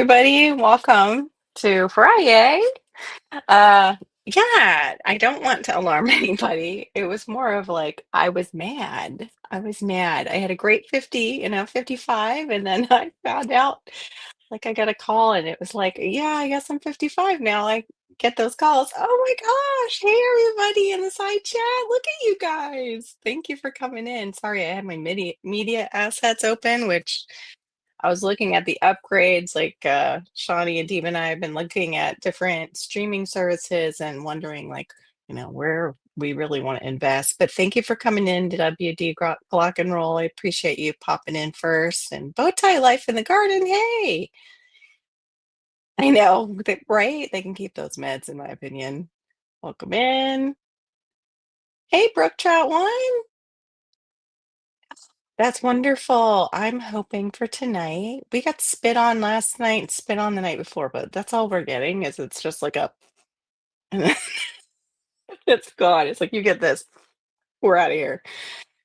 everybody. Welcome to FRI-YAY. Uh, yeah, I don't want to alarm anybody. It was more of like I was mad. I was mad. I had a great 50, 55, and then I found out like I got a call and it was like, yeah, I guess I'm 55 now. I get those calls. Oh my gosh. Hey everybody in the side chat. Look at you guys. Thank you for coming in. Sorry, I had my media assets open, which I was looking at the upgrades, like Shawnee and Deep and I have been looking at different streaming services and wondering, like, where we really want to invest. But thank you for coming in to WD Glock and Roll. I appreciate you popping in first. And Bowtie Life in the Garden. Hey, I know, right? They can keep those meds, in my opinion. Welcome in. Hey, Brook Trout One. That's wonderful. I'm hoping for tonight. We got spit on last night, and spit on the night before, but that's all we're getting is it's just like a and then it's gone. It's like you get this, we're out of here.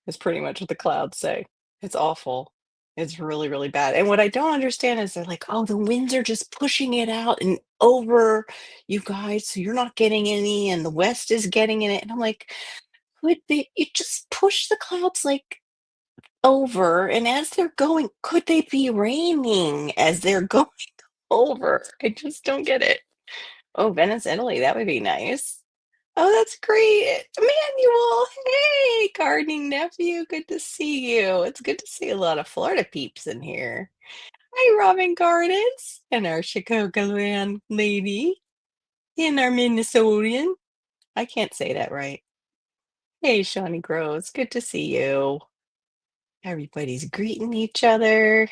It's pretty much what the clouds say. It's awful. It's really, really bad. And what I don't understand is they're like, oh, the winds are just pushing it out and over you guys, so you're not getting any, and the west is getting in it. And I'm like, could they you just push the clouds like over, and as they're going, could they be raining as they're going over? I just don't get it. Oh, Venice, Italy, that would be nice. Oh, that's great. Emmanuel, hey, gardening nephew, good to see you. It's good to see a lot of Florida peeps in here. Hi, Robin Gardens, and our Chicagoland lady, and our Minnesotan. I can't say that right. Hey, Shawnee Groves, good to see you. Everybody's greeting each other.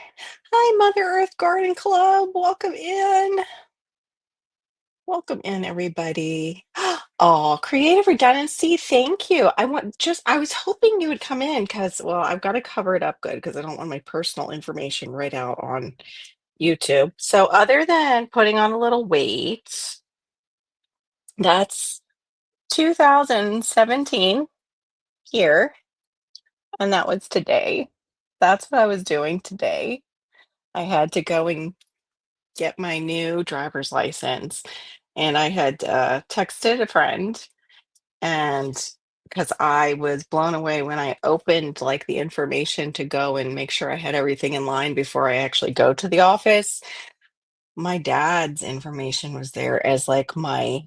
Hi, Mother Earth Garden Club. Welcome in. Welcome in, everybody. Oh, creative redundancy. Thank you. I was hoping you would come in because, well, I've got to cover it up good because I don't want my personal information right out on YouTube. So, other than putting on a little weight, that's 2017 here, and that was today. That's what I was doing today. I had to go and get my new driver's license, and I had texted a friend, and because I was blown away when I opened like the information to go and make sure I had everything in line before I actually go to the office, my dad's information was there as like my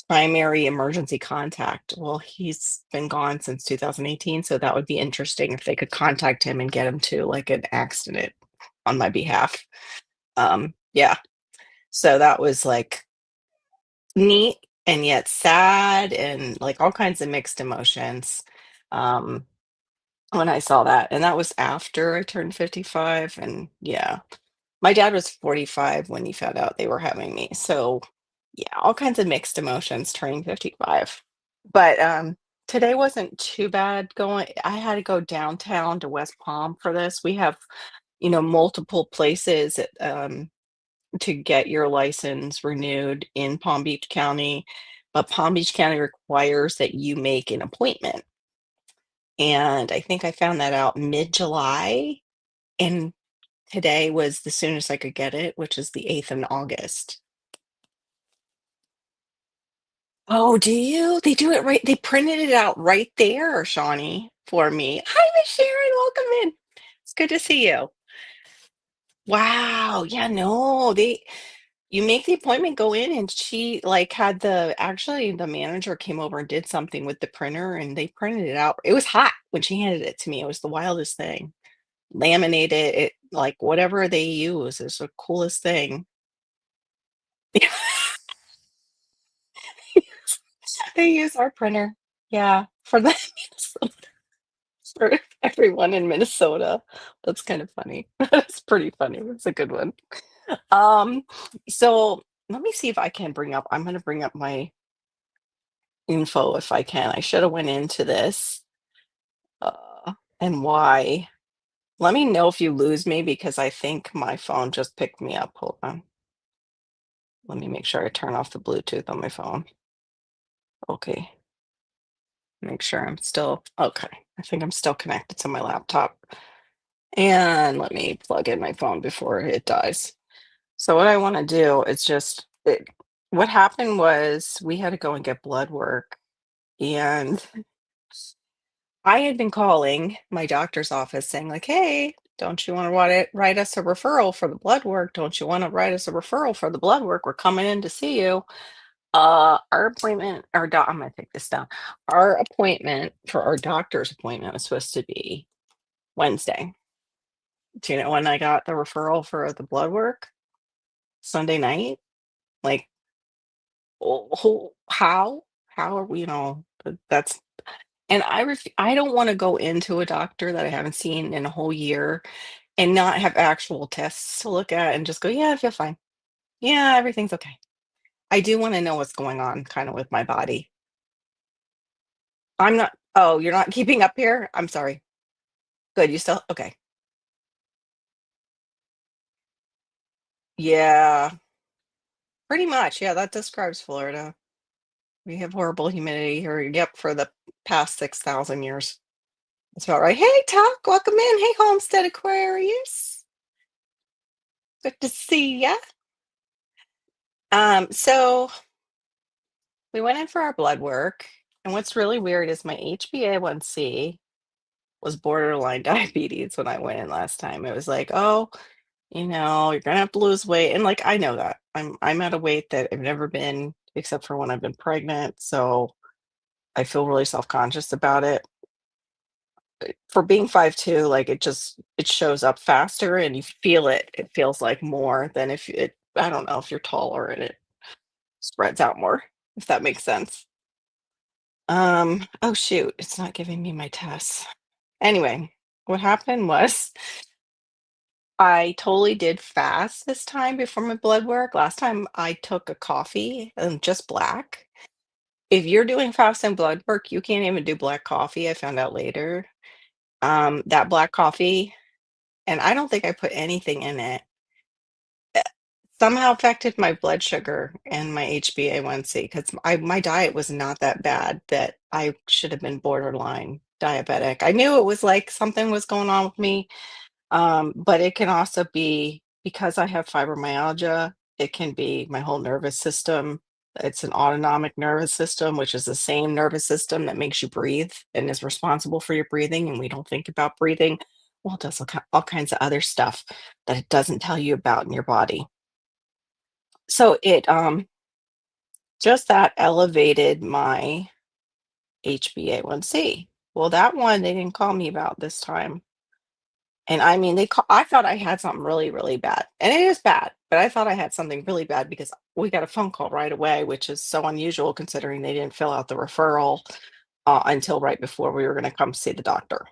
primary emergency contact. Well, he's been gone since 2018, so that would be interesting if they could contact him and get him to like an accident on my behalf. Yeah, so that was like neat and yet sad and like all kinds of mixed emotions um when I saw that. And that was after I turned 55. And yeah, my dad was 45 when he found out they were having me. So yeah, all kinds of mixed emotions turning 55. But today wasn't too bad going. I had to go downtown to West Palm for this. We have, multiple places to get your license renewed in Palm Beach County, but Palm Beach County requires that you make an appointment. And I think I found that out mid-July, and today was the soonest I could get it, which is the 8th in August. Oh, do you? They do it right. They printed it out right there, Shawnee, for me. Hi, Miss Sharon. Welcome in. It's good to see you. Wow. Yeah, no, you make the appointment, go in, and she like had actually the manager came over and did something with the printer and they printed it out. It was hot when she handed it to me. It was the wildest thing. Laminated it, like whatever they use is the coolest thing. They use our printer. Yeah, for the for everyone in Minnesota. That's kind of funny. That's pretty funny. It's a good one. Um, so let me see if I can I'm gonna bring up my info if I can. I should have went into this, and why. Let me know if you lose me because I think my phone just picked me up. Hold on. Let me make sure I turn off the Bluetooth on my phone. Okay. Make sure I'm still okay. I think I'm still connected to my laptop. And let me plug in my phone before it dies. So what I want to do is what happened was we had to go and get blood work, and I had been calling my doctor's office saying like, "Hey, don't you want to write us a referral for the blood work? Don't you want to write us a referral for the blood work? We're coming in to see you." Our appointment, I'm gonna take this down. Our appointment for our doctor's appointment was supposed to be Wednesday. Do you know when I got the referral for the blood work? Sunday night? Like, how are we, that's and I don't want to go into a doctor that I haven't seen in a whole year and not have actual tests to look at and just go, yeah, I feel fine. Yeah, everything's okay. I do want to know what's going on kind of with my body. I'm not, oh, you're not keeping up here? I'm sorry. Good. You still, okay. Yeah, pretty much. Yeah, that describes Florida. We have horrible humidity here. Yep, for the past 6,000 years. That's about right. Hey, Talk, welcome in. Hey, Homestead Aquarius. Good to see ya. So we went in for our blood work, and what's really weird is my HbA1c was borderline diabetes when I went in last time. It was like, oh, you're gonna have to lose weight, and like I know that I'm at a weight that I've never been, except for when I've been pregnant. So I feel really self conscious about it. For being 5'2", like it shows up faster, and you feel it. It feels like more than if it. I don't know if you're taller and it spreads out more, if that makes sense. Oh shoot, it's not giving me my tests. Anyway, what happened was I totally did fast this time before my blood work. Last time I took a coffee, just black. If you're doing fasting blood work, you can't even do black coffee. I found out later. That black coffee, and I don't think I put anything in it, somehow affected my blood sugar and my HbA1c because my diet was not that bad that I should have been borderline diabetic. I knew it was like something was going on with me, but it can also be because I have fibromyalgia. It can be my whole nervous system. It's an autonomic nervous system, which is the same nervous system that makes you breathe and is responsible for your breathing. And we don't think about breathing. Well, it does all kinds of other stuff that it doesn't tell you about in your body. So it just that elevated my HbA1c. Well, that one they didn't call me about this time. And I mean, I thought I had something really, really bad. And it is bad, but I thought I had something really bad because we got a phone call right away, which is so unusual considering they didn't fill out the referral until right before we were going to come see the doctor.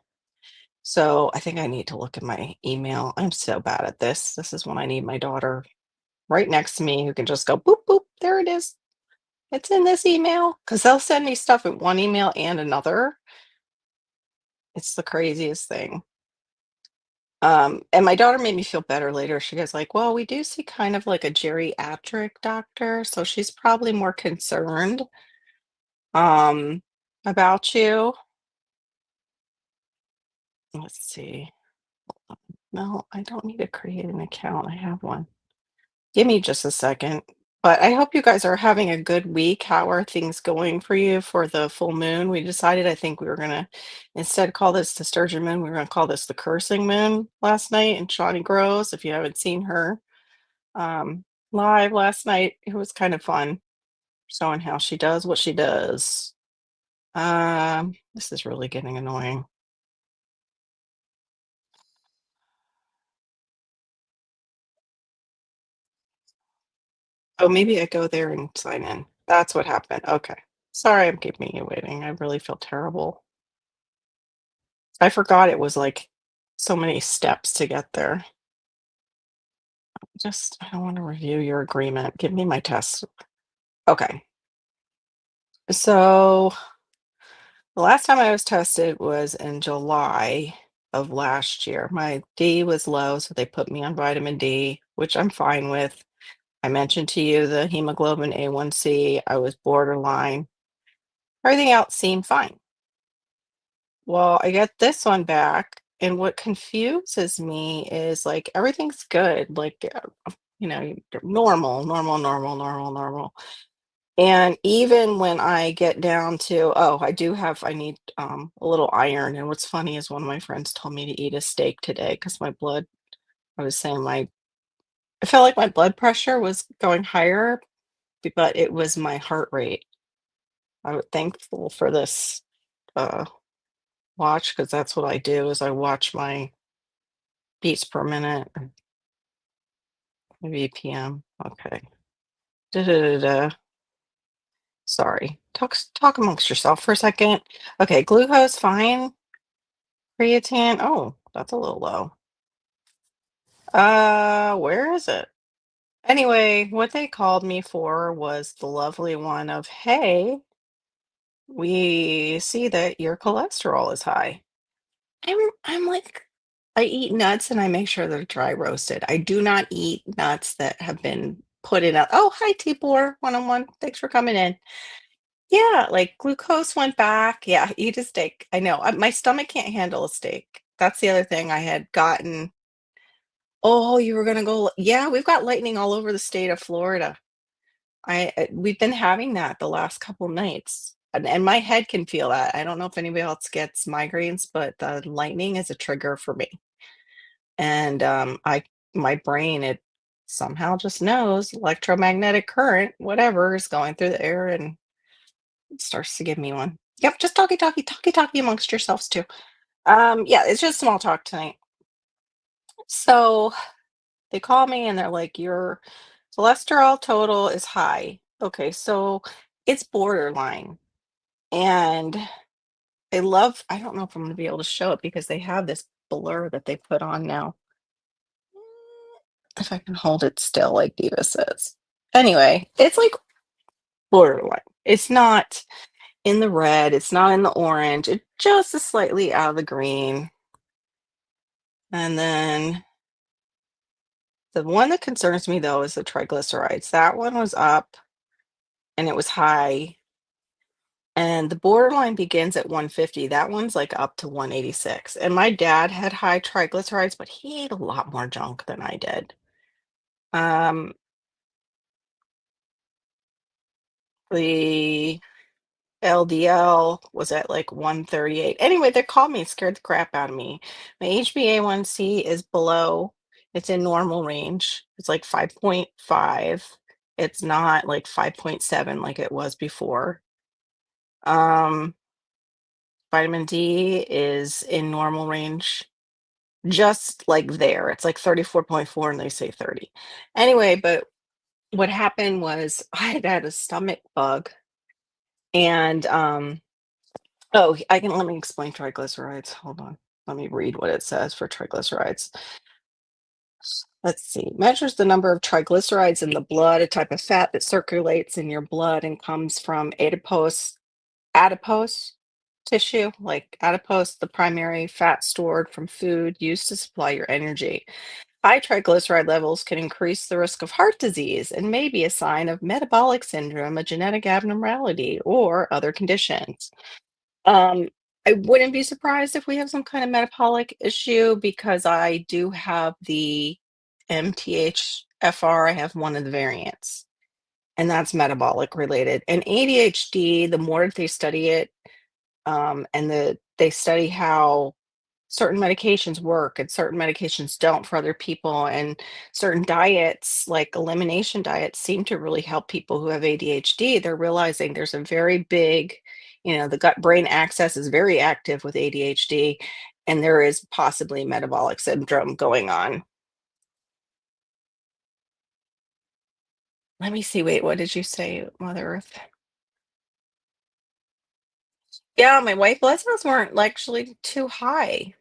So I think I need to look at my email. I'm so bad at this. This is when I need my daughter right next to me who can just go boop, boop, there it is. It's in this email because they'll send me stuff in one email and another. It's the craziest thing. And my daughter made me feel better later. She goes like, "Well, we do see kind of like a geriatric doctor, so she's probably more concerned um about you." Let's see. No, I don't need to create an account. I have one. Give me just a second. But I hope you guys are having a good week. How are things going for you for the full moon? We decided, I think we were gonna instead call this the sturgeon moon, we were gonna call this the cursing moon last night in Shawnee Grows. If you haven't seen her live last night, it was kind of fun showing how she does what she does. This is really getting annoying. Oh, maybe I go there and sign in. That's what happened. Okay. Sorry, I'm keeping you waiting. I really feel terrible. I forgot it was like so many steps to get there. I don't want to review your agreement. Give me my test. Okay. So the last time I was tested was in July of last year. My D was low, so they put me on vitamin D, which I'm fine with. I mentioned to you the hemoglobin A1C, I was borderline. Everything else seemed fine. Well, I get this one back, and what confuses me is like everything's good. Like normal, normal, normal, normal, normal. And even when I get down to, oh, I need a little iron. And what's funny is one of my friends told me to eat a steak today because I was saying I felt like my blood pressure was going higher, but it was my heart rate. I was thankful for this uh, watch because that's what I do is I watch my beats per minute, BPM. Okay. Da, da, da, da. Sorry. Talk amongst yourself for a second. Okay, glucose fine. Creatine. Oh, that's a little low. Where is it? Anyway, what they called me for was the lovely one of, hey, we see that your cholesterol is high. I'm like, I eat nuts and I make sure they're dry roasted. I do not eat nuts that have been put in a, oh, hi, T-Bor, one-on-one. Thanks for coming in. Yeah, like glucose went back. Yeah, eat a steak. I know. My stomach can't handle a steak. That's the other thing I had gotten. Oh, you were gonna go. Yeah, we've got lightning all over the state of Florida. We've been having that the last couple nights, and my head can feel that. I don't know if anybody else gets migraines, but the lightning is a trigger for me. And my brain, it somehow just knows electromagnetic current, whatever is going through the air, and it starts to give me one. Yep, just talkie amongst yourselves too. Yeah, it's just small talk tonight. So they call me and they're like, your cholesterol total is high. Okay, so it's borderline. And I don't know if I'm going to be able to show it because they have this blur that they put on now. If I can hold it still, like Diva says. Anyway, it's like borderline. It's not in the red, it's not in the orange, it just is slightly out of the green. And then the one that concerns me though is the triglycerides. That one was up and it was high. And the borderline begins at 150. That one's like up to 186. And my dad had high triglycerides, but he ate a lot more junk than I did. Um, the LDL was at like 138. Anyway, they called me, scared the crap out of me. My HbA1c is below, it's in normal range. It's like 5.5. It's not like 5.7 like it was before. Um, Vitamin D is in normal range, just like there. It's like 34.4 and they say 30. Anyway, but what happened was I had a stomach bug and oh, I can let me explain triglycerides. Hold on. Let me read what it says for triglycerides. Let's see. Measures the number of triglycerides in the blood, a type of fat that circulates in your blood and comes from adipose tissue, like adipose, the primary fat stored from food used to supply your energy. High triglyceride levels can increase the risk of heart disease and may be a sign of metabolic syndrome, a genetic abnormality, or other conditions. Um, I wouldn't be surprised if we have some kind of metabolic issue because I do have the MTHFR. I have one of the variants, and that's metabolic related. And ADHD, the more they study it, they study how certain medications work and certain medications don't for other people, and certain diets like elimination diets seem to really help people who have ADHD. They're realizing there's a very big, the gut brain axis is very active with ADHD, and there is possibly metabolic syndrome going on. Let me see. Wait, what did you say, Mother Earth? Yeah, my white blood cells weren't actually too high.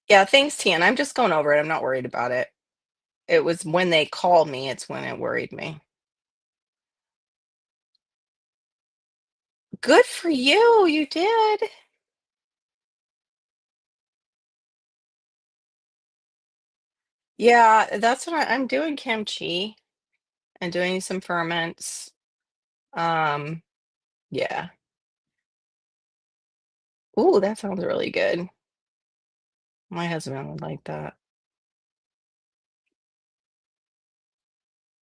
Yeah, thanks, Tian. I'm just going over it. I'm not worried about it. It was when they called me, it's when it worried me. Good for you, you did. Yeah, that's what I'm doing kimchi and doing some ferments. Um, yeah. Ooh, that sounds really good. My husband would like that.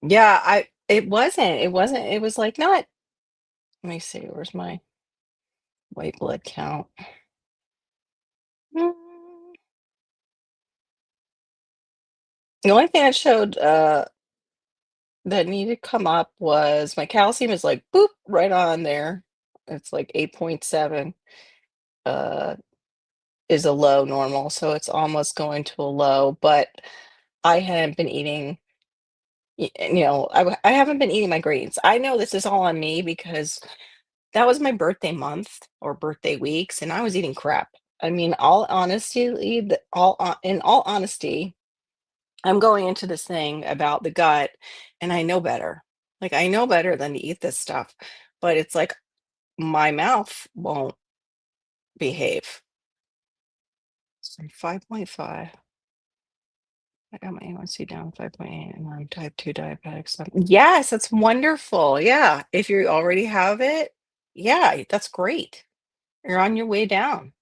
Yeah, I it wasn't, it was like not let me see, where's my white blood count? Mm, the only thing that showed, that needed to come up was my calcium is like, boop, right on there. It's like 8.7, uh, is a low normal, so it's almost going to a low, but I hadn't been eating, I haven't been eating my greens. I know this is all on me because that was my birthday month or birthday weeks, and I was eating crap. I mean, all honesty, in all honesty, I'm going into this thing about the gut, and I know better. Like, I know better than to eat this stuff, but it's like my mouth won't behave. So 5.5. I got my A1C down 5.8, and I'm type 2 diabetic. So yes, that's wonderful. Yeah, if you already have it, yeah, that's great. You're on your way down.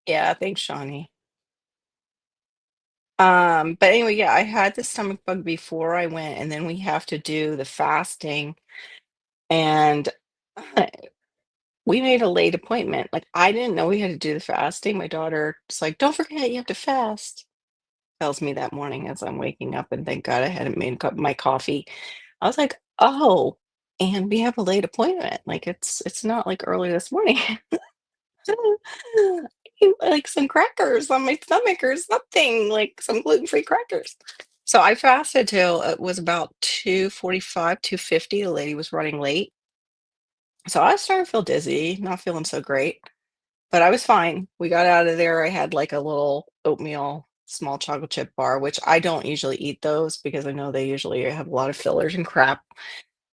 Yeah, thanks, Shawnee. But anyway, yeah, I had the stomach bug before I went, and then we have to do the fasting, and we made a late appointment. Like, I didn't know we had to do the fasting. My daughter's like, "Don't forget you have to fast." Tells me that morning as I'm waking up, and thank God I hadn't made my coffee. I was like, "Oh, and we have a late appointment." Like, it's not like early this morning. Like some crackers on my stomach or something, like some gluten-free crackers. So I fasted till it was about 2:45, 2:50. The lady was running late. So I was starting to feel dizzy, not feeling so great, but I was fine. We got out of there. I had like a little oatmeal small chocolate chip bar, which I don't usually eat those because I know they usually have a lot of fillers and crap.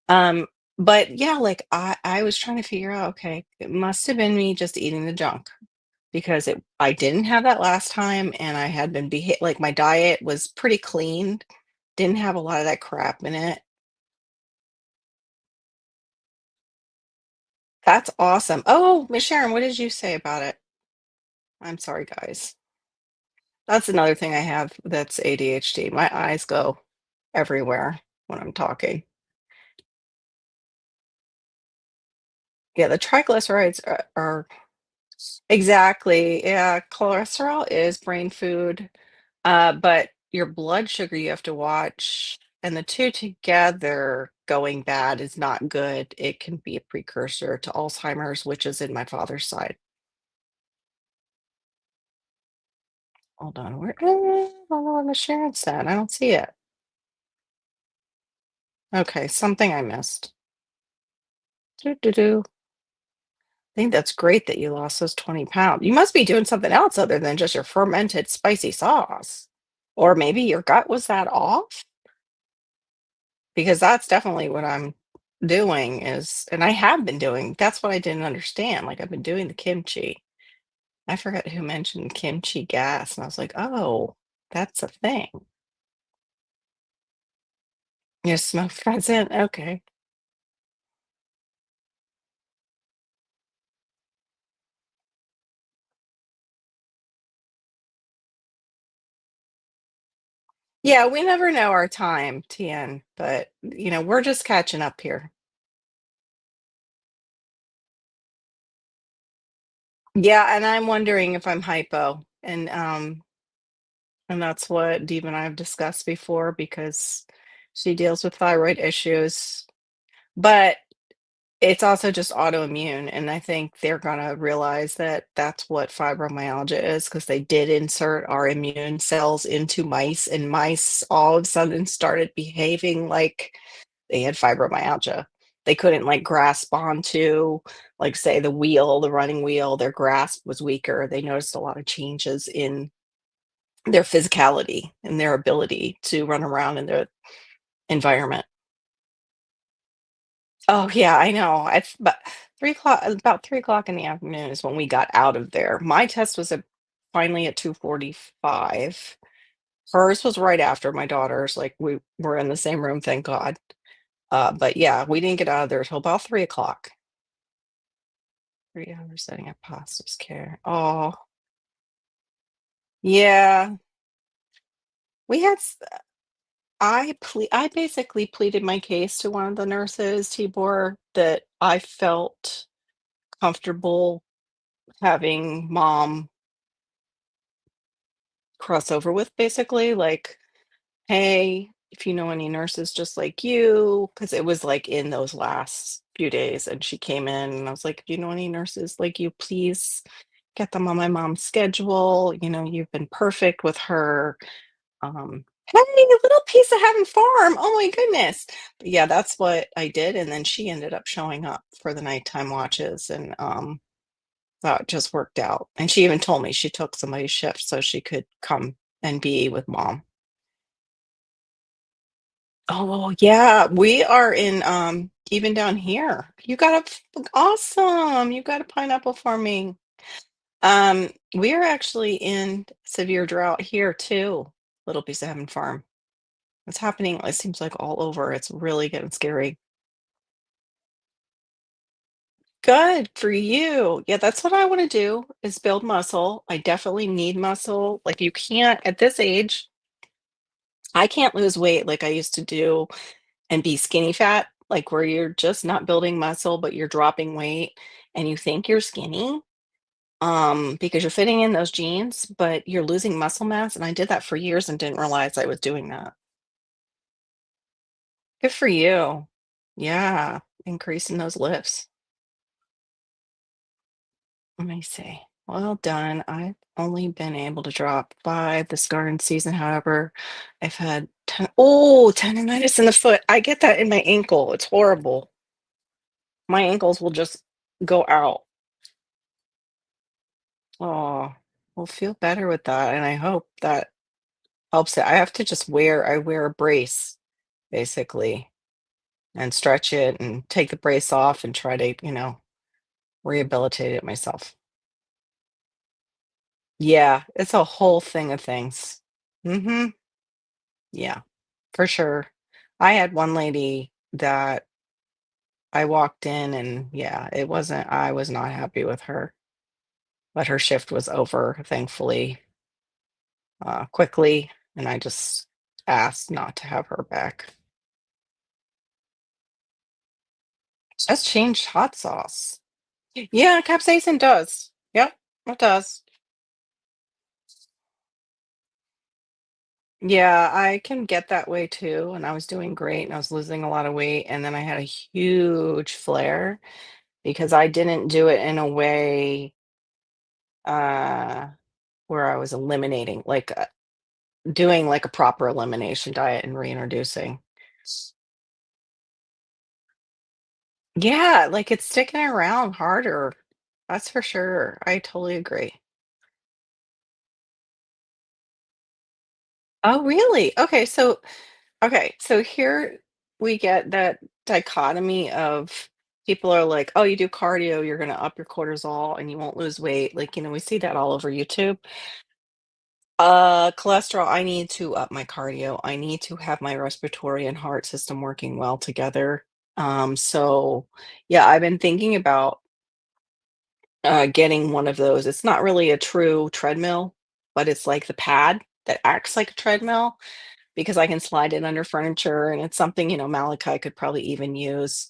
Um, but yeah, like I was trying to figure out, okay, it must have been me just eating the junk because I didn't have that last time, and I had been like, my diet was pretty clean, didn't have a lot of that crap in it. That's awesome. Oh, Miss Sharon, what did you say about it? I'm sorry, guys. That's another thing I have that's ADHD. My eyes go everywhere when I'm talking. Yeah, the triglycerides are exactly. Yeah, cholesterol is brain food. But your blood sugar you have to watch, and the 2 together going bad is not good. It can be a precursor to Alzheimer's, which is in my father's side. Hold on, where I don't know where Miss Sharon said. I don't see it. Okay, something I missed. Doo, doo, doo. I think that's great that you lost those 20 pounds. You must be doing something else other than just your fermented spicy sauce. Or maybe your gut was that off? Because that's definitely what I'm doing is and I have been doing, that's what I didn't understand, like, I've been doing the kimchi. I forgot who mentioned kimchi gas, and I was like, "Oh, that's a thing." You smoke pheasant? Okay. Yeah, we never know our time, TN, but, we're just catching up here. Yeah, and I'm wondering if I'm hypo, and that's what Dee and I have discussed before because she deals with thyroid issues, but it's also just autoimmune, and I think they're gonna realize that that's what fibromyalgia is because they did insert our immune cells into mice, and mice all of a sudden started behaving like they had fibromyalgia. They couldn't, like, grasp onto, like, say, the wheel, the running wheel, their grasp was weaker. They noticed a lot of changes in their physicality and their ability to run around in their environment. Oh, yeah, I know. It's but 3 o'clock, about 3 o'clock in the afternoon is when we got out of there. My test was finally at 2:45. Hers was right after my daughter's, like, we were in the same room, thank God. But yeah, we didn't get out of there till about 3 o'clock. 3 hours setting up hospice care. Oh, yeah. We had s I basically pleaded my case to one of the nurses, Tibor, that I felt comfortable having mom cross over with, basically, like, "Hey, if you know any nurses just like you," because it was, like, in those last few days, and she came in, and I was like, "Do you know any nurses like you? Please get them on my mom's schedule, you've been perfect with her." Hey, a little piece of heaven farm, oh my goodness. But yeah, that's what I did, and then she ended up showing up for the nighttime watches, and, that just worked out, and she even told me she took somebody's shift so she could come and be with mom. Oh, yeah, we are in, even down here. Awesome, you got a pineapple farming. We are actually in severe drought here too, Little Piece of Heaven Farm. It's happening, it seems like all over. It's really getting scary. Good for you. Yeah, that's what I want to do is build muscle. I definitely need muscle. Like you can't at this age, I can't lose weight like I used to do and be skinny fat, like where you're just not building muscle, but you're dropping weight and you think you're skinny, because you're fitting in those jeans, but you're losing muscle mass. And I did that for years and didn't realize I was doing that. Good for you. Yeah, increasing those lifts. Let me see. Well done. I've only been able to drop 5 this garden season. However, I've had tendonitis in the foot. I get that in my ankle. It's horrible. My ankles will just go out. Oh, we'll feel better with that. And I hope that helps it. I wear a brace basically and stretch it and take the brace off and try to, rehabilitate it myself. Yeah, it's a whole thing of things. Hmm. Yeah. For sure. I had one lady that I walked in and yeah, I was not happy with her, but her shift was over, thankfully, quickly, and I just asked not to have her back. Just changed hot sauce. Yeah, capsaicin does. Yep, it does. Yeah, I can get that way too, and I was doing great and I was losing a lot of weight, and then I had a huge flare because I didn't do it in a way, uh where I was eliminating, like, doing, like, a proper elimination diet and reintroducing. Yeah, like, it's sticking around harder. That's for sure. I totally agree. Oh, really? Okay, so here we get that dichotomy of people are like, "Oh, you do cardio, you're gonna up your cortisol and you won't lose weight." Like, we see that all over YouTube. Cholesterol, I need to up my cardio. I need to have my respiratory and heart system working well together. So yeah, I've been thinking about getting one of those. It's not really a true treadmill, but it's like the pad that acts like a treadmill because I can slide it under furniture and it's something, Malachi could probably even use.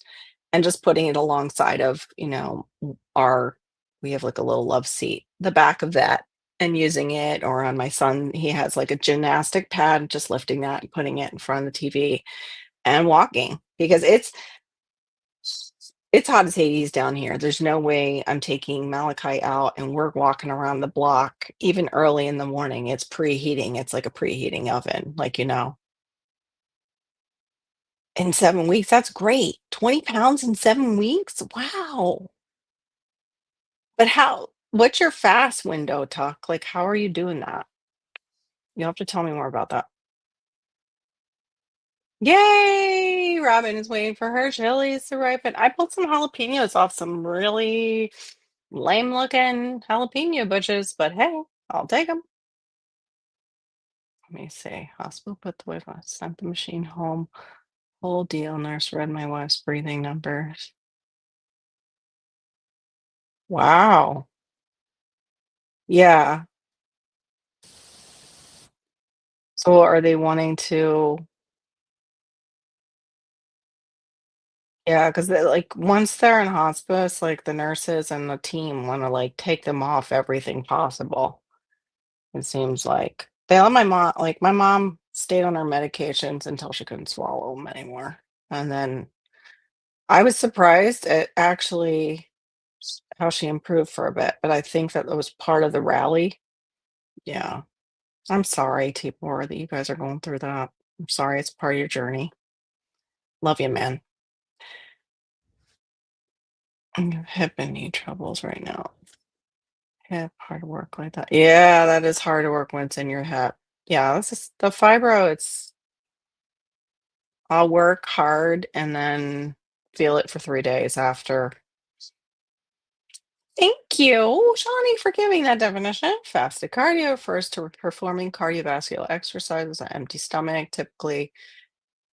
And just putting it alongside of, our we have like a little love seat, the back of that, and using it, or on my son, he has like a gymnastic pad, just lifting that and putting it in front of the TV and walking because it's hot as Hades down here. There's no way I'm taking Malachi out and we're walking around the block even early in the morning. It's preheating. It's like a preheating oven, like, in 7 weeks. That's great. 20 pounds in 7 weeks? Wow. But what's your fast window, Tuck? Like, how are you doing that? You'll have to tell me more about that. Yay! Robin is waiting for her chilies to ripen. I pulled some jalapenos off some really lame looking jalapeno bushes, but hey, I'll take them. Let me see. Hospital put the Wi-Fi, sent the machine home. Whole deal. Nurse read my wife's breathing numbers. Wow. Yeah. So are they wanting to yeah, 'cause they like, once they're in hospice, like, the nurses and the team wanna, like, take them off everything possible, it seems like. They let my mom stayed on her medications until she couldn't swallow them anymore, and then I was surprised at actually how she improved for a bit, but I think that was part of the rally. Yeah. I'm sorry, Tibor, that you guys are going through that. I'm sorry, it's part of your journey. Love you, man. And your hip and knee troubles right now. Hip, hard to work like that. Yeah, that is hard to work when it's in your hip. Yeah, this is the fibro, I'll work hard and then feel it for 3 days after. Thank you, Shawnee, for giving that definition. Fasted cardio refers to performing cardiovascular exercises on empty stomach, typically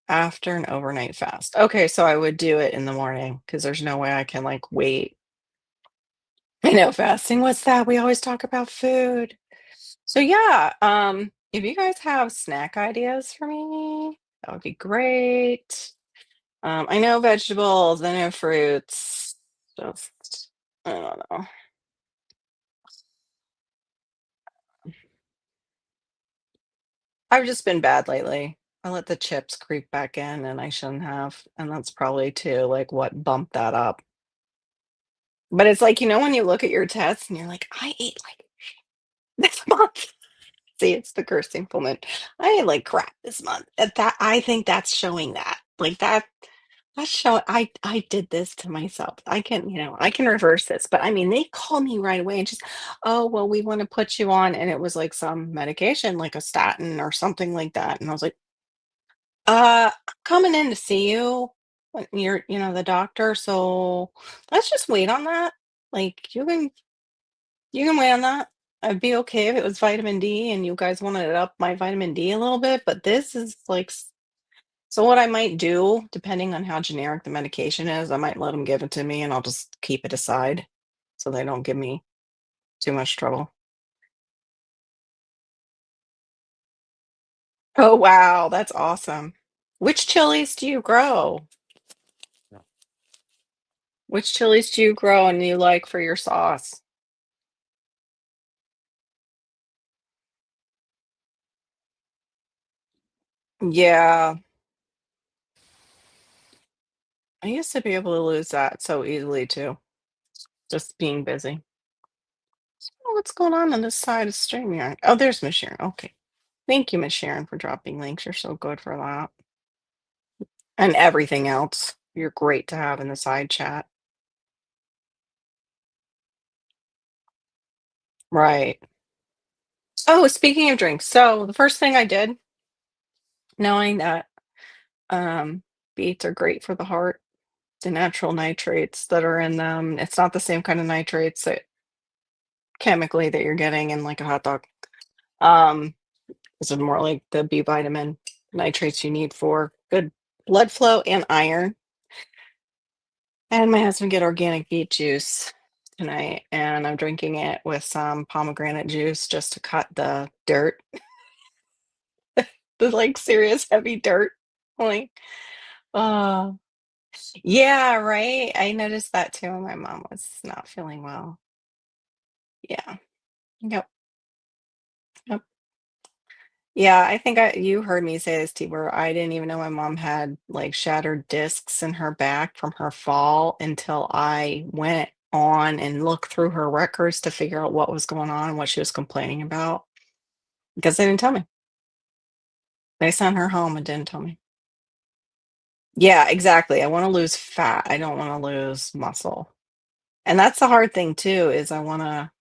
after an overnight fast. Okay, so I would do it in the morning because there's no way I can like wait. I know fasting, what's that? We always talk about food. So yeah, if you guys have snack ideas for me, that would be great. I know vegetables, I know fruits. Just I don't know. I've just been bad lately. I let the chips creep back in and I shouldn't have. And that's probably too like what bumped that up. But it's like, when you look at your tests and you're like, I ate like this month. See, it's the cursing implement. I ate like crap this month. That I think that's showing that. Like that's showing I did this to myself. I can reverse this. But I mean, they called me right away and just, oh well, we want to put you on. And it was like some medication, like a statin or something like that. And I was like, I'm coming in to see you when you're, the doctor. So let's just wait on that. Like you can wait on that. I'd be okay if it was vitamin D and you guys wanted to up my vitamin D a little bit, but this is like so what I might do, depending on how generic the medication is, I might let them give it to me and I'll just keep it aside so they don't give me too much trouble. Oh, wow, that's awesome. Which chilies do you grow? Which chilies do you grow and you like for your sauce? Yeah, I used to be able to lose that so easily too, just being busy. Oh, what's going on this side of StreamYard? Oh, there's Miss Sharon. Okay. Thank you, Miss Sharon, for dropping links. You're so good for that. And everything else. You're great to have in the side chat. Right. Oh, speaking of drinks, so the first thing I did, knowing that beets are great for the heart, the natural nitrates that are in them, it's not the same kind of nitrates that chemically that you're getting in like a hot dog. Um, this is more like the B vitamin nitrates you need for good blood flow and iron. And my husband get organic beet juice tonight, and I'm drinking it with some pomegranate juice just to cut the dirt, the like serious heavy dirt. Like, oh, yeah, right. I noticed that too when my mom was not feeling well. Yeah. Yep. Yep. Yeah, I think you heard me say this, T, where I didn't even know my mom had like shattered discs in her back from her fall until I went on and looked through her records to figure out what was going on and what she was complaining about because they didn't tell me. They sent her home and didn't tell me. Yeah, exactly. I want to lose fat. I don't want to lose muscle. And that's the hard thing too, is I want to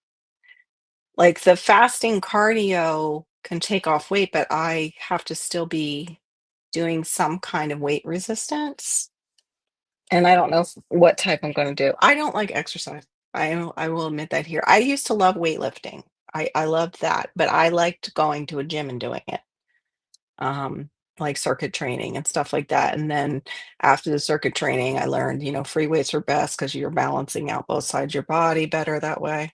like the fasting cardio can take off weight, but I have to still be doing some kind of weight resistance. And I don't know what type I'm going to do. I don't like exercise. I will admit that here. I used to love weightlifting. I loved that, but I liked going to a gym and doing it. Um, like circuit training and stuff like that. And then after the circuit training, I learned, free weights are best because you're balancing out both sides of your body better that way.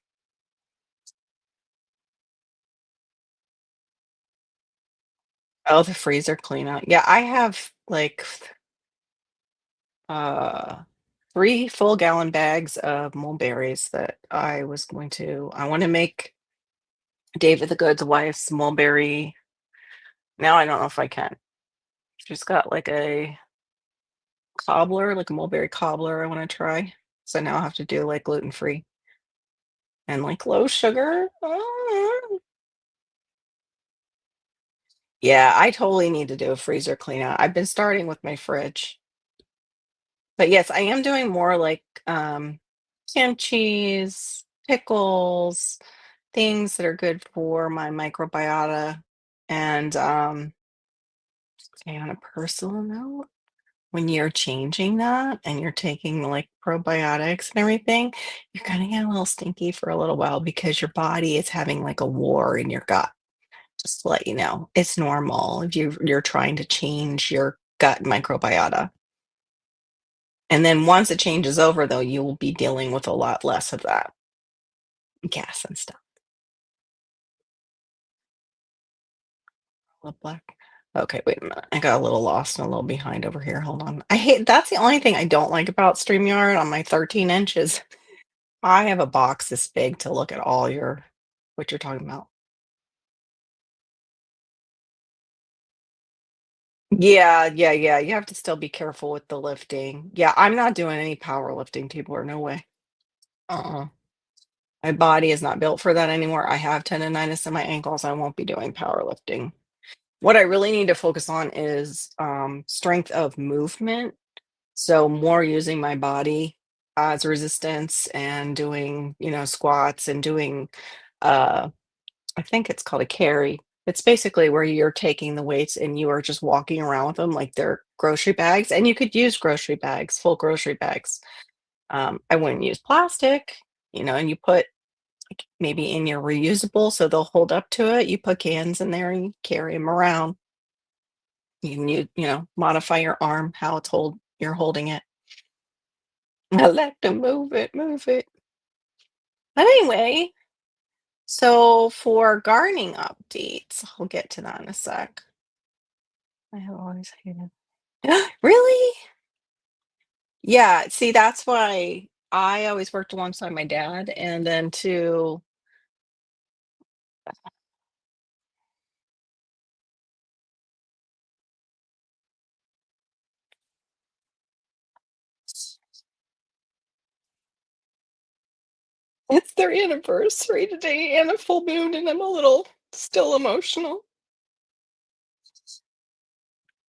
Oh, the freezer clean out. Yeah, I have like uh 3 full gallon bags of mulberries that I want to make David the Good's wife's mulberry. Now I don't know if I can. She's got like a cobbler, like a mulberry cobbler I want to try. So now I have to do like gluten free and like low sugar. Yeah, I totally need to do a freezer clean out. I've been starting with my fridge. But yes, I am doing more like kimchi's, pickles, things that are good for my microbiota. And okay, on a personal note, when you're changing that and you're taking like probiotics and everything, you're gonna get a little stinky for a little while because your body is having like a war in your gut. Just to let you know, it's normal if you're trying to change your gut microbiota. And then once it changes over, though, you will be dealing with a lot less of that gas and stuff. Lip black. Okay, wait a minute. I got a little lost and a little behind over here. Hold on. I hate that's the only thing I don't like about StreamYard on my 13 inches. I have a box this big to look at all your what you're talking about. Yeah, yeah, yeah. You have to still be careful with the lifting. Yeah, I'm not doing any powerlifting, people, or no way. Uh-uh. My body is not built for that anymore. I have tendonitis in my ankles. I won't be doing powerlifting. What I really need to focus on is strength of movement. So more using my body as resistance and doing, squats and doing I think it's called a carry. It's basically where you're taking the weights and you are just walking around with them like they're grocery bags. And you could use grocery bags, full grocery bags. I wouldn't use plastic, and you put like maybe in your reusable so they'll hold up to it. You put cans in there and you carry them around. You can modify your arm, how you're holding it. I like to move it, move it. But anyway, so for gardening updates, I'll get to that in a sec. I have always hated. Really? Yeah, see, that's why I always worked alongside my dad, and then to it's their anniversary today and a full moon, and I'm a little still emotional.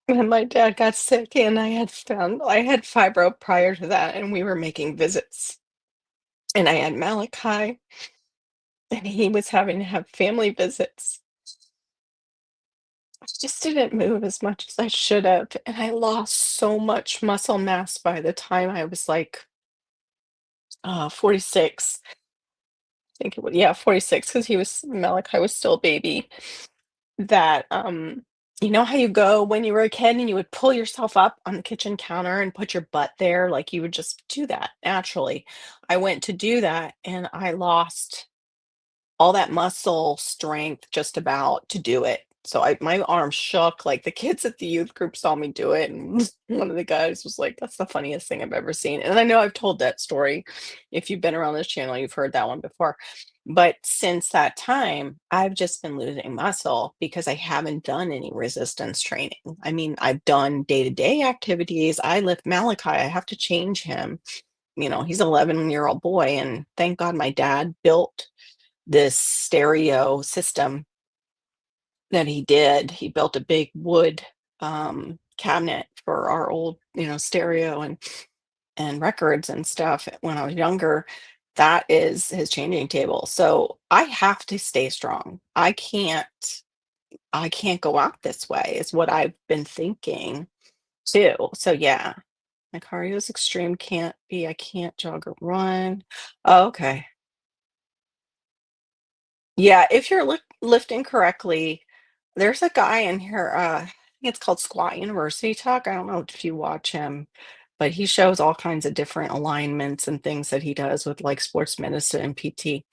And my dad got sick, and I had fibro prior to that, and we were making visits. And I had Malachi, and he was having to have family visits. I just didn't move as much as I should have, and I lost so much muscle mass by the time I was like 46. I think it was, yeah, 46, because Malachi was still a baby. That you know how you go when you were a kid and you would pull yourself up on the kitchen counter and put your butt there, like you would just do that naturally. I went to do that and I lost all that muscle strength just about to do it. So my arm shook, like the kids at the youth group saw me do it, and one of the guys was like, "That's the funniest thing I've ever seen." And I know I've told that story. If you've been around this channel, you've heard that one before. But since that time, I've just been losing muscle because I haven't done any resistance training. I mean, I've done day-to-day activities. I lift Malachi, I have to change him. He's an 11-year-old boy, and thank God my dad built this stereo system that he did. He built a big wood cabinet for our old, stereo and records and stuff when I was younger. That is his changing table. So I have to stay strong. I can't go out this way is what I've been thinking too. So yeah, my cardio is extreme. I can't jog or run. Oh, okay. Yeah, if you're lifting correctly, there's a guy in here, I think it's called Squat University Talk. I don't know if you watch him, but he shows all kinds of different alignments and things that he does with like sports medicine and PT.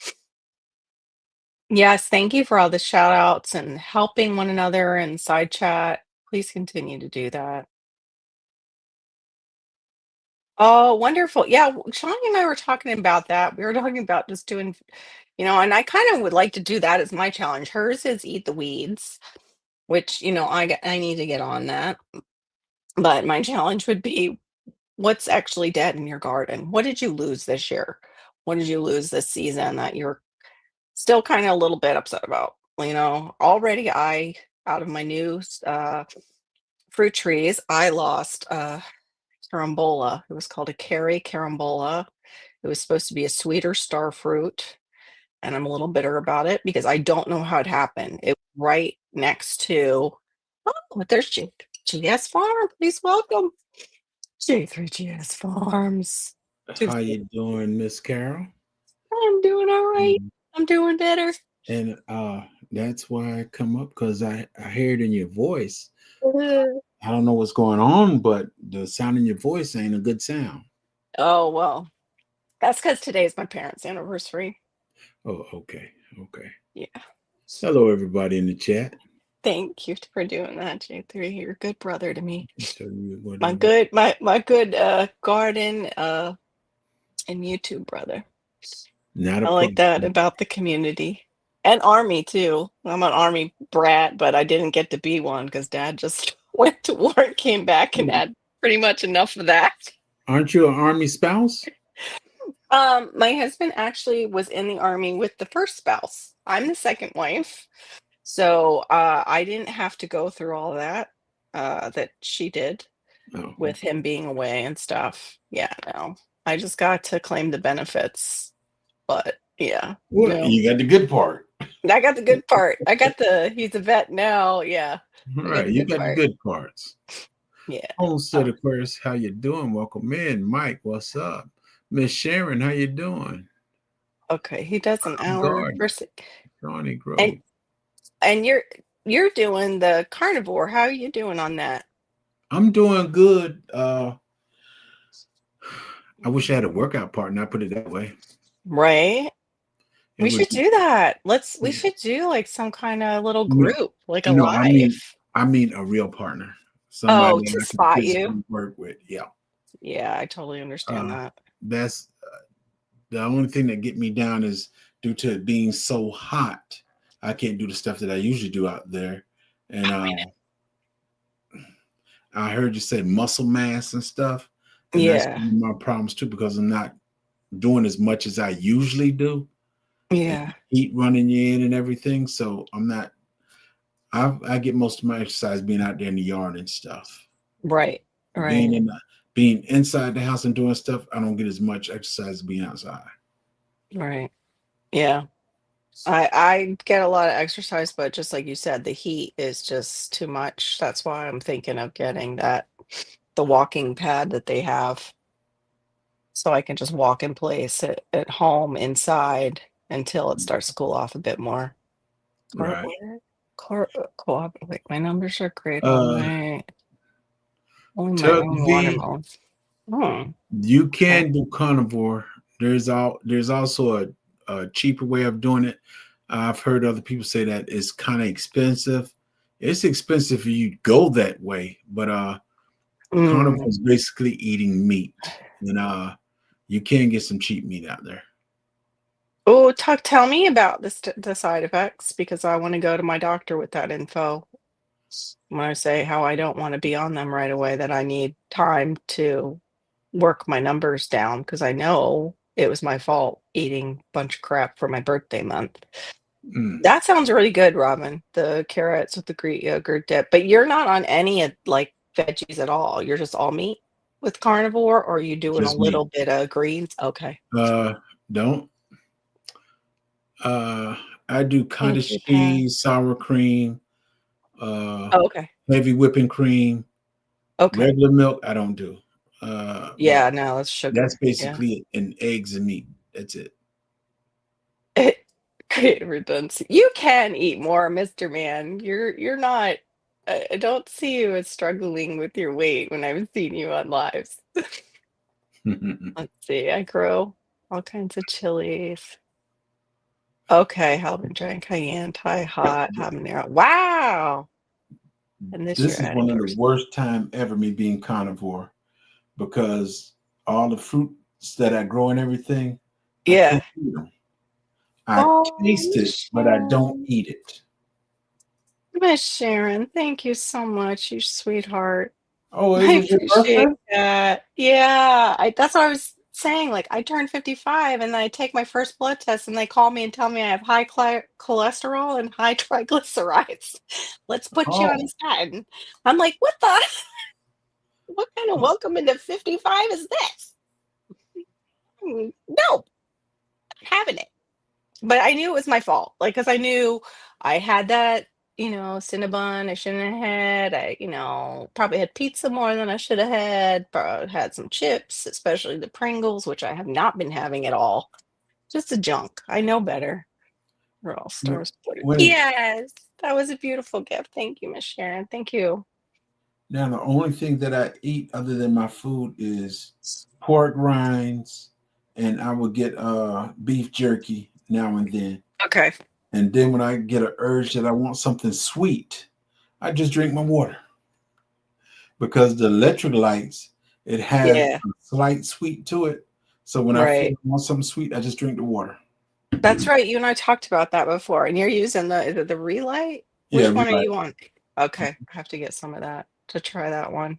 Yes, thank you for all the shout outs and helping one another in side chat. Please continue to do that. Oh, wonderful. Yeah, Shawnee and I were talking about that. We were talking about just doing, and I kind of would like to do that as my challenge. Hers is eat the weeds, which, I need to get on that. But my challenge would be what's actually dead in your garden? What did you lose this year? What did you lose this season that you're still kind of a little bit upset about? Already out of my new fruit trees, I lost carambola. It was called a carry carambola. It was supposed to be a sweeter star fruit, and I'm a little bitter about it because I don't know how it happened. It was right next to there's GS Farm. Please welcome J3GS Farms. How you doing, Miss Carol? I'm doing all right. Um, I'm doing better. and that's why I come up because I hear it in your voice. Uh, I don't know what's going on, but the sound in your voice ain't a good sound. Oh, well, that's because today is my parents' anniversary. Oh, okay, okay. Yeah. Hello, everybody in the chat. Thank you for doing that, J3. You're a good brother to me. So My whatever, good my good garden and YouTube brother. not a I like that problem. about the community. And Army too. I'm an Army brat, but I didn't get to be one because Dad just went to war and came back and had pretty much enough of that. Aren't you an army spouse? My husband actually was in the Army with the first spouse. I'm the second wife. So I didn't have to go through all that that she did Oh, with okay. him being away and stuff. Yeah, no. I just got to claim the benefits. But yeah, Well, no. you got the good part. I got the good part. He's a vet now. Yeah. All I got right, the you good got the part. good parts. Yeah. Homestead Oh, Aquarius, how you doing? Welcome in, Mike. What's up, Miss Sharon? How you doing? okay. He does an hour Garden, first. Shawnee And Grove. you're doing the carnivore. How are you doing on that? I'm doing good. I wish I had a workout partner. I put it that way. Right? It We would, should do that. We should do like some kind of little no, group, like a no. live. I mean a real partner, somebody Oh, that to I can spot you. physically work with. Yeah, Yeah, I totally understand uh, that. that's the only thing that get me down is due to it being so hot. I can't do the stuff that I usually do out there, and I heard you say muscle mass and stuff, and that's Yeah. one of my problems too because I'm not doing as much as I usually do, and Yeah. heat running you in and everything. So I'm not. I get most of my exercise being out there in the yard and stuff. Right. Being Right. in being inside the house and doing stuff, I don't get as much exercise as being outside. Right. Yeah. I get a lot of exercise, but just like you said, the heat is just too much. That's why I'm thinking of getting the walking pad that they have so I can just walk in place at home inside until it starts to cool off a bit more. Car Right. where? Co-op. Wait, my numbers are great on Uh, my only my Tug own V, watermelon. Hmm. you Okay. can do carnivore. There's also a cheaper way of doing it. I've heard other people say that it's kind of expensive. It's expensive for you to go that way, but carnivore is Mm. basically eating meat, and you can get some cheap meat out there. Oh, tell me about the side effects because I want to go to my doctor with that info. When I say how I don't want to be on them right away, that I need time to work my numbers down because I know it was my fault eating a bunch of crap for my birthday month. Mm. That sounds really good, Robin. The carrots with the Greek yogurt dip. But you're not on any of like veggies at all. You're just all meat with carnivore, or are you doing a Just meat. little bit of greens? Okay. Don't. Uh, I do Thank you, cottage Pat. cheese, sour cream, uh, Oh, okay. heavy whipping cream, Okay. regular milk. I don't do. But Yeah, no, that's that's sugar. Yeah. basically it. And eggs and meat. That's it. Great redundancy. You can eat more, Mr. Man. You're not I don't see you as struggling with your weight when I've seen you on lives. Let's see, I grow all kinds of chilies. Okay, Hellmann cayenne, Thai hot, habanero. Wow. And this This you're is adding one of the yours. worst time ever me being carnivore because all the fruits that I grow and everything, I Yeah. can't eat them. I Oh, taste Miss it, but I don't Sharon. eat it. Miss Sharon, thank you so much, you sweetheart. Oh, it I was your appreciate birthday? that. Yeah, that's what I was saying. Like, I turned 55 and then I take my first blood test and they call me and tell me I have high cholesterol and high triglycerides. Let's put you on a Oh, statin. I'm like, what the? What kind of welcome into 55 is this? No, having it. But I knew it was my fault, like, because I knew I had that, Cinnabon I shouldn't have had. Probably had pizza more than I should have had. Had some chips, especially the Pringles, which I have not been having at all. Just a junk. I know better. We're all when stars. Supported. when it Yes, that was a beautiful gift. Thank you, Miss Sharon. Thank you. now the only thing that I eat other than my food is pork rinds, and I will get beef jerky now and then. Okay. And then when I get an urge that I want something sweet, I just drink my water because the electrolytes, it has Yeah. a slight sweet to it. So when I feel Right. I want something sweet, I just drink the water. That's right. You and I talked about that before, and you're using is it the Relight? Yeah, Which one are right. you on? Okay, I have to get some of that to try that one.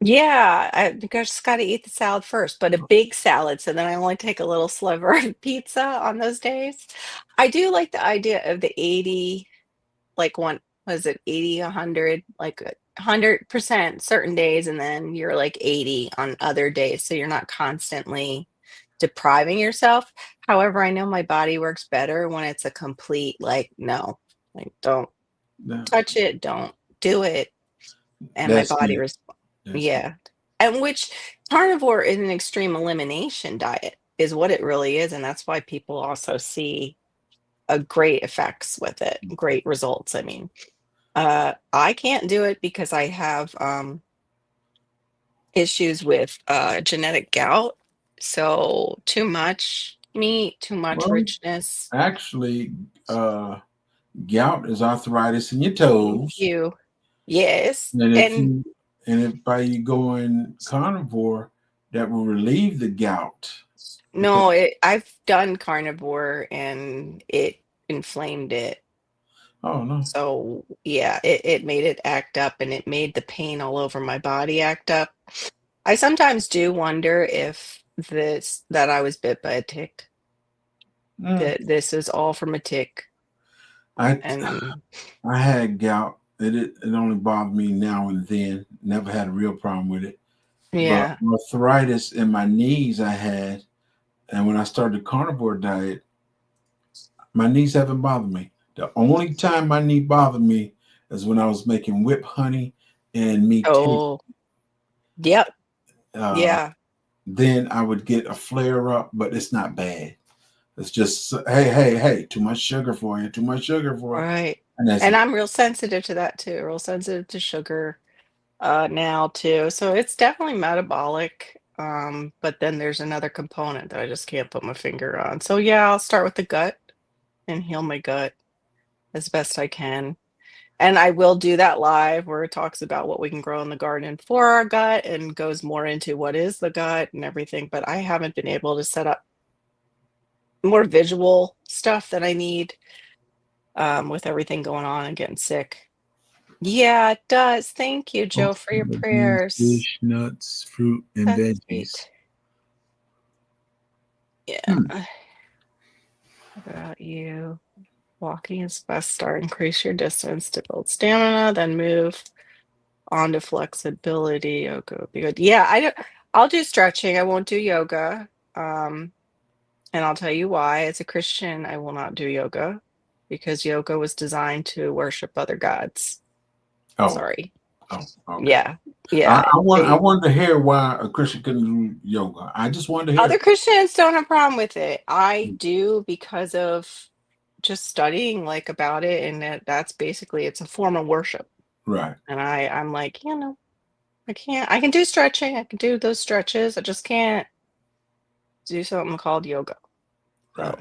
Yeah, I think I just got to eat the salad first, but a big salad, so then I only take a little sliver of pizza on those days. I do like the idea of the 80, like one, was it 80, 100, like 100% certain days, and then you're like 80 on other days, so you're not constantly depriving yourself. However, I know my body works better when it's a complete, like, no, like, don't That- touch it, don't do it, and my That's body good. responds. That's good. Yeah. And which carnivore is an extreme elimination diet, is what it really is. And that's why people also see a great effects with it, great results. I mean, I can't do it because I have issues with genetic gout. So too much meat, too much Well, richness. actually, gout is arthritis in your Thank toes. you. Yes. And if And you and if by you going carnivore, that will relieve the gout. Because no, I've done carnivore and it inflamed it. oh no. So yeah, it made it act up and it made the pain all over my body act up. I sometimes do wonder if this that I was bit by a tick, Mm. that this is all from a tick. I And I had gout. It only bothered me now and then. Never had a real problem with it. But yeah. arthritis in my knees I had, and when I started the carnivore diet, my knees haven't bothered me. The only time my knee bothered me is when I was making whip honey and me take. Oh, yep. Uh, Yeah. then I would get a flare up, but it's not bad. It's just hey, hey, hey, too much sugar for you, too much sugar for you, Right. and that's And it. I'm real sensitive to that too, real sensitive to sugar now too. So it's definitely metabolic. But then there's another component that I just can't put my finger on. So yeah, I'll start with the gut and heal my gut as best I can. And I will do that live where it talks about what we can grow in the garden for our gut and goes more into what is the gut and everything. But I haven't been able to set up more visual stuff that I need with everything going on and getting sick. Yeah, it does. Thank you, Joe, for your Beans, prayers. fish, nuts, fruit, and That's veggies. sweet. Yeah. Hmm. What about you? Walking is best start. Increase your distance to build stamina, then move on to flexibility. Yoga would be good. Yeah, I'll do stretching. I won't do yoga. Um, and I'll tell you why. As a Christian, I will not do yoga because yoga was designed to worship other gods. Oh, Sorry. oh, okay. Yeah. Yeah. I They wanted to hear why a Christian couldn't do yoga. I just wanted to Other hear. Christians don't have a problem with it. I do because of just studying like about it, and that's basically it's a form of worship. Right, And I'm like, I can't. I can do stretching. I can do those stretches. I just can't do something called yoga. So right.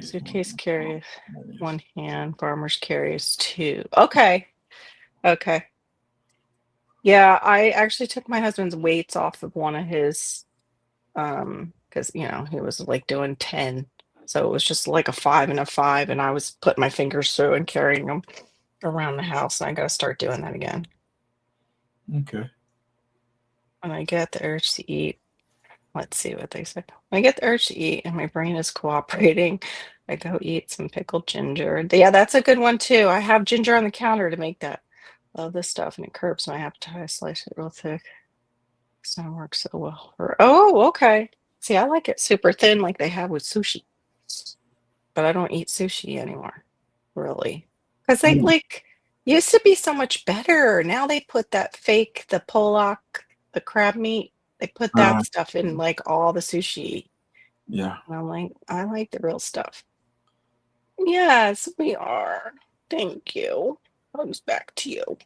Suitcase carries one hand, farmer's carries two. Okay. Okay. Yeah, I actually took my husband's weights off of one of his, because he was like doing 10. So it was just like a 5 and a 5, and I was putting my fingers through and carrying them around the house. And I gotta start doing that again. Okay. When I get the urge to eat, let's see what they said. When I get the urge to eat and my brain is cooperating, I go eat some pickled ginger. Yeah, that's a good one too. I have ginger on the counter to make that. Love this stuff, and it curbs my appetite. I slice it real thick. It's not work so well. Oh, okay. See, I like it super thin like they have with sushi, but I don't eat sushi anymore, really. Because they Mm. like used to be so much better. Now they put that fake, the Pollock, the crab meat, they put Uh, that stuff in like all the sushi. yeah. And I'm like, I like the real stuff. Yes, we are. Thank you. Comes back to you.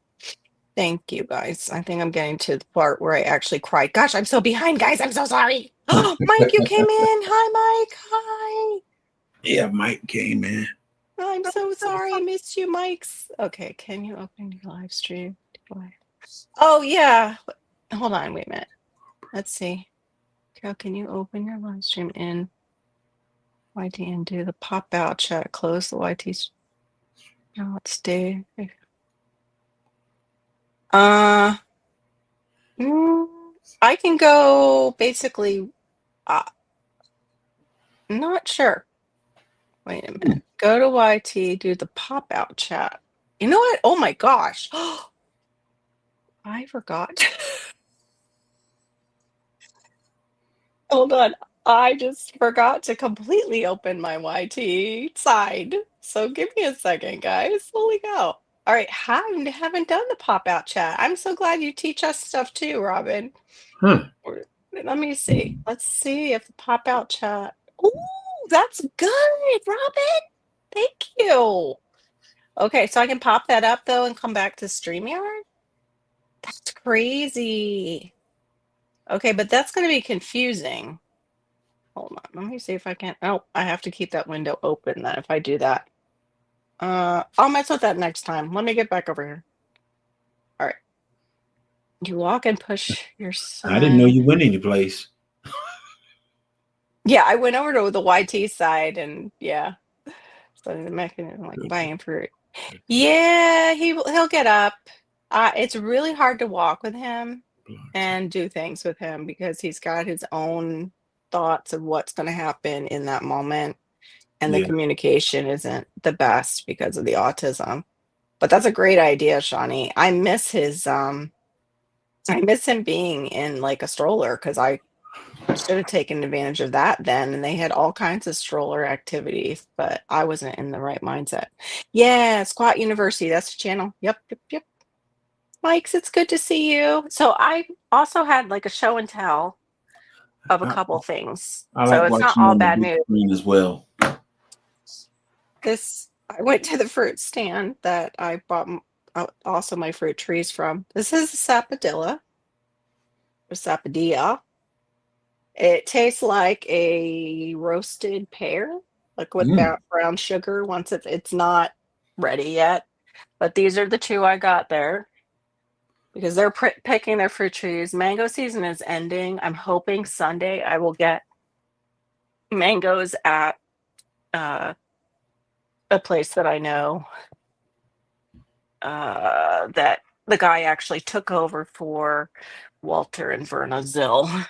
Thank you, guys. I think I'm getting to the part where I actually cried. Gosh, I'm so behind, guys. I'm so sorry. Oh, Mike, you came in. Hi, Mike. Hi. Yeah, Mike came in. I'm so sorry. I missed you, Mike's. Okay, can you open your live stream? Oh, yeah. Hold on, wait a minute. Let's see. Carol, can you open your live stream in YT and do the pop out chat? Close the YT. Now let's stay. Uh, mm, I can go basically, uh, not sure. Wait a minute. Go to YT, do the pop out chat. You know what? Oh my gosh. I forgot. Hold on. I just forgot to completely open my YT side. So give me a second, guys. Holy cow. All right. Haven't done the pop out chat. I'm so glad you teach us stuff too, Robin. Huh. Let me see. Let's see if the pop out chat. Oh, that's good, Robin. Thank you. Okay, so I can pop that up though and come back to StreamYard? That's crazy. Okay, but that's going to be confusing. Hold on, let me see if I can. Oh, I have to keep that window open then if I do that. I'll mess with that next time. Let me get back over here. All right. You walk and push your I didn't know son. you went any place. Yeah, I went over to the YT side and yeah, studying the mechanism like buying fruit. Yeah, he'll get up. It's really hard to walk with him and do things with him because he's got his own thoughts of what's going to happen in that moment, and the Yeah. communication isn't the best because of the autism. But that's a great idea, Shawnee. I miss him being in like a stroller because I should have taken advantage of that then, and they had all kinds of stroller activities, but I wasn't in the right mindset. Yeah, Squat University, that's the channel. Yep, yep, yep. Mike's, it's good to see you. So I also had like a show and tell of a I, couple things. I So like it's not watching you all on the bad big news. screen as well. I went to the fruit stand that I bought also my fruit trees from. This is a sapadilla or sapadilla. It tastes like a roasted pear, like with Mm. brown sugar once it's not ready yet. But these are the two I got there because they're picking their fruit trees. Mango season is ending. I'm hoping Sunday I will get mangoes at uh, a place that I know that the guy actually took over for Walter and Verna Zill.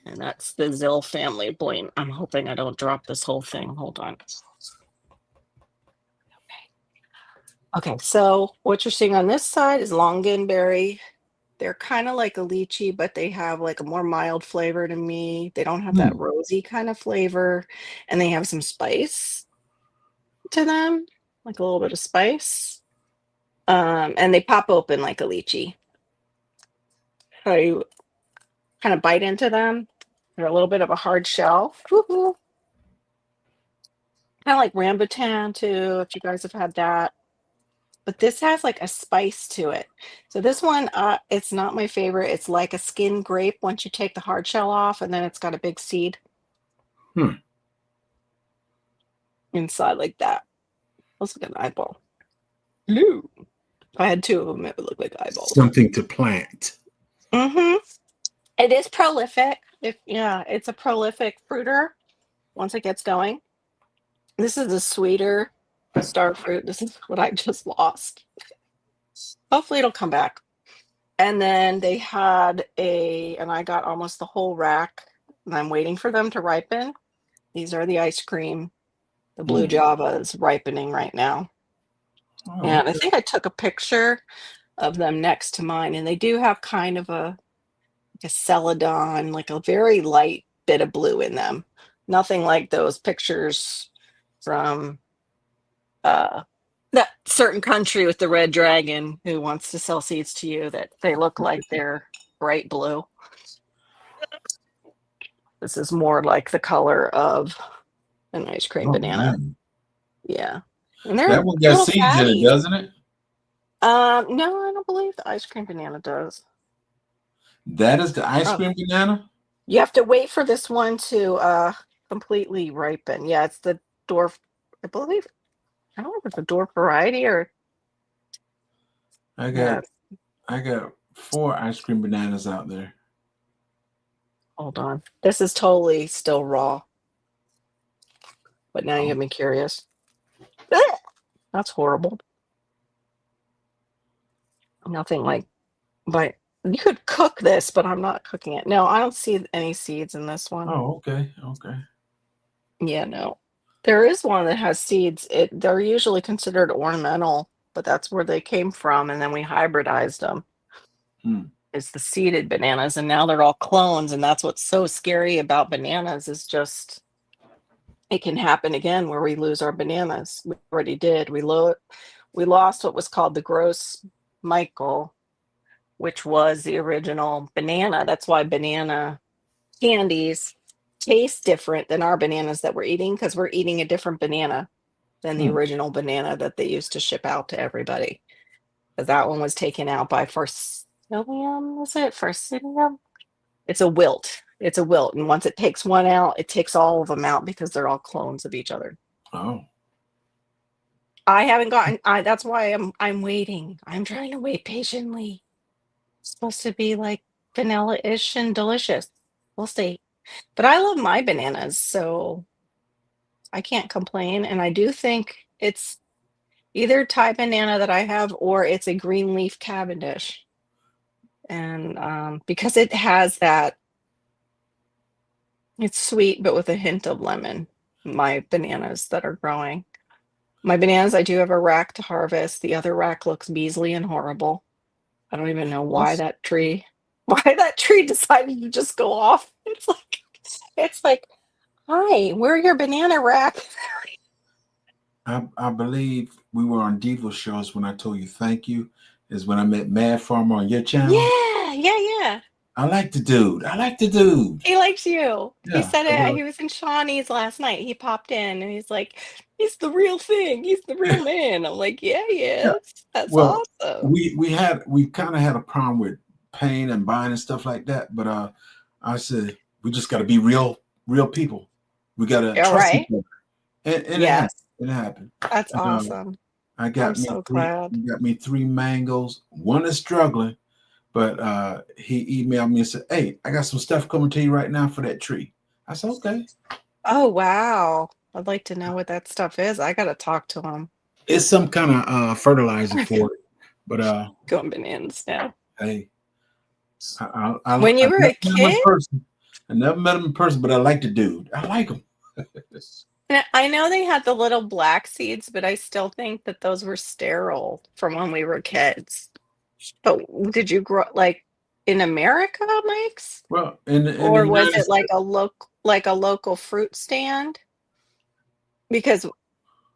And that's the Zill family. Boy, I'm hoping I don't drop this whole thing. Hold on. Okay, so what you're seeing on this side is longanberry. They're kind of like a lychee, but they have like a more mild flavor to me. They don't have that Mm. rosy kind of flavor, and they have some spice to them, like a little bit of spice. And they pop open like a lychee. So you kind of bite into them. They're a little bit of a hard shell. Kind of like rambutan too, if you guys have had that. But this has like a spice to it. So this one, it's not my favorite. It's like a skin grape once you take the hard shell off, and then it's got a big seed. Hmm. inside like that. Looks like an eyeball. Blue. If I had two of them, it would look like eyeballs. Something to plant. Mm-hmm. It is prolific. Yeah, it's a prolific fruiter once it gets going. This is a sweeter star fruit. This is what I just lost. Hopefully it'll come back. And then they had and I got almost the whole rack, and I'm waiting for them to ripen. These are the ice cream. The blue Mm. Java is ripening right now. Oh, And I okay. think I took a picture of them next to mine, and they do have kind of a celadon, like a very light bit of blue in them. Nothing like those pictures from uh, that certain country with the red dragon who wants to sell seeds to you that they look like they're bright blue. This is more like the color of an ice cream Oh banana. man, Yeah. And they're that one got little seeds in it, fatties. doesn't it? No, I don't believe the ice cream banana does. That is the ice Oh, cream banana. you have to wait for this one to completely ripen. Yeah, it's the dwarf, I believe. I don't know if it's a dwarf variety or I got yeah. I got 4 ice cream bananas out there. Hold on. This is totally still raw, but now you Oh, have me curious. Ugh! That's horrible. Nothing like, but you could cook this, but I'm not cooking it. No, I don't see any seeds in this one. oh, okay, okay. Yeah, no. There is one that has seeds. They're usually considered ornamental, but that's where they came from, and then we hybridized them. Hmm. Is the seeded bananas, and now they're all clones, and that's what's so scary about bananas is just it can happen again where we lose our bananas. We already did. We lost what was called the gross Michael, which was the original banana. That's why banana candies taste different than our bananas that we're eating because we're eating a different banana than the Hmm. original banana that they used to ship out to everybody. Because that one was taken out by Forcillium, was it? Forcillium? It's a wilt. It's a wilt. And once it takes one out, it takes all of them out because they're all clones of each other. Oh, I haven't gotten that's why I'm waiting. I'm trying to wait patiently. It's supposed to be like vanilla-ish and delicious. We'll see. But I love my bananas, so I can't complain. And I do think it's either Thai banana that I have or it's a green leaf Cavendish. And because it has that, it's sweet, but with a hint of lemon, my bananas that are growing. My bananas, I do have a rack to harvest. The other rack looks measly and horrible. I don't even know why that's, that tree, why that tree decided to just go off. It's like, hi, we're your banana rack. I believe we were on Diva shows when I told you thank you. Is when I met Mad Farmer on your channel. Yeah, yeah, yeah. I like the dude. I like the dude. He likes you. He Yeah. said it. He was in Shawnee's last night. He popped in and he's like, he's the real thing. He's the real man. I'm like, yeah, he Yeah. is. That's Well, awesome. we kind of had a problem with paying and buying and stuff like that. But I said we just got to be real people. We got to All trust each right. other, and it happened. Yes, It happened. that's And, awesome. I I'm got me so three. glad. He got me 3 mangoes. One is struggling, but he emailed me and said, "Hey, I got some stuff coming to you right now for that tree." I said, "Okay." Oh, wow. I'd like to know what that stuff is. I gotta talk to him. It's some kind of fertilizer for it, but Going bananas now. hey, When I you were never a met him in kid, person. I never met him in person, but I like the dude. I like him. I know they had the little black seeds, but I still think that those were sterile from when we were kids. But did you grow like in America, Mike's? Well, in the Or was United it States, like a local fruit stand? Because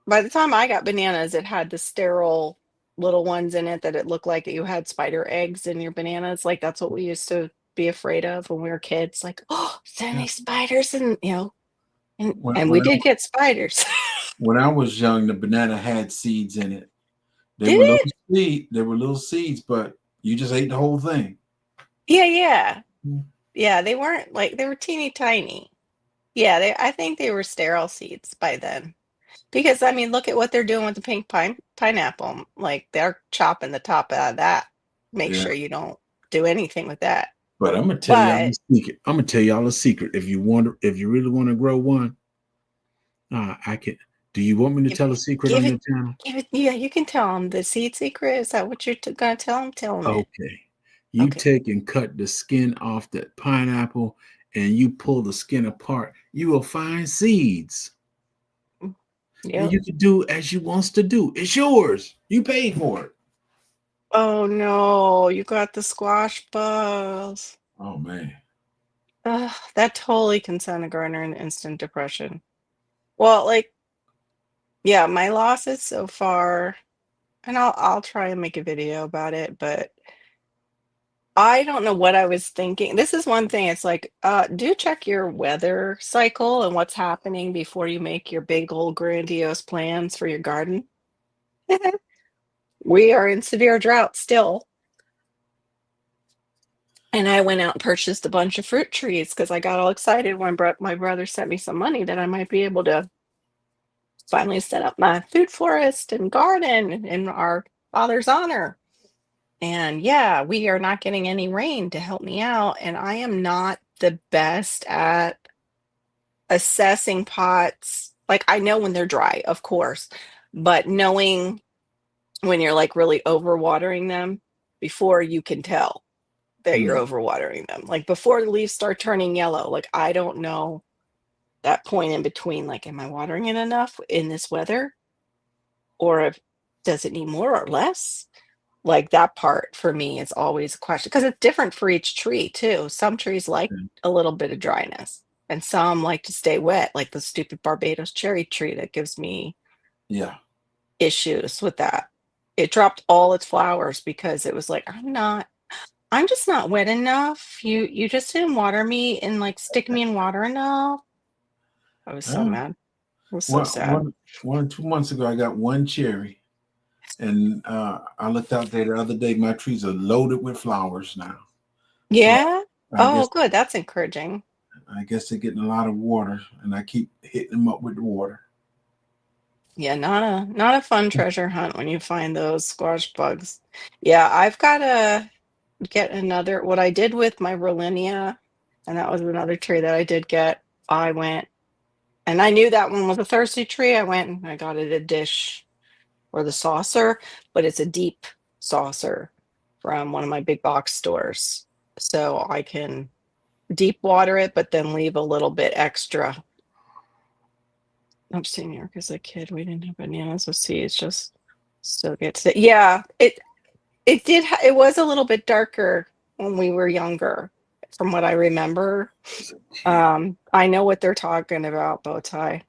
by the time I got bananas, it had the sterile little ones in it that it looked like you had spider eggs in your bananas. Like that's what we used to be afraid of when we were kids. Like, oh, so yeah. many spiders, and When and we when I did get spiders. when I was young, the banana had seeds in it. They Did were little it? They were little seeds, but you just ate the whole thing. Yeah, yeah. Mm. Yeah, they weren't like they were teeny tiny. Yeah, I think they were sterile seeds by then. Because I mean, look at what they're doing with the pink pineapple. Like they're chopping the top out of that. Make Yeah. sure you don't do anything with that. But I'm gonna tell y'all a But secret. I'm gonna tell y'all a secret. If you really want to grow one, I can. Do you want me to give, tell a secret give on it, your channel? give it. Yeah, you can tell them the seed secret. Is that what you're gonna tell them? Tell them it. Okay. You Okay. take and cut the skin off that pineapple, and you pull the skin apart. You will find seeds, Mm, and yep. you can do as you wants to do. It's yours. You paid for it. Oh no, you got the squash bugs. Oh man. Ugh, that totally can send a gardener in instant depression. Well, like, yeah, my losses so far, and I'll try and make a video about it, but I don't know what I was thinking. This is one thing. It's like, do check your weather cycle and what's happening before you make your big old grandiose plans for your garden. We are in severe drought still. And I went out and purchased a bunch of fruit trees because I got all excited when my brother sent me some money that I might be able to finally set up my food forest and garden in our father's honor. And yeah, we are not getting any rain to help me out. And I am not the best at assessing pots. Like I know when they're dry, of course, but knowing when you're like really overwatering them before you can tell that you're Hmm. overwatering them. Like before the leaves start turning yellow, like I don't know that point in between. Like, am I watering it enough in this weather? Or if, does it need more or less? Like that part for me is always a question because it's different for each tree too. Some trees like a little bit of dryness and some like to stay wet, like the stupid Barbados cherry tree that gives me Yeah. issues with that. It dropped all its flowers because it was like, I'm just not wet enough. You just didn't water me and like stick me in water enough. I was so Uh, mad. It was so one, sad. one, 2 months ago, I got one cherry, and I looked out there the other day. My trees are loaded with flowers now. So Yeah. I Oh, guess good. That's encouraging. they're getting a lot of water, and I keep hitting them up with the water. Yeah, not a fun treasure hunt when you find those squash bugs. Yeah, I've got to get another. What I did with my Rollinia, and that was another tree that I did get. I went and I knew that one was a thirsty tree. I went and I got it a dish or the saucer, but it's a deep saucer from one of my big box stores. So I can deep water it, but then leave a little bit extra. Upstate New York as a kid, we didn't have bananas with seeds, just still get to yeah, it did it was a little bit darker when we were younger, from what I remember. As a kid, I know what they're talking about, bow tie.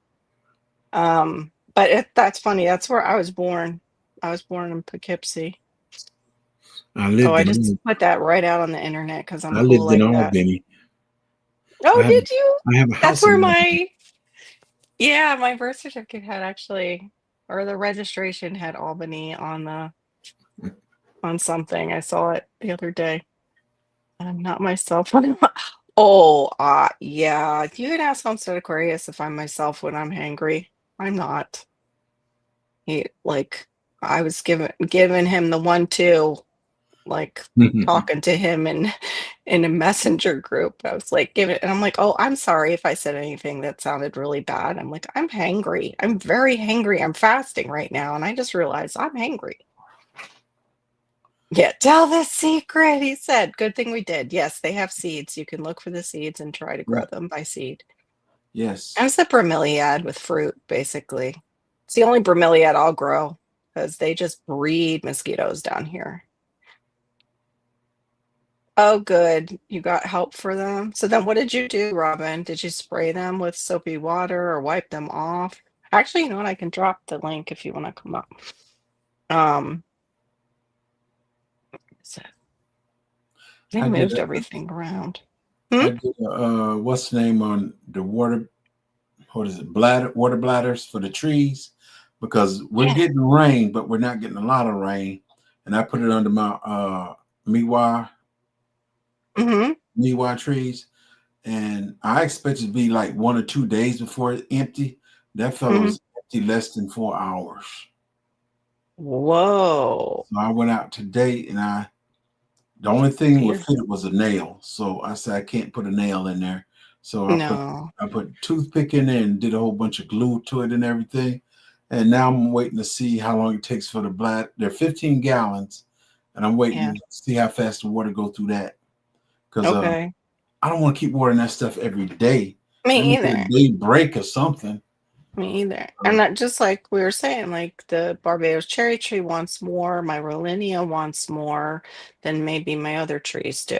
But that's funny. That's where I was born. I was born in Poughkeepsie. I Oh, lived I in just put that right out on the internet because I'm I cool lived in like that. Albany. I Oh, have did you? I have a That's house in where Albany. yeah, my birth certificate had actually, or the registration had Albany on the on something. I saw it the other day. I'm not myself when I'm, oh, yeah. You can ask Homestead Aquarius if I'm myself when I'm hangry. I'm not. He like I was giving him the 1-2, like talking to him in a messenger group. I was like giving and I'm like, oh, I'm sorry if I said anything that sounded really bad. I'm like, I'm hangry. I'm very hangry. I'm fasting right now, and I just realized I'm hangry. Yeah, tell the secret, he said. Good thing we did. Yes, they have seeds. You can look for the seeds and try to Yeah. grow them by seed. Yes. As the bromeliad with fruit, basically. It's the only bromeliad I'll grow because they just breed mosquitoes down here. Oh, good. You got help for them. So then what did you do, Robin? Did you spray them with soapy water or wipe them off? Actually, you know what? I can drop the link if you want to come up. Um, so they I did moved a everything around. Hmm? I did a what's the name on the water, what is it, water bladders for the trees, because we're Yeah. getting rain, but we're not getting a lot of rain. And I put it under my miwa Mm-hmm. miwa trees, and I expect it to be like 1 or 2 days before it empty. That fellow Mm-hmm. was empty less than 4 hours. Whoa. So I went out today, and the only thing with You're fit was a nail. So I said I can't put a nail in there. So no. I put toothpick in there and did a whole bunch of glue to it and everything. And now I'm waiting to see how long it takes for the bladder. They're 15 gallons, and I'm Yeah. waiting to see how fast the water go through that. Because Okay. I don't want to keep watering that stuff every day. Let Me me get a either. day break or something. Me either. And Uh, that just like we were saying, like the Barbados cherry tree wants more, my Rollinia wants more than maybe my other trees do.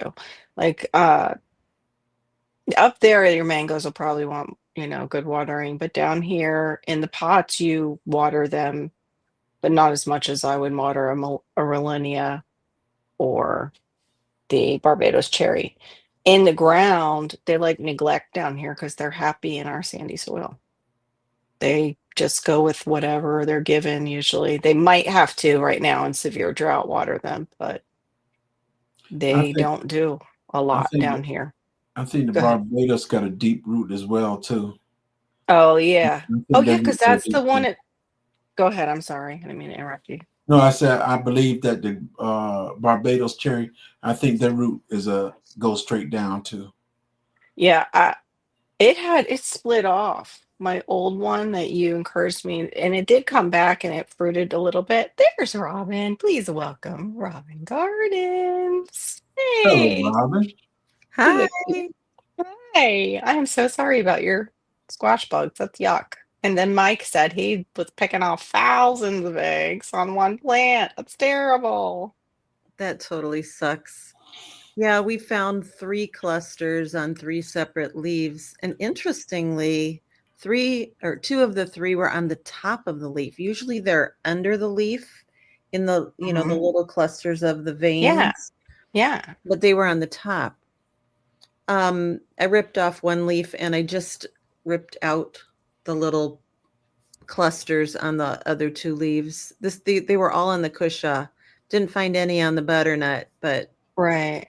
Like up there, your mangoes will probably want, good watering, but down here in the pots, you water them, but not as much as I would water a Rollinia or the Barbados cherry. In the ground, they like neglect down here because they're happy in our sandy soil. They just go with whatever they're given usually. They might have to right now in severe drought water them, but I they think don't do a I lot think down here. I think the Go ahead. Barbados got a deep root as well too. Oh, yeah. I Oh, think yeah, that because roots are that's the deep one too. it go ahead, I'm sorry. I didn't mean to interrupt you. No, I said I believe that the Barbados cherry. I think their root is a goes straight down too. Yeah, it split off. My old one that you encouraged me, and it did come back and it fruited a little bit. There's Robin. Please welcome Robin Gardens. Hello, Hey. Robin. She's Hi. a cute. Hi. I am so sorry about your squash bugs. That's yuck. And then Mike said he was picking off thousands of eggs on one plant. That's terrible. That totally sucks. Yeah, we found 3 clusters on 3 separate leaves, and interestingly, 3 or 2 of the 3 were on the top of the leaf. Usually they're under the leaf in the Mhm. little clusters of the Yeah. veins, Yeah. but they were on the top. I ripped off 1 leaf and I just ripped out the little clusters on the other 2 leaves. They were all on the cusha. Didn't find any on the butternut, but Right.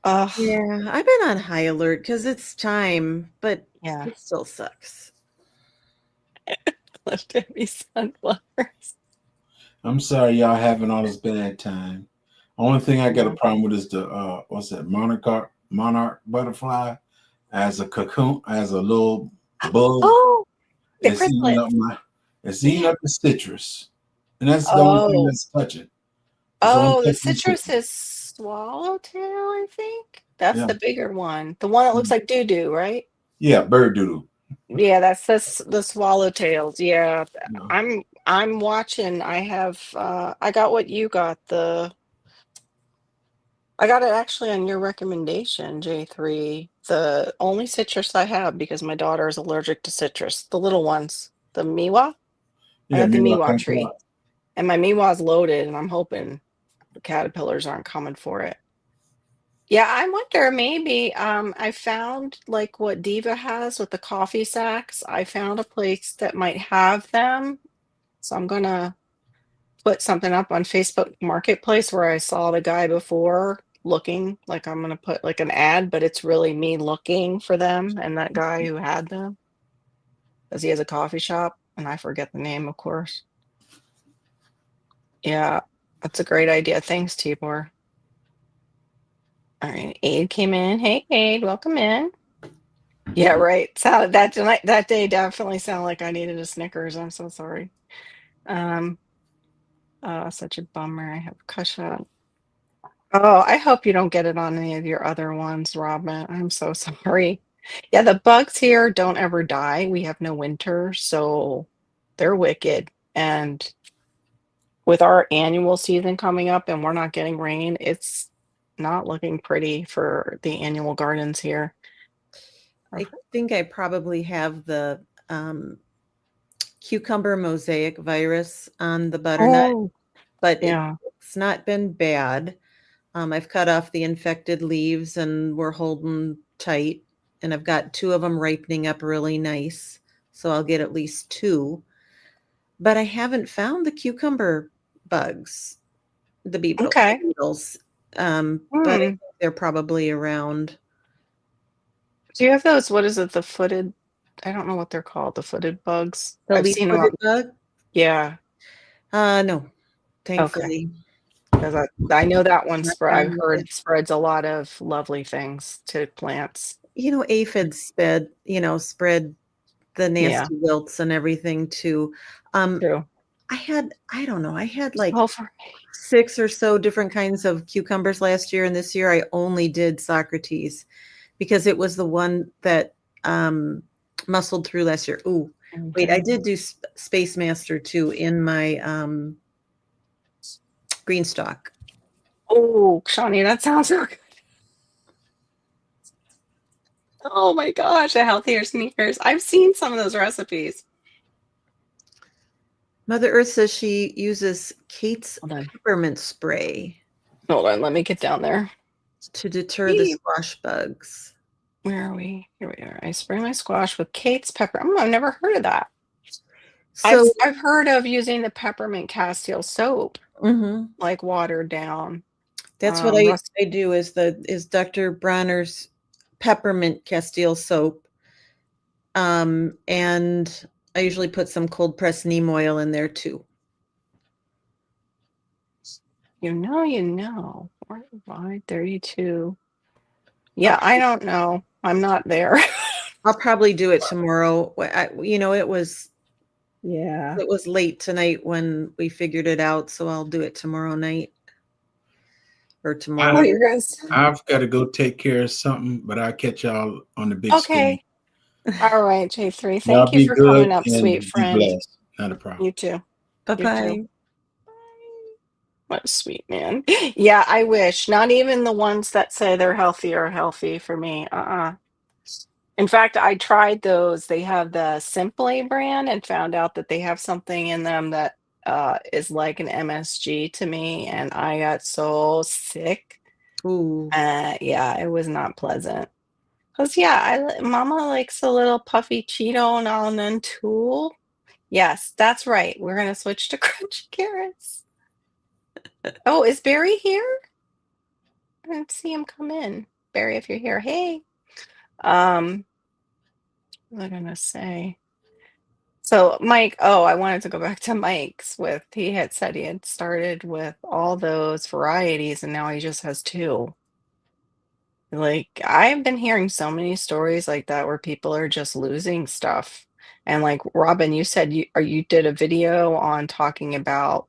Ugh. yeah, I've been on high alert because it's time, but Yeah. it still sucks. Left Debbie sunflowers. I'm sorry y'all having all this bad time. Only thing I got a Yeah. problem with is the what's that monarch butterfly as a cocoon as a little bug. Oh, the It's eating up chrysalis. Yeah. the citrus, and that's the only thing Oh. that's touching. It's only Oh, the touching the citrus citrus. is swallowtail, I think. That's Yeah, the bigger one. The one that looks like doo-doo, right? yeah, bird doodle. Yeah, that's the swallowtails. Yeah. Yeah, I'm watching. I got what you got. I got it actually on your recommendation, J3. The only citrus I have because my daughter is allergic to citrus. The little ones. The Miwa. I yeah, got the maybe I'll Miwa come tree. out. And my Miwa's loaded and I'm hoping the caterpillars aren't coming for it. Yeah, I wonder maybe I found like what Diva has with the coffee sacks. I found a place that might have them. So I'm gonna put something up on Facebook Marketplace where I saw the guy before looking like I'm gonna put like an ad, but it's really me looking for them and that guy who had them because he has a coffee shop and I forget the name, of course. Yeah, that's a great idea. Thanks, Tibor. All right, Aid came in. Hey, Aid, welcome in. Yeah, right. Sounded that tonight that day definitely sounded like I needed a Snickers. I'm so sorry. Um, such a bummer. I have Kusha. Oh, I hope you don't get it on any of your other ones, Robin. I'm so sorry. Yeah, the bugs here don't ever die. We have no winter, so they're wicked. And with our annual season coming up and we're not getting rain, it's not looking pretty for the annual gardens here. I think I probably have the cucumber mosaic virus on the butternut, Oh, but yeah. it's not been bad. I've cut off the infected leaves and we're holding tight. And I've got 2 of them ripening up really nice. So I'll get at least 2. But I haven't found the cucumber bugs, the Okay. beetles. But I Hmm. think they're probably around. Do you have those? What is it? The footed? I don't know what they're called, the footed bugs. The I've seen them on, leaf-footed bug? yeah, No, okay. thankfully. Because I know that one Knock spread. on I've wood. heard spreads a lot of lovely things to plants. Aphids spread the Yeah, nasty wilts and everything too. true. I don't know, I had like Oh, for 6 or so different kinds of cucumbers last year, and this year I only did Socrates because it was the one that muscled through last year. Ooh, wait, I okay. did do Space Master too in my green stalk. Oh, Shawnee, that sounds so good. Oh my gosh, a healthier sneakers. I've seen some of those recipes. Mother Earth says she uses Kate's Hold on. peppermint spray Hold on, let me get down there. to deter the Eee, squash bugs. where are we? Here we are. I spray my squash with Kate's pepper. I've never heard of that. So, I've heard of using the peppermint castile soap, mhm, like watered down. that's what Rust. I do is Dr. Bronner's peppermint Castile soap. And I usually put some cold pressed neem oil in there too. You know. 45, 32. I'll Yeah, I don't know. I'm not there. I'll probably do it tomorrow. Yeah. It was late tonight when we figured it out, so I'll do it tomorrow night or tomorrow. Oh, I, you guys. I've got to go take care of something, but I'll catch y'all on the big screen. Okay. All right, J3. Y'all Thank you be for coming good up, sweet and be friend. blessed. Not a problem. You too. You too. Bye-bye. What a sweet man. Yeah, I wish. Not even the ones that say they're healthy are healthy for me. In fact, I tried those. They have the Simply brand and found out that they have something in them that is like an MSG to me, and I got so sick. Ooh. Yeah, it was not pleasant. Cause yeah, Mama likes a little puffy Cheeto now and then too. Yes, that's right. We're gonna switch to crunchy carrots. Oh, is Barry here? I didn't see him come in. Barry, if you're here, hey. What was I gonna say? So Mike, oh, I wanted to go back to Mike's with he had said he had started with all those varieties and now he just has two. Like I've been hearing so many stories like that where people are just losing stuff. And like Robin, you said you did a video on talking about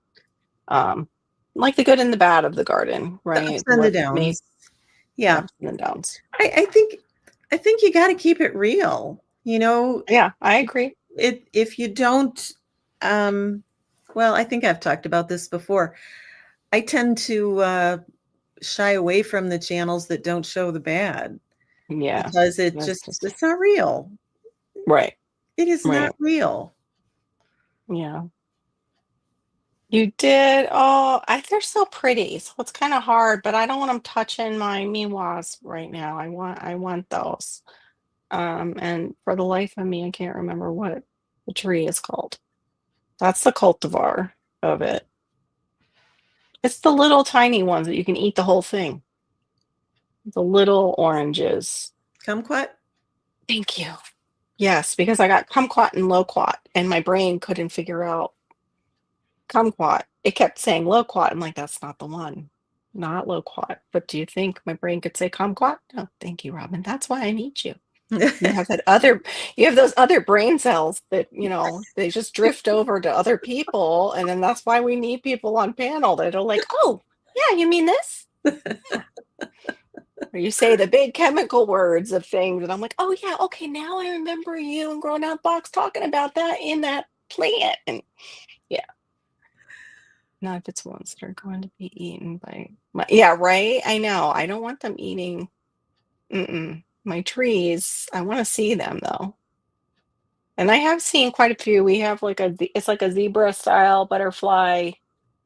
um like the good and the bad of the garden, The ups right? and the What made downs. the Yeah. ups and the downs. I think you got to keep it real. Yeah, I agree. If you don't, um, well, I think I've talked about this before. I tend to shy away from the channels that don't show the bad Yeah. because That's just it's not real. right. It is not Right. real. Yeah. You did. Oh, they're so pretty. So it's kind of hard, but I don't want them touching my miwas right now. I want those. And for the life of me, I can't remember what the tree is called. That's the cultivar of it. It's the little tiny ones that you can eat the whole thing. The little oranges. Kumquat? Thank you. Yes, because I got kumquat and loquat, and my brain couldn't figure out kumquat. It kept saying loquat. I'm like, that's not the one. Not loquat. But do you think my brain could say kumquat? No, thank you, Robin. That's why I need you. You have that other, you have those other brain cells that, they just drift over to other people. And then that's why we need people on panel that are like, oh, yeah, you mean this? Yeah. Or you say the big chemical words of things. And I'm like, oh, yeah, okay, now I remember you and Grown Out Box talking about that in that plant. And yeah. Not if it's ones that are going to be eaten by yeah, right? I know. I don't want them eating my trees. I want to see them though. And I have seen quite a few. We have like it's like a zebra style butterfly,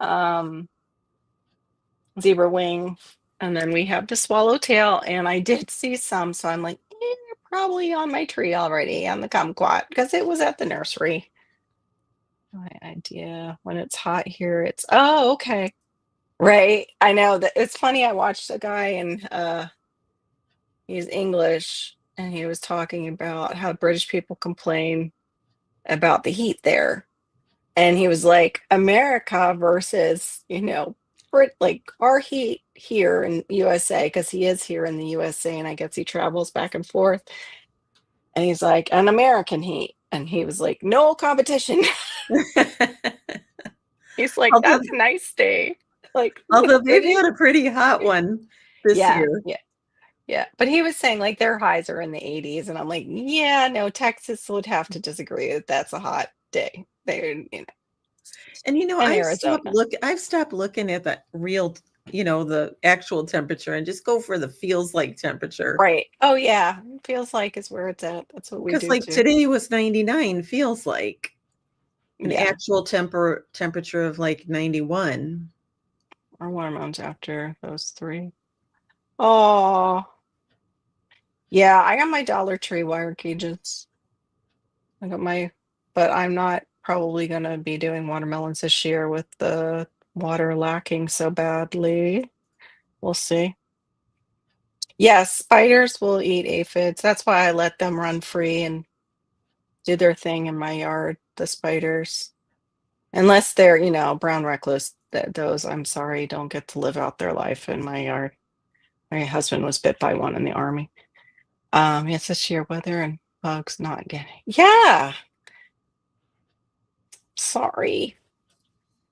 um, zebra wing, and then we have the swallowtail. And I did see some, so I'm like, they're probably on my tree already on the kumquat because it was at the nursery. My idea when it's hot here, it's oh, okay. Right. I know that it's funny. I watched a guy and he's English and he was talking about how British people complain about the heat there. And he was like, America versus, like our heat here in USA, because he is here in the USA and I guess he travels back and forth. And he's like, an American heat. And he was like, no competition. He's like, Although, that's a nice day. Like, although they've British. had a pretty hot one this Yeah, year. yeah, yeah. But he was saying like their highs are in the 80s. And I'm like, yeah, no, Texas would have to disagree that that's a hot day. And And Arizona. I've stopped looking at the real, the actual temperature and just go for the feels like temperature. Right. Oh yeah. Feels like is where it's at. That's what we Because do like too. today was 99, feels like an Yeah. actual temperature of like 91. Our hormones after those three. Oh, yeah. I got my Dollar Tree wire cages. I got my, but I'm not probably gonna be doing watermelons this year with the water lacking so badly. We'll see. Yes, spiders will eat aphids. That's why I let them run free and do their thing in my yard, the spiders. Unless they're, brown recluse, those, I'm sorry, don't get to live out their life in my yard. My husband was bit by one in the army. It's this year weather and bugs not getting. Yeah, sorry.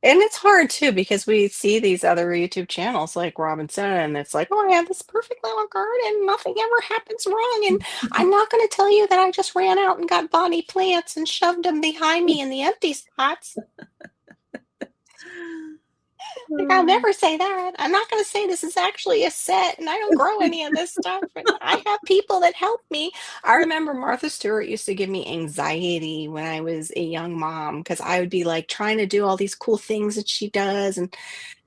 And it's hard too because we see these other YouTube channels like Robinson, and it's like, oh, I have this perfect little garden, nothing ever happens wrong. And I'm not going to tell you that I just ran out and got bonnie plants and shoved them behind me in the empty spots. Like, I'll never say that. I'm not going to say this is actually a set and I don't grow any of this stuff. And I have people that help me. I remember Martha Stewart used to give me anxiety when I was a young mom because I would be like trying to do all these cool things that she does. And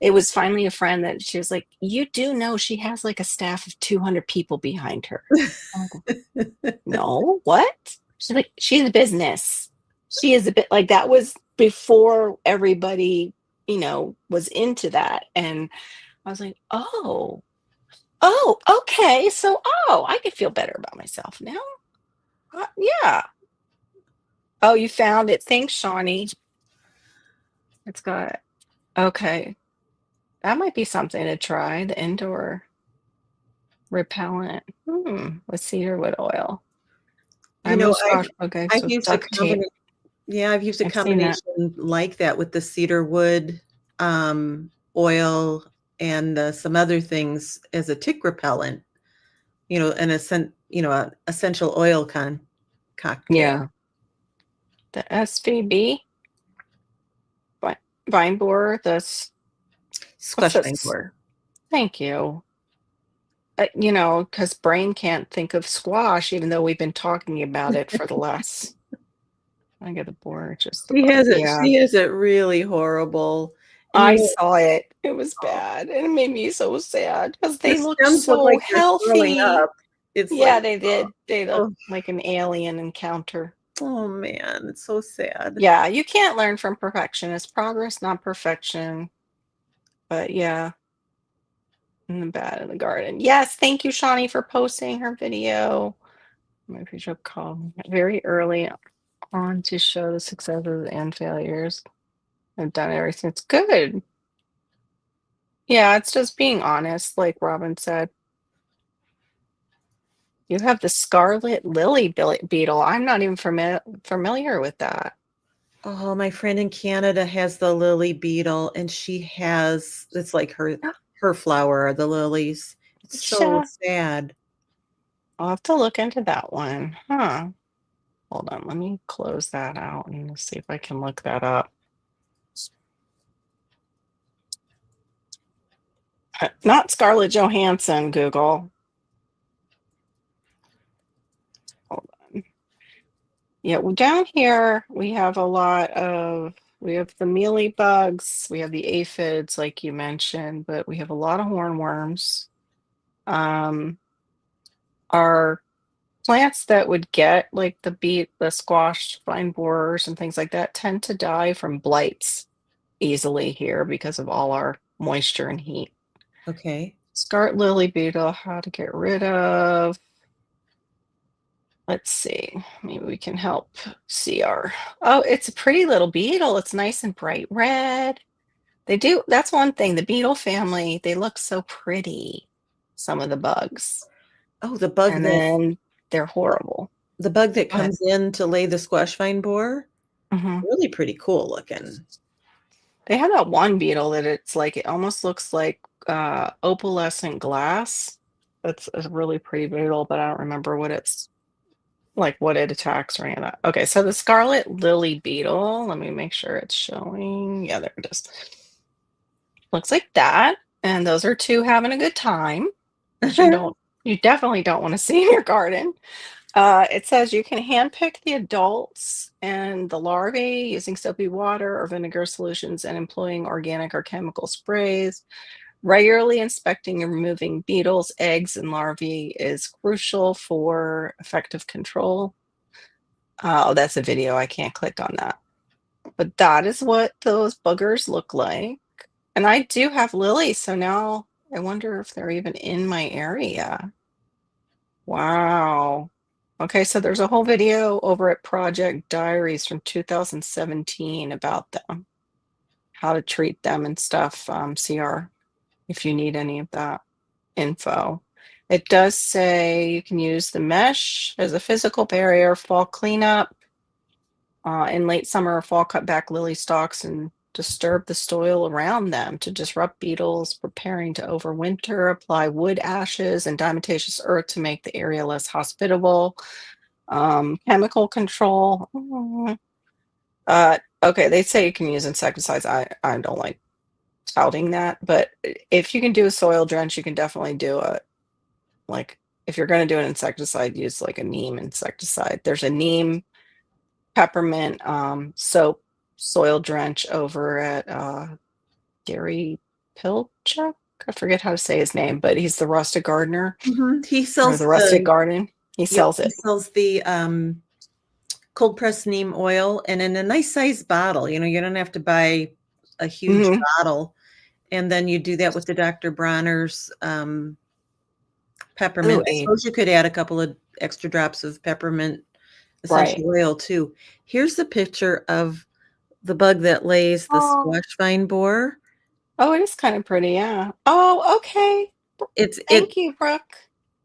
it was finally a friend that she was like, you do know she has like a staff of 200 people behind her. I'm like, no, what? She's like, she's a business. She is a bit like that was before everybody was into that. And I was like, oh, okay. So, I could feel better about myself now. Yeah. Oh, you found it. Thanks, Shawnee. It's got, okay. That might be something to try. The indoor repellent with cedarwood oil. I You know, move squash bug eggs I've with used a duct tape. combination. Yeah, I've used a I've seen that. combination like that with the cedar wood, oil, and some other things as a tick repellent. An essential oil cocktail. Yeah. The SVB vine borer, what's Squash vine this? borer. Thank you. Because brain can't think of squash, even though we've been talking about it for the last. I get the board, just the She bug. has it. Yeah, She has it really horrible. And I saw it. It was bad, and it made me so sad because the they looked stems look so like they're curling healthy. up. It's Yeah, like, they did. They looked oh, like an alien encounter. oh man, it's so sad. Yeah, you can't learn from perfection. It's progress, not perfection. But yeah, in the bad in the garden. Yes, thank you, Shawnee, for posting her video. My future call very early on to show the successes and failures. I've done everything. It's good. Yeah, it's just being honest, like Robin said. You have the scarlet lily beetle. I'm not even familiar with that. Oh, my friend in Canada has the lily beetle, and it's like her flower are the lilies. It's so Yeah, sad. I'll have to look into that one. Huh. Hold on, let me close that out and see if I can look that up. Not Scarlett Johansson, Google. Hold on. Yeah, well, down here we have we have the mealy bugs, we have the aphids, like you mentioned, but we have a lot of hornworms. Our plants that would get like the beet, the squash, vine borers, and things like that tend to die from blights easily here because of all our moisture and heat. Okay. Scarlet lily beetle, how to get rid of. Let's see. Maybe we can help see our. Oh, it's a pretty little beetle. It's nice and bright red. They do. That's one thing. The beetle family, they look so pretty. Some of the bugs, Oh, and then they're horrible. the bug that Go ahead. comes in to lay the squash vine borer, hmm really pretty cool looking. They have that one beetle that it's like it almost looks like opalescent glass. That's a really pretty beetle, but I don't remember what it's like, what it attacks or any of that. Okay, so the scarlet lily beetle. Let me make sure it's showing. Yeah, there it is. Looks like that. And those are two having a good time, which you definitely don't want to see in your garden. It says you can handpick the adults and the larvae using soapy water or vinegar solutions and employing organic or chemical sprays. Regularly inspecting and removing beetles, eggs, and larvae is crucial for effective control. Oh, that's a video. I can't click on that. But that is what those boogers look like. And I do have lilies, so now I wonder if they're even in my area. Wow. Okay, so there's a whole video over at Project Diaries from 2017 about them, how to treat them and stuff. CR, if you need any of that info. It does say you can use the mesh as a physical barrier, fall cleanup. In late summer or fall, cut back lily stalks and disturb the soil around them to disrupt beetles preparing to overwinter. Apply wood ashes and diatomaceous earth to make the area less hospitable. Chemical control. Okay, they say you can use insecticides. I don't like touting that, but if you can do a soil drench, you can definitely do a, like, if you're going to do an insecticide, use like a neem insecticide. There's a neem peppermint soap soil drench over at Gary Pilchuk. I forget how to say his name, but he's the rustic gardener He or sells the rustic garden. He sells he it. sells the cold pressed neem oil and in a nice size bottle. You know, you don't have to buy a huge Mhm. bottle. And then you do that with the Dr. Bronner's Ooh, peppermint. I a suppose you could add a couple of extra drops of peppermint right. essential oil too. Here's the picture of the bug that lays the Oh, squash vine borer. oh, it is kind of pretty, yeah. Oh, okay. It Thank you, Brooke.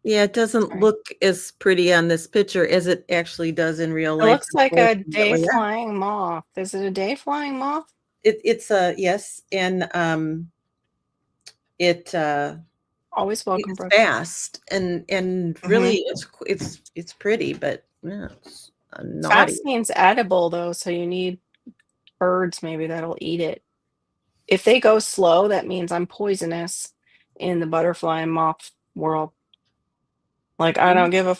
Yeah, it doesn't Sorry. look as pretty on this picture as it actually does in real It life, looks like a day unfortunately. Yeah. flying moth. Is it a day flying moth? It's a yes, and it Always welcome, it's Brooke. fast and really hmm it's pretty, but yeah, it's naughty. Fast means edible, though, so you need birds maybe that'll eat it. If they go slow, that means I'm poisonous in the butterfly and moth world. Like, I don't give a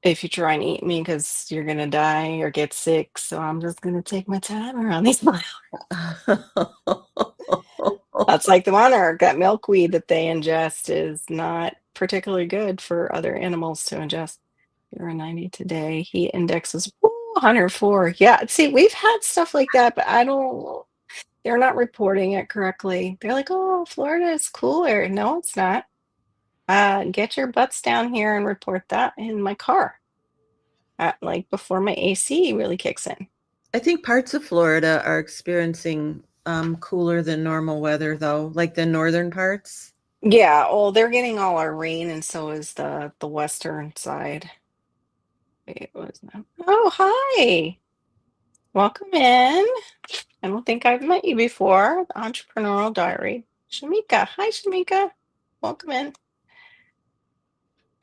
if you try and eat me because you're gonna die or get sick. So I'm just gonna take my time around these flowers. That's like the monarch. That milkweed that they ingest is not particularly good for other animals to ingest. You're a 90 today. Heat index is 104. Yeah, see, we've had stuff like that, but I don't. They're not reporting it correctly. They're like, "Oh, Florida is cooler." No, it's not. Get your butts down here and report that in my car. Like before my AC really kicks in. I think parts of Florida are experiencing cooler than normal weather, though, like the northern parts. Yeah, well, they're getting all our rain, and so is the western side. Wait, what was that? Oh, hi. Welcome in. I don't think I've met you before. The Entrepreneurial Diary. Shamika. Hi, Shamika. Welcome in.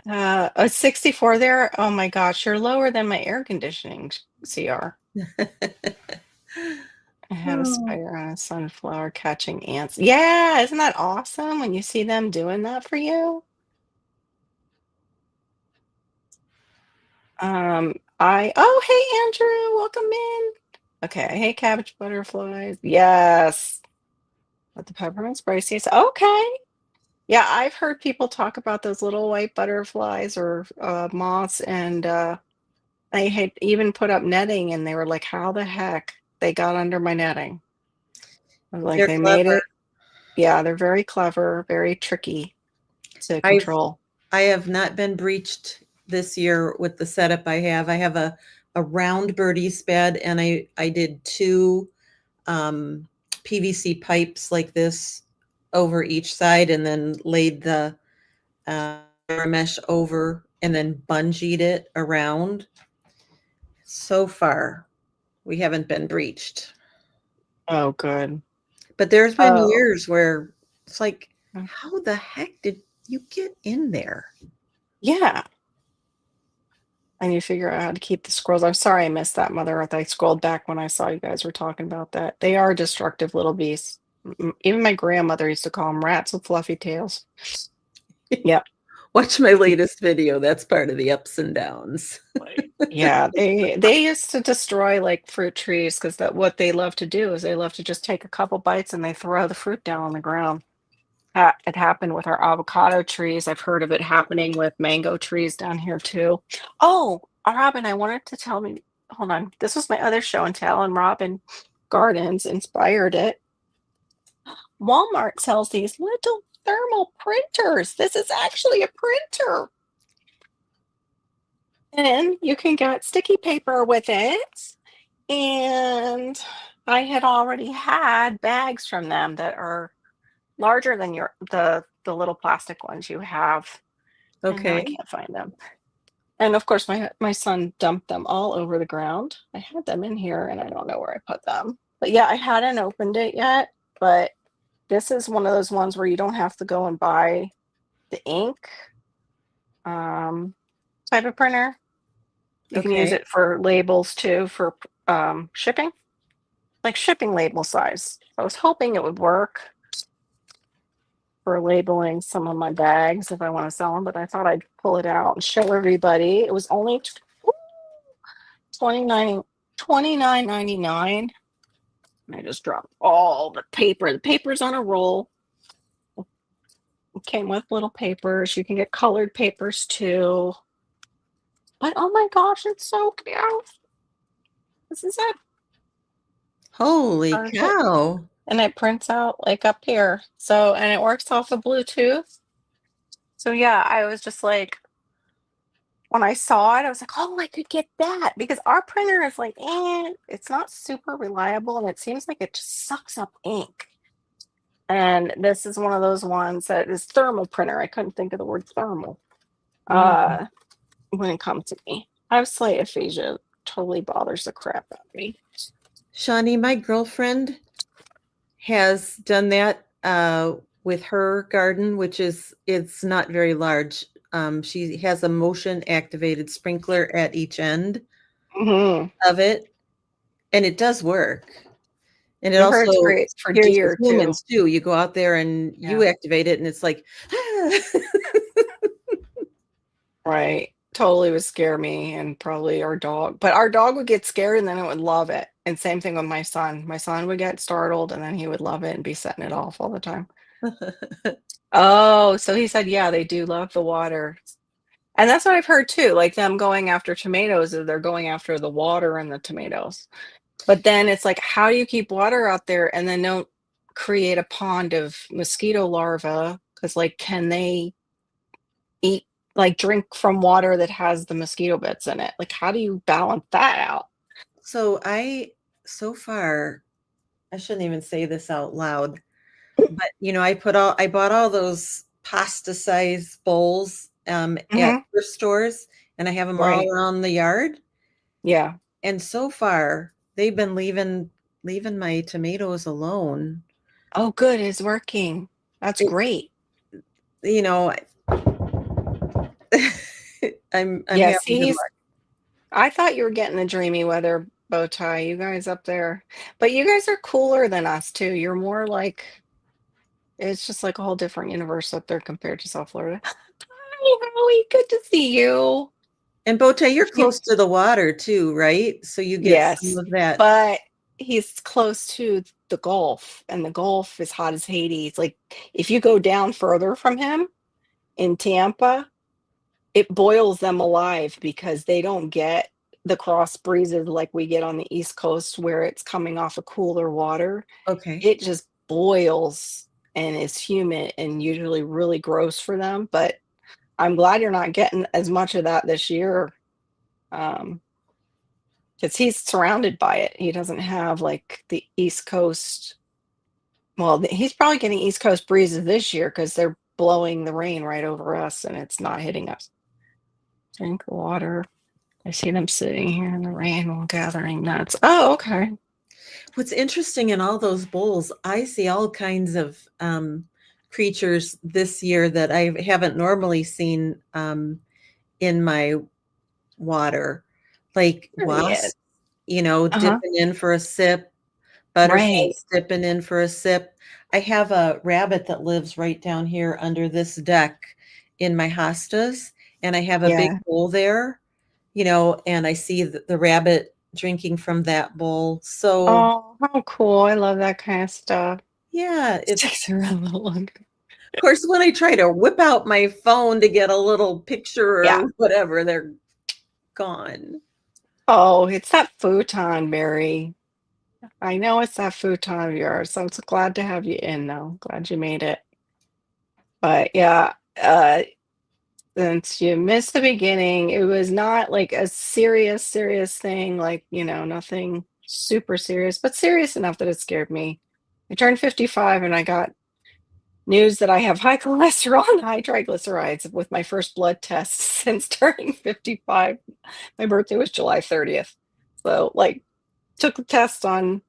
A 64 there. Oh my gosh, you're lower than my air conditioning CR. I had a Oh. spider on a sunflower catching ants. Yeah, isn't that awesome when you see them doing that for you? Oh, hey Andrew, welcome in. Okay, I hate cabbage butterflies. Yes. But the peppermint spray seeds. Okay. Yeah, I've heard people talk about those little white butterflies or moths, and I had even put up netting, and they were like, "How the heck they got under my netting?" I was like, They're "They made clever. it." Yeah, they're very clever, very tricky to I've control. I have not been breached this year with the setup I have. I have a round birdies bed, and I did two PVC pipes like this over each side, and then laid the mesh over, and then bungeed it around. So far, we haven't been breached. Oh, good. But there's been Oh, years where it's like, how the heck did you get in there? yeah. And you figure out how to keep the squirrels. I'm sorry I missed that, Mother Earth. I scrolled back when I saw you guys were talking about that. They are destructive little beasts. Even my grandmother used to call them rats with fluffy tails. Yeah. Watch my latest video. That's part of the ups and downs. Yeah, they used to destroy like fruit trees because that what they love to do is they love to just take a couple bites and they throw the fruit down on the ground. It happened with our avocado trees. I've heard of it happening with mango trees down here too. Oh, Robin, I wanted to tell me, hold on. This was my other show and tell, and Robin Gardens inspired it. Walmart sells these little thermal printers. This is actually a printer. And you can get sticky paper with it. And I had already had bags from them that are larger than the little plastic ones you have. And now I Okay. can't find them. And of course, my son dumped them all over the ground. I had them in here, and I don't know where I put them. But yeah, I hadn't opened it yet. But this is one of those ones where you don't have to go and buy the ink type of printer. You can use Okay. it for labels too, for shipping, like shipping label size. I was hoping it would work for labeling some of my bags if I want to sell them, but I thought I'd pull it out and show everybody. It was only 29 $29.99. And I just dropped all the paper. The paper's on a roll. It came with little papers. You can get colored papers too. But oh my gosh, it's so cute. This is it. Holy Turns it cow. and it prints out like up here. So, and it works off of Bluetooth. So yeah, I was just like, when I saw it, I was like, oh, I could get that because our printer is like, it's not super reliable and it seems like it just sucks up ink. And this is one of those ones that is thermal printer. I couldn't think of the word thermal Mm. when it comes to me. I have slight aphasia. Totally bothers the crap out of me. Shawnee, my girlfriend has done that with her garden, which is it's not very large. She has a motion activated sprinkler at each end Mm-hmm. of it, and it does work. And it I heard also it's great for scares the deer too. humans too. You go out there and you Yeah. activate it, and it's like, Right. Totally would scare me and probably our dog. But our dog would get scared and then it would love it. And same thing with my son. My son would get startled and then he would love it and be setting it off all the time. Oh, so he said, yeah, they do love the water. And that's what I've heard too. Like them going after tomatoes, is they're going after the water in the tomatoes. But then it's like, how do you keep water out there and then don't create a pond of mosquito larvae? Because like, can they eat like drink from water that has the mosquito bits in it? Like, how do you balance that out? so so far, I shouldn't even say this out loud, but I bought all those pasta size bowls at Hmm. thrift stores, and I have them all Right. around the yard. Yeah. And so far, they've been leaving my tomatoes alone. Oh, good. It's working. That's It, great. you know, I'm Yeah. having See, good luck. I thought you were getting the dreamy weather bow tie, you guys up there. But you guys are cooler than us too. You're more like, it's just like a whole different universe up there compared to South Florida. Hi, Howie. Good to see you. And Bote, you're close to the water too, right? So you get some Yes, of that. but he's close to the Gulf, and the Gulf is hot as Hades. Like, if you go down further from him in Tampa, it boils them alive because they don't get the cross breezes like we get on the East Coast where it's coming off of cooler water. Okay. It just boils and is humid and usually really gross for them. But I'm glad you're not getting as much of that this year. Because he's surrounded by it. He doesn't have like the East Coast. Well, he's probably getting East Coast breezes this year because they're blowing the rain right over us and it's not hitting us. Drink water. I see them sitting here in the rain while gathering nuts. Oh, okay. What's interesting in all those bowls, I see all kinds of creatures this year that I haven't normally seen in my water, like Period. wasps, dipping in for a sip, Right. butterflies dipping in for a sip. I have a rabbit that lives right down here under this deck in my hostas, and I have a big Yeah. bowl there, and I see the rabbit drinking from that bowl. So, Oh, how cool. I love that kind of stuff. yeah, it's Sticks around a little longer. of course when I try to whip out my phone to get a little picture Yeah. or whatever, they're gone. Oh, it's that futon, Mary. I know it's that futon of yours. I'm so glad to have you in, though. Glad you made it. But yeah, since you missed the beginning, it was not like a serious, serious thing, like, nothing super serious, but serious enough that it scared me. I turned 55 and I got news that I have high cholesterol and high triglycerides with my first blood test since turning 55. My birthday was July 30th. So, like, took the test on,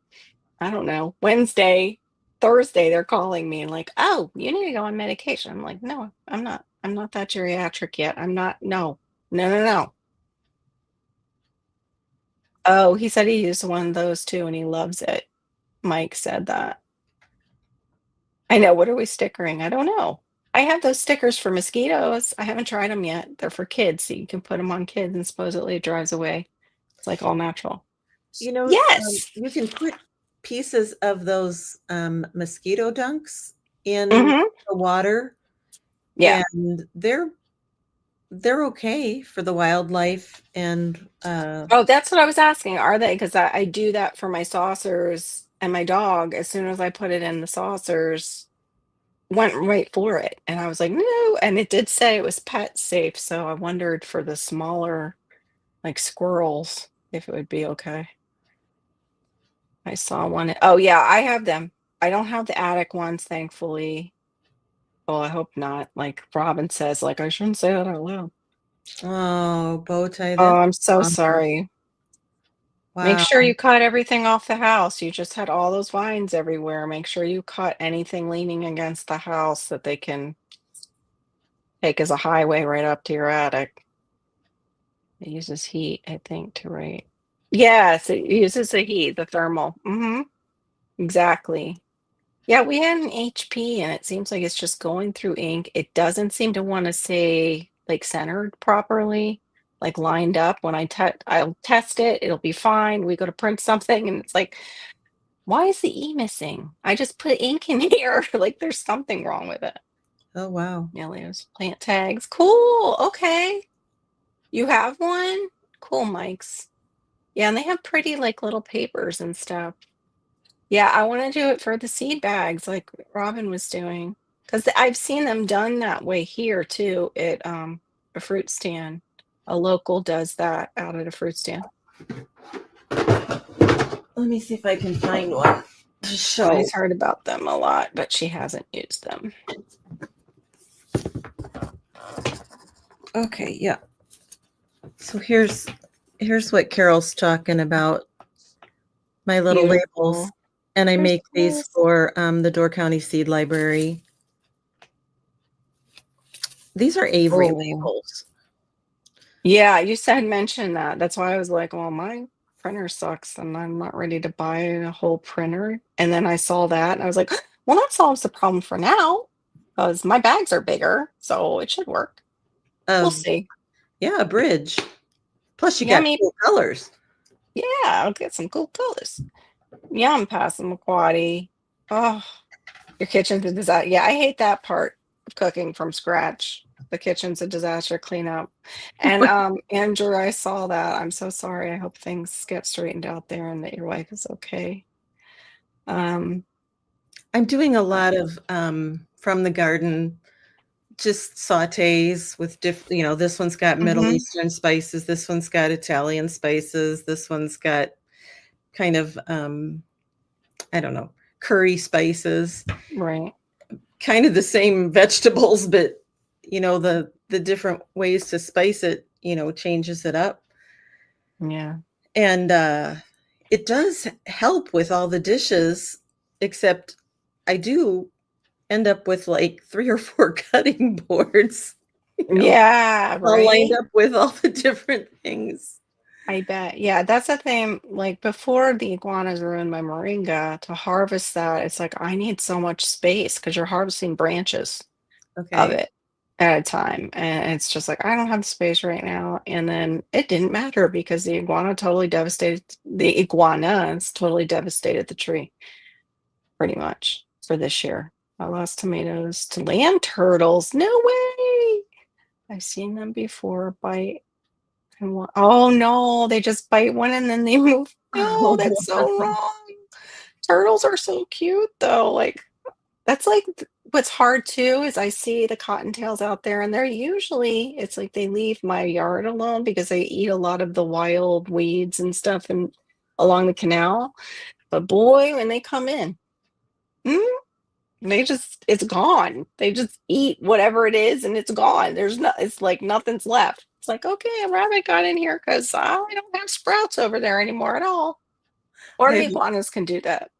I don't know, Wednesday, Thursday, they're calling me and like, oh, you need to go on medication. I'm like, no, I'm not. I'm not that geriatric yet. I'm not. No, no, no, no. Oh, he said he used one of those too and he loves it. Mike said that. I know. What are we stickering? I don't know. I have those stickers for mosquitoes. I haven't tried them yet. They're for kids, so you can put them on kids and supposedly it drives away. It's like all natural. Yes. You can put pieces of those mosquito dunks in Hmm. the water, Yeah. and they're okay for the wildlife. And Oh, that's what I was asking. Are they? Because I do that for my saucers and my dog. As soon as I put it in the saucers, went right for it. And I was like, no. And it did say it was pet safe. So I wondered for the smaller, like squirrels, if it would be okay. I saw one. Oh, yeah, I have them. I don't have the attic ones, thankfully. Well, I hope not. Like Robin says, like, I shouldn't say that out loud. oh, bow tie, Oh, that's I'm so a bummer. sorry. Make Wow. sure you cut everything off the house. You just had all those vines everywhere. Make sure you cut anything leaning against the house that they can take as a highway right up to your attic. It uses heat, I think, to rate. Yes, it uses the heat, the thermal. Exactly. Yeah, we had an HP and it seems like it's just going through ink. It doesn't seem to want to say like centered properly, like lined up. When I'll test it, it'll be fine. We go to print something and it's like, why is the E missing? I just put ink in here. Like there's something wrong with it. Oh, wow. Yeah, Leo's plant tags. Cool. Okay. You have one? Cool, Mike's. Yeah, and they have pretty like little papers and stuff. Yeah, I want to do it for the seed bags like Robin was doing. Because I've seen them done that way here too at a fruit stand. A local does that out at a fruit stand. Let me see if I can find one to show. She's heard about them a lot, but she hasn't used them. Okay, yeah. So here's what Carol's talking about. My little labels. Beautiful. And I There's make these this. for the Door County Seed Library. These are Avery Oh. labels. Yeah, you said mention that. That's why I was like, well, my printer sucks and I'm not ready to buy a whole printer. And then I saw that and I was like, well, that solves the problem for now because my bags are bigger, so it should work. We'll see. Yeah, a bridge. Plus you got Yummy. cool colors. Yeah, I'll get some cool colors. Yum, Passamaquoddy. Oh, your kitchen's a disaster. Yeah, I hate that part of cooking from scratch. The kitchen's a disaster cleanup. And Andrew, I saw that. I'm so sorry. I hope things get straightened out there and that your wife is okay. I'm doing a lot of from the garden just sautés with this one's got Middle Mhm. Eastern spices, this one's got Italian spices, this one's got kind of I don't know, curry spices, Right. kind of the same vegetables, but the different ways to spice it, changes it up. Yeah. And it does help with all the dishes, except I do end up with like 3 or 4 cutting boards, Yeah, all lined right? up with all the different things. I bet. Yeah, that's the thing. Like before the iguanas ruined my moringa, to harvest that, it's like I need so much space because you're harvesting branches of Okay. it at a time. And it's just like I don't have the space right now. And then it didn't matter because the iguanas totally devastated the tree, pretty much for this year. I lost tomatoes to land turtles. No way. I've seen them before bite. Oh no, they just bite one and then they move. No, that's so wrong. Turtles are so cute though. Like that's like what's hard too is I see the cottontails out there and they're usually it's like they leave my yard alone because they eat a lot of the wild weeds and stuff and along the canal. But boy, when they come in, mm, they just it's gone. They just eat whatever it is and it's gone. It's like nothing's left. It's like, okay, a rabbit got in here because I don't have sprouts over there anymore at all. Or I the have, iguanas can do that.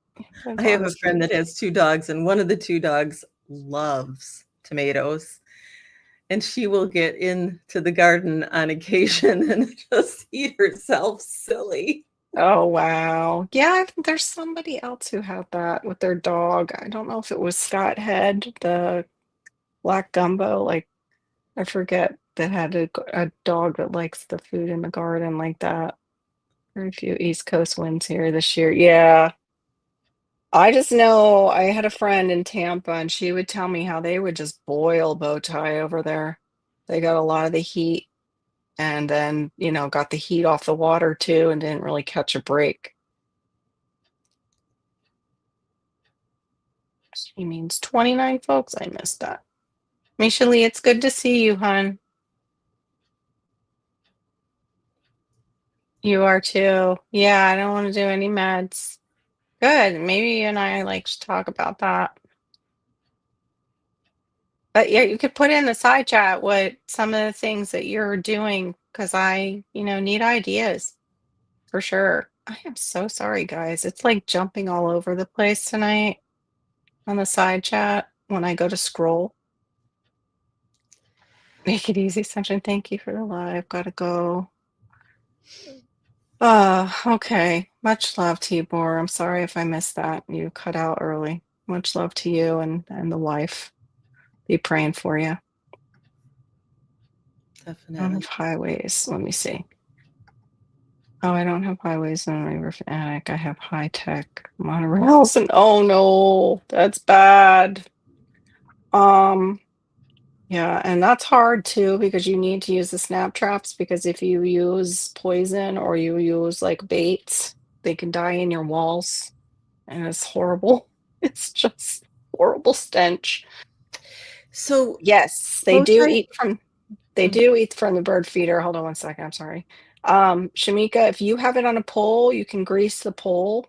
The I have a iguanas can friend do that that. has 2 dogs, and one of the 2 dogs loves tomatoes. And she will get into the garden on occasion and just eat herself silly. Oh wow. Yeah, there's somebody else who had that with their dog. I don't know if it was Scott Head, the black gumbo, like I forget that had a dog that likes the food in the garden like that. Very few East Coast wins here this year. Yeah. I just know I had a friend in Tampa and she would tell me how they would just boil bow tie over there. They got a lot of the heat and then, got the heat off the water too and didn't really catch a break. She means 29 folks. I missed that. Misha Lee, it's good to see you, hon. You are too. Yeah, I don't want to do any meds. Good. Maybe you and I like to talk about that. But yeah, you could put in the side chat what some of the things that you're doing because I, need ideas for sure. I am so sorry, guys. It's like jumping all over the place tonight on the side chat when I go to scroll. Make it easy, Sunshine. Thank you for the live. Gotta go. Okay. Much love, Tibor. I'm sorry if I missed that. You cut out early. Much love to you and the wife. Be praying for you. I don't Definitely. have highways. Let me see. Oh, I don't have highways in my roof attic. I have high tech monorails and oh no, that's bad. Um, yeah, and that's hard too because you need to use the snap traps because if you use poison or you use like baits, they can die in your walls and it's horrible. It's just horrible stench. So Yes, bow tie. they do eat from the bird feeder. Hold on one second, I'm sorry. Shamika, if you have it on a pole, you can grease the pole.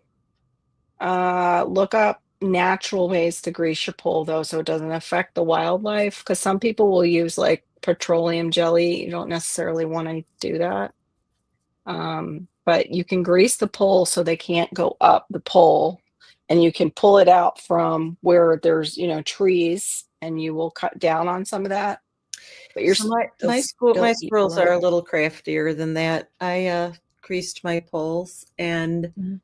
Look up natural ways to grease your pole though, so it doesn't affect the wildlife. Because some people will use like petroleum jelly. You don't necessarily want to do that. But you can grease the pole so they can't go up the pole, and you can pull it out from where there's trees, and you will cut down on some of that. But So they'll my still eat squirrels are below. a little craftier than that. I greased my poles, and Mhm.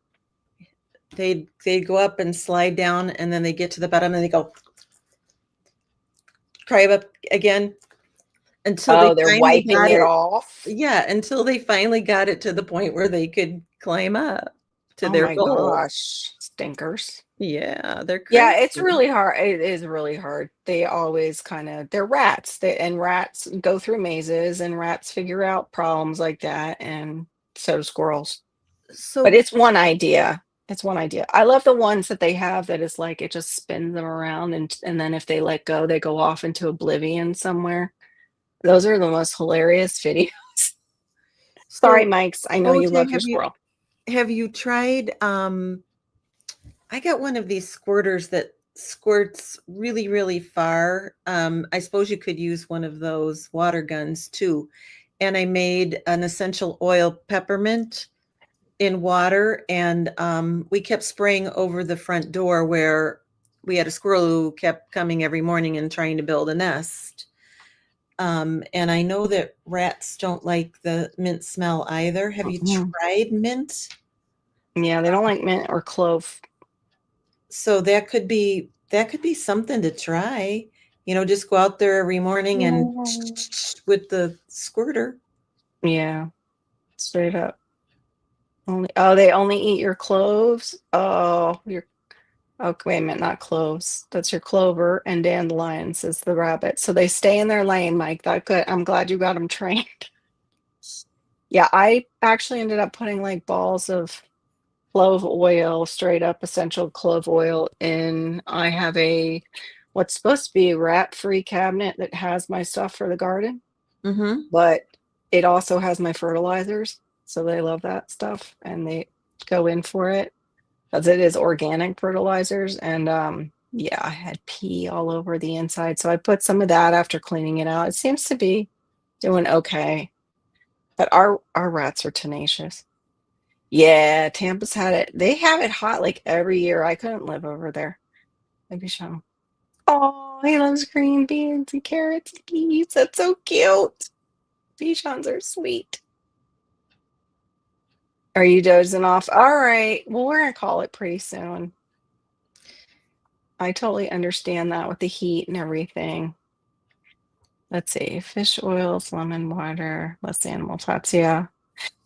they go up and slide down, and then they get to the bottom and they go climb up again until they Oh, they're finally wiping got it it. off. Yeah, until they finally got it to the point where they could climb up to Oh their my goal. gosh, stinkers. Yeah, they're Yeah, it's crafty. really hard. It is really hard. They always they're rats. And rats go through mazes and rats figure out problems like that and so do squirrels. But So it's one idea. It's one idea. I love the ones that they have that is like it just spins them around and then if they let go, they go off into oblivion somewhere. Those are the most hilarious videos. Sorry, So, Mikes. I know you OJ, love your squirrel. have you tried I got one of these squirters that squirts really, really far. I suppose you could use one of those water guns too. And I made an essential oil peppermint in water, and we kept spraying over the front door where we had a squirrel who kept coming every morning and trying to build a nest. And I know that rats don't like the mint smell either. Have you Mm-mm. tried mint? Yeah, they don't like mint or clove. So that could be something to try. Just go out there every morning and Mm. with the squirter. Yeah, straight up. They only eat your cloves. Wait a minute, not cloves. That's your clover and dandelions is the rabbit. So they stay in their lane, Mike. That good. I'm glad you got them trained. Yeah, I actually ended up putting like balls of clove oil, straight up essential clove oil in. I have a what's supposed to be a rat-free cabinet that has my stuff for the garden, Mm-hmm. but it also has my fertilizers. So they love that stuff and they go in for it because it is organic fertilizers. And yeah, I had pee all over the inside. So I put some of that after cleaning it out. It seems to be doing okay. But our rats are tenacious. Yeah, Tampa's had it. They have it hot like every year. I couldn't live over there. Maybe show him. Oh, he loves green beans and carrots and peas. That's so cute. Bichons are sweet. Are you dozing off? All right. Well, we're gonna call it pretty soon. I totally understand that with the heat and everything. Let's see. Fish oils, lemon water, less animal fats. Yeah.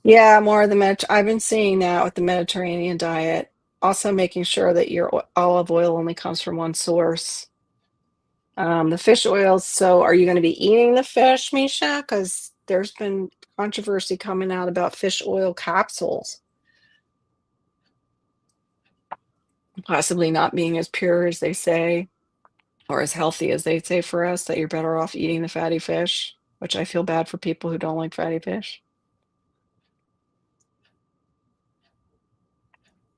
Yeah, more of the I've been seeing that with the Mediterranean diet. Also making sure that your olive oil only comes from one source. The fish oils. So are you going to be eating the fish, Misha? Because there's been controversy coming out about fish oil capsules possibly not being as pure as they say or as healthy as they say for us, that you're better off eating the fatty fish, which I feel bad for people who don't like fatty fish.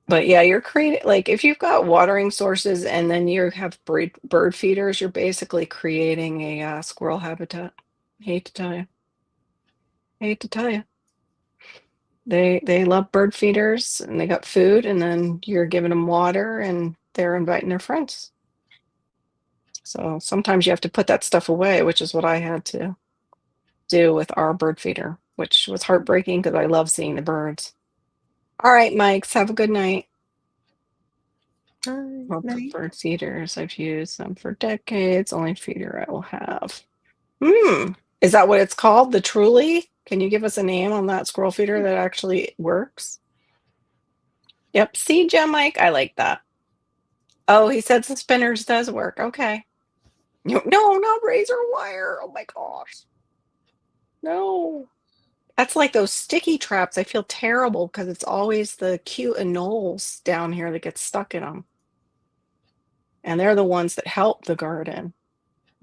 But yeah, you're creating like if you've got watering sources and then you have bird feeders, you're basically creating a squirrel habitat. Hate to tell you. Hate to tell you. They love bird feeders and they got food and then you're giving them water and they're inviting their friends. So sometimes you have to put that stuff away, which is what I had to do with our bird feeder, which was heartbreaking because I love seeing the birds. All right, Mikes, have a good night. More Night. preferred feeders. I've used them for decades. Only feeder I will have. Hmm. Is that what it's called? The Truly? Can you give us a name on that squirrel feeder that actually works? Yep. See, Gem Mike, I like that. Oh, he said suspenders does work. Okay. No, not razor wire. Oh my gosh. No. That's like those sticky traps. I feel terrible because it's always the cute anoles down here that get stuck in them. And they're the ones that help the garden.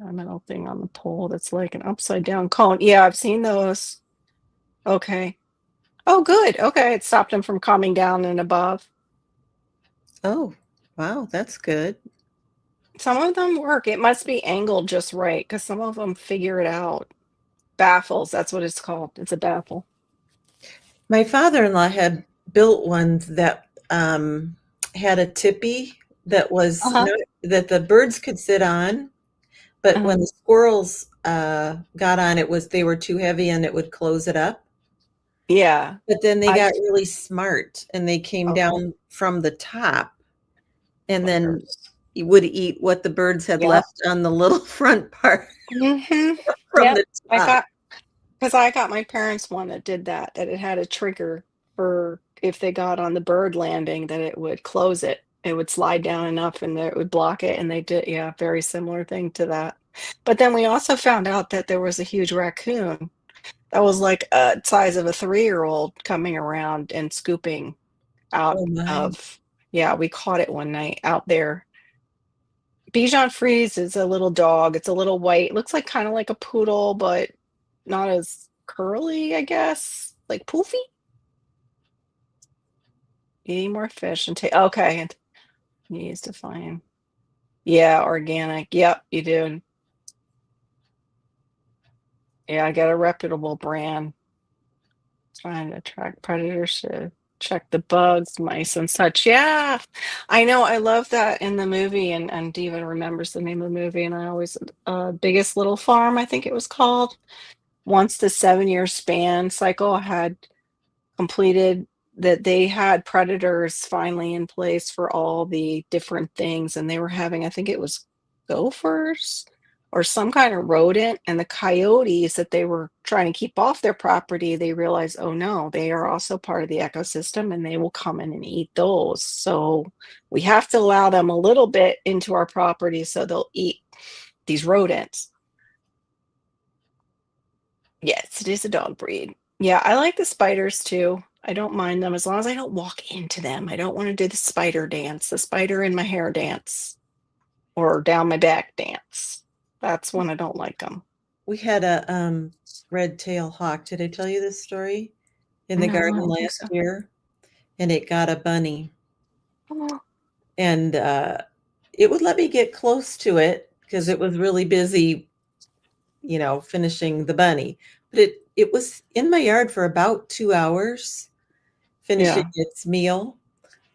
A metal thing on the pole that's like an upside down cone. Yeah, I've seen those. Okay. Oh, good. Okay, it stopped him from coming down and above. Oh, wow, that's good. Some of them work. It must be angled just right because some of them figure it out. Baffles, that's what it's called. It's a baffle. My father-in-law had built one that had a tippy that was Uh-huh. not, that the birds could sit on, but Uh-huh. when the squirrels got on it, was they were too heavy and it would close it up. Yeah. But then they I've got really smart and they came okay. down from the top and then Buggers. you would eat what the birds had Yep. left on the little front part Hmm. from Yep. the I top. got because I got my parents one that did that, that it had a trigger for if they got on the bird landing that it would close it. It would slide down enough and that it would block it. And they did, yeah, very similar thing to that. But then we also found out that there was a huge raccoon that was like a size of a 3-year-old coming around and scooping out Oh my. of. Yeah, we caught it one night out there. Bichon Frise is a little dog. It's a little white. Looks like kind of like a poodle, but not as curly, I guess. Like poofy. Eating more fish and take. Okay, and needs to find. Yeah, organic. Yep, you do. Yeah, I got a reputable brand. Trying to attract predators to check the bugs, mice, and such. Yeah, I know. I love that in the movie, and Diva remembers the name of the movie. And I always, Biggest Little Farm, I think it was called. Once the 7-year span cycle had completed, that they had predators finally in place for all the different things, and they were having, I think it was gophers or some kind of rodent, and the coyotes that they were trying to keep off their property, they realized, oh no, they are also part of the ecosystem and they will come in and eat those. So we have to allow them a little bit into our property so they'll eat these rodents. Yes, it is a dog breed. Yeah, I like the spiders too. I don't mind them as long as I don't walk into them. I don't want to do the spider dance, the spider in my hair dance, or down my back dance. That's when I don't like them. We had a red-tailed hawk. Did I tell you this story? In the No, I garden don't think last so. year, and it got a bunny. Oh, And it would let me get close to it because it was really busy, finishing the bunny. But it was in my yard for about 2 hours finishing yeah, its meal.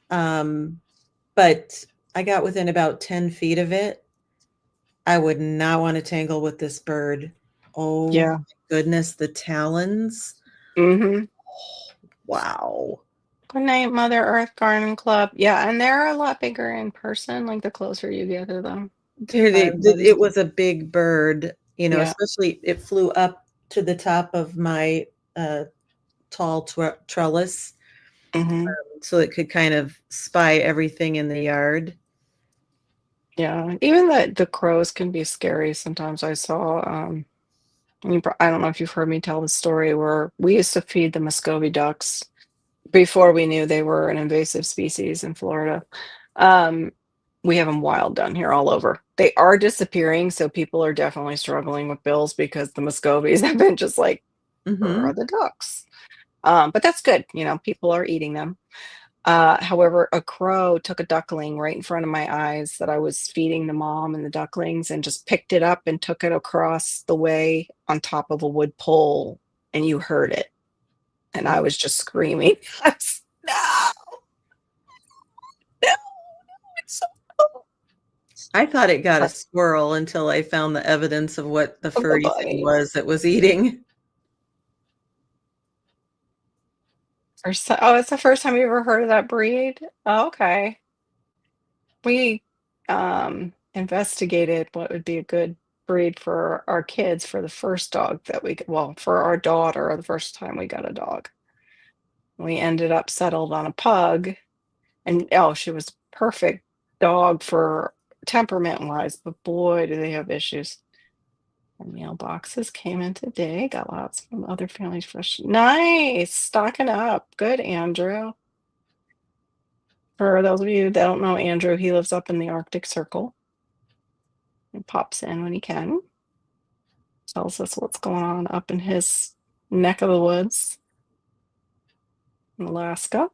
But I got within about 10 feet of it. I would not want to tangle with this bird. Oh yeah. my goodness, the talons. Mm-hmm. Wow. Good night, Mother Earth Garden Club. Yeah, and they're a lot bigger in person, like the closer you get to them. Dude, I've it noticed. was a big bird, Yeah. especially it flew up to the top of my tall trellis Mm-hmm. so it could kind of spy everything in the yard. Yeah. Even the crows can be scary sometimes. I saw I don't know if you've heard me tell the story where we used to feed the Muscovy ducks before we knew they were an invasive species in Florida. Um, we have them wild down here all over. They are disappearing, so people are definitely struggling with bills because the Muscovies have been just like, where are Mhm. the ducks? But that's good. People are eating them. However, a crow took a duckling right in front of my eyes that I was feeding the mom and the ducklings and just picked it up and took it across the way on top of a wood pole, and you heard it. And I was just screaming. No, no, it's so cool. I thought it got a Uh, squirrel until I found the evidence of what the of the furry thing bunny. was that was eating. Oh, it's the first time you ever heard of that breed? Oh, okay. We investigated what would be a good breed for our kids for the first dog that well, for our daughter, the first time we got a dog. We ended up settled on a pug, and oh, she was perfect dog for temperament wise, but boy, do they have issues. The mailboxes came in today. Got lots from other families. Fresh, nice, stocking up. Good, Andrew. For those of you that don't know Andrew, he lives up in the Arctic Circle and pops in when he can. Tells us what's going on up in his neck of the woods in Alaska.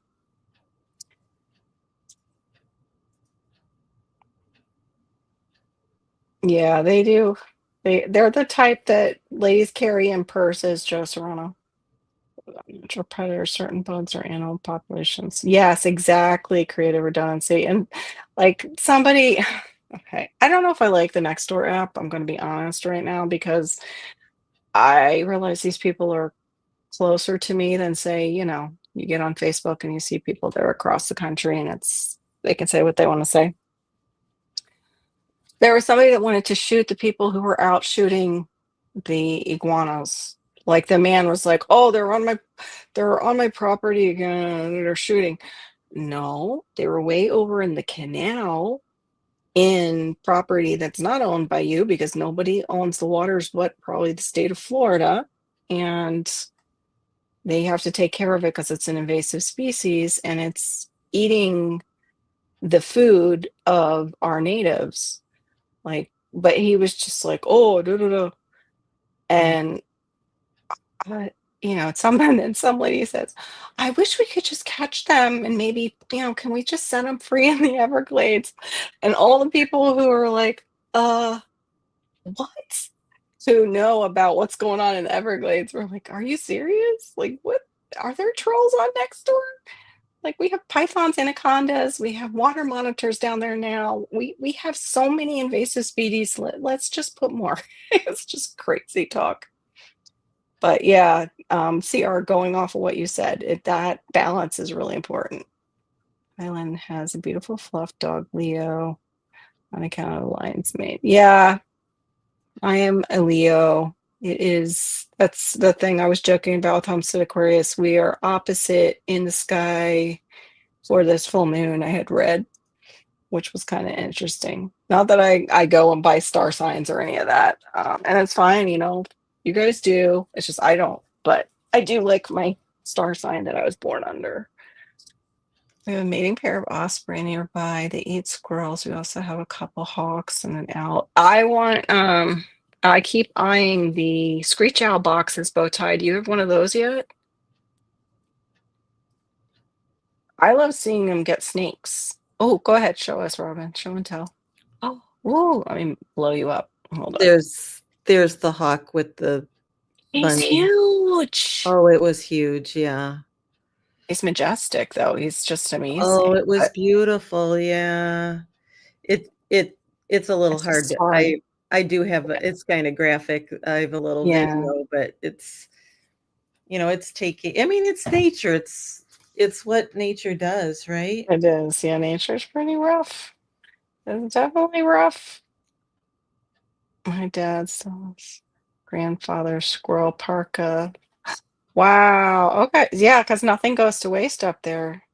Yeah, they do. They're the type that ladies carry in purses, Joe Serrano. Natural predators, certain bugs or animal populations. Yes, exactly. Creative redundancy. And like somebody, okay, I don't know if I like the Nextdoor app. I'm going to be honest right now because I realize these people are closer to me than say, you get on Facebook and you see people that are across the country and they can say what they want to say. There was somebody that wanted to shoot the people who were out shooting the iguanas. Like the man was like, "Oh, they're on my property again. They're shooting." No, they were way over in the canal in property that's not owned by you because nobody owns the waters but probably the state of Florida. And they have to take care of it because it's an invasive species and it's eating the food of our natives. Like, but he was just like, oh, no, no, no. Mm. And, you know, and some lady says, I wish we could just catch them and maybe, you know, can we just set them free in the Everglades? And all the people who are like, what? Who know about what's going on in the Everglades were like, are you serious? Like, what? Are there trolls on next door? Like, we have pythons, anacondas, we have water monitors down there now. We have so many invasive species. Let's just put more. It's just crazy talk. But yeah, CR, going off of what you said, that balance is really important. Island has a beautiful fluff dog, Leo, on account of the lion's mate. Yeah, I am a Leo. That's the thing I was joking about with Homestead Aquarius. We are opposite in the sky for this full moon, I had read, which was kind of interesting. Not that I go and buy star signs or any of that. And it's fine, you know, you guys do. It's just I don't, but I do like my star sign that I was born under. We have a mating pair of osprey nearby. They eat squirrels. We also have a couple hawks and an owl. I keep eyeing the screech owl boxes, bow tie. Do you have one of those yet? I love seeing them get snakes. Oh, go ahead, show us, Robin. Show and tell. Oh, whoa, I mean, blow you up. Hold up. There's the hawk with the He's bunny. huge. Oh, it was huge, yeah. He's majestic, though. He's just Oh, amazing. it was But beautiful, yeah. It's a little it's hard just to hard. I do have it's kinda graphic. I have a little Yeah, video, but it's, it's taking I mean, it's nature. It's what nature does, right? it is. Yeah, nature's pretty rough. It's definitely rough. My dad's grandfather's squirrel parka. Wow. Okay. Yeah, because nothing goes to waste up there.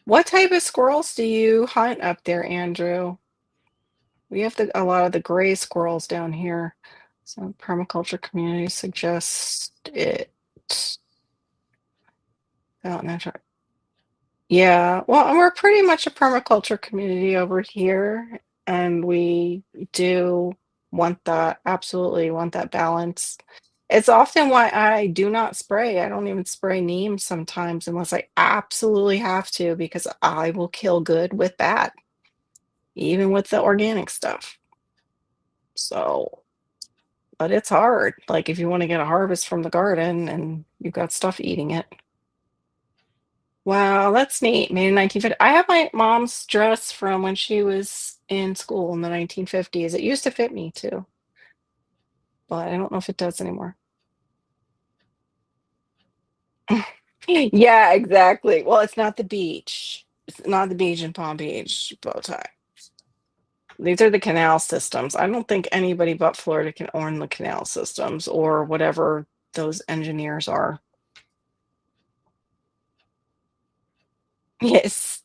What type of squirrels do you hunt up there, Andrew? We have a lot of the gray squirrels down here. So permaculture community suggests it. Oh, no, yeah, well, and we're pretty much a permaculture community over here, and we do want that, absolutely want that balance. It's often why I do not spray. I don't even spray neem sometimes unless I absolutely have to, because I will kill good with bad, even with the organic stuff. So, but it's hard. Like if you want to get a harvest from the garden and you've got stuff eating it. Wow, that's neat. Made in 1950. I have my mom's dress from when she was in school in the 1950s. It used to fit me too, but I don't know if it does anymore. Yeah, exactly. Well, it's not the beach. It's not the beach in Palm Beach bow tie. These are the canal systems. I don't think anybody but Florida can own the canal systems or whatever those engineers are. Yes.